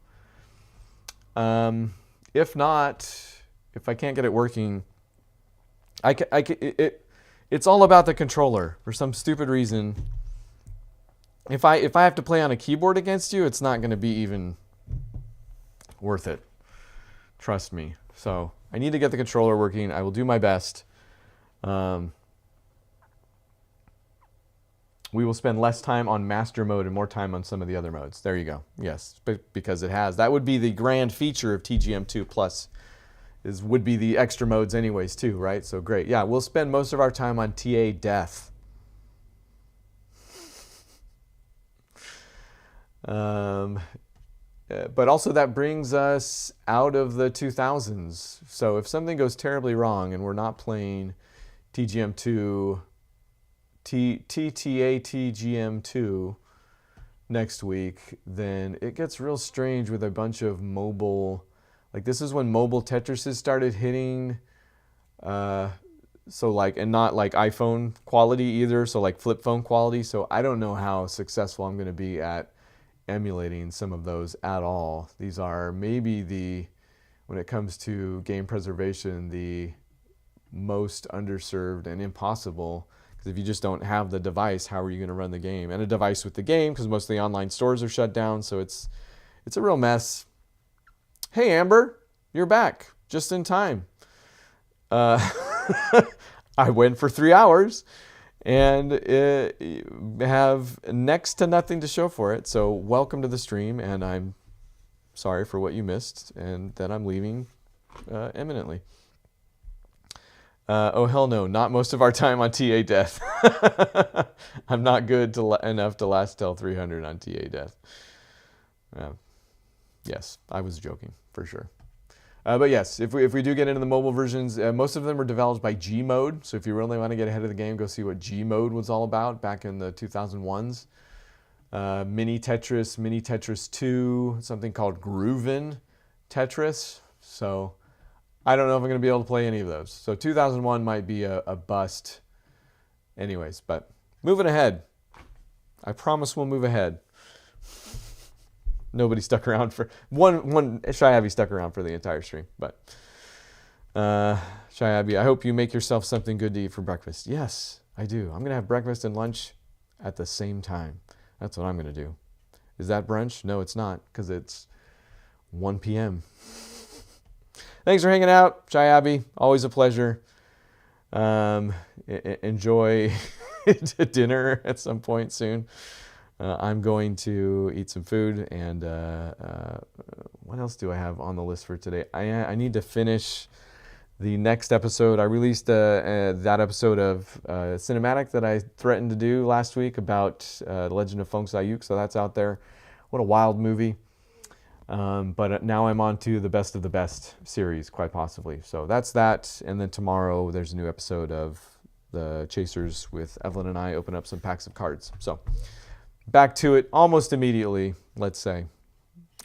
If not, if I can't get it working, it's all about the controller for some stupid reason. If I have to play on a keyboard against you, it's not going to be even worth it. Trust me. So I need to get the controller working. I will do my best. We will spend less time on master mode and more time on some of the other modes. There you go. Yes, because it has. That would be the grand feature of TGM2 Plus, would be the extra modes anyways too, right? So great. Yeah, we'll spend most of our time on TA Death. But also that brings us out of the 2000s. So if something goes terribly wrong and we're not playing TGM2, TTA TGM2 next week, then it gets real strange with a bunch of mobile Like this is when mobile Tetrises started hitting. So like, and not like iPhone quality either. So like flip phone quality. So I don't know how successful I'm going to be at emulating some of those at all. These are maybe when it comes to game preservation, the most underserved and impossible. Because if you just don't have the device, how are you going to run the game? And a device with the game, because most of the online stores are shut down. So it's a real mess. Hey, Amber, you're back just in time. I went for 3 hours and have next to nothing to show for it. So welcome to the stream, and I'm sorry for what you missed and that I'm leaving imminently. Oh, hell no, not most of our time on TA death. I'm not good enough to last till 300 on TA death. Yes, I was joking, for sure. But yes, if we do get into the mobile versions, most of them are developed by Gmode. So if you really want to get ahead of the game, go see what Gmode was all about back in the 2001s. Mini Tetris 2, something called Groovin Tetris. So I don't know if I'm going to be able to play any of those. So 2001 might be a bust. Anyways, but moving ahead. I promise we'll move ahead. Nobody stuck around for one. Shy Abby stuck around for the entire stream, but Shy Abby, I hope you make yourself something good to eat for breakfast. Yes, I do. I'm gonna have breakfast and lunch at the same time. That's what I'm gonna do. Is that brunch? No, it's not, because it's 1 p.m. Thanks for hanging out, Shy Abby. Always a pleasure. Enjoy dinner at some point soon. I'm going to eat some food, and what else do I have on the list for today? I need to finish the next episode. I released that episode of Cinematic that I threatened to do last week about The Legend of Feng Sayuk, so that's out there. What a wild movie. But now I'm on to the Best of the Best series, quite possibly. So that's that, and then tomorrow there's a new episode of The Chasers with Evelyn and I open up some packs of cards. So back to it almost immediately, let's say.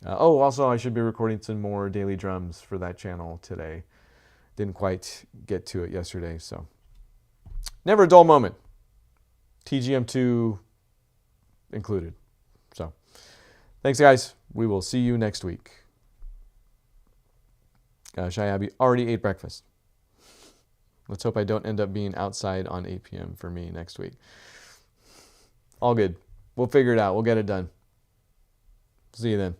Also, I should be recording some more daily drums for that channel today. Didn't quite get to it yesterday, so. Never a dull moment. TGM2 included. So, thanks, guys. We will see you next week. Shy Abby already ate breakfast. Let's hope I don't end up being outside on 8 p.m. for me next week. All good. We'll figure it out. We'll get it done. See you then.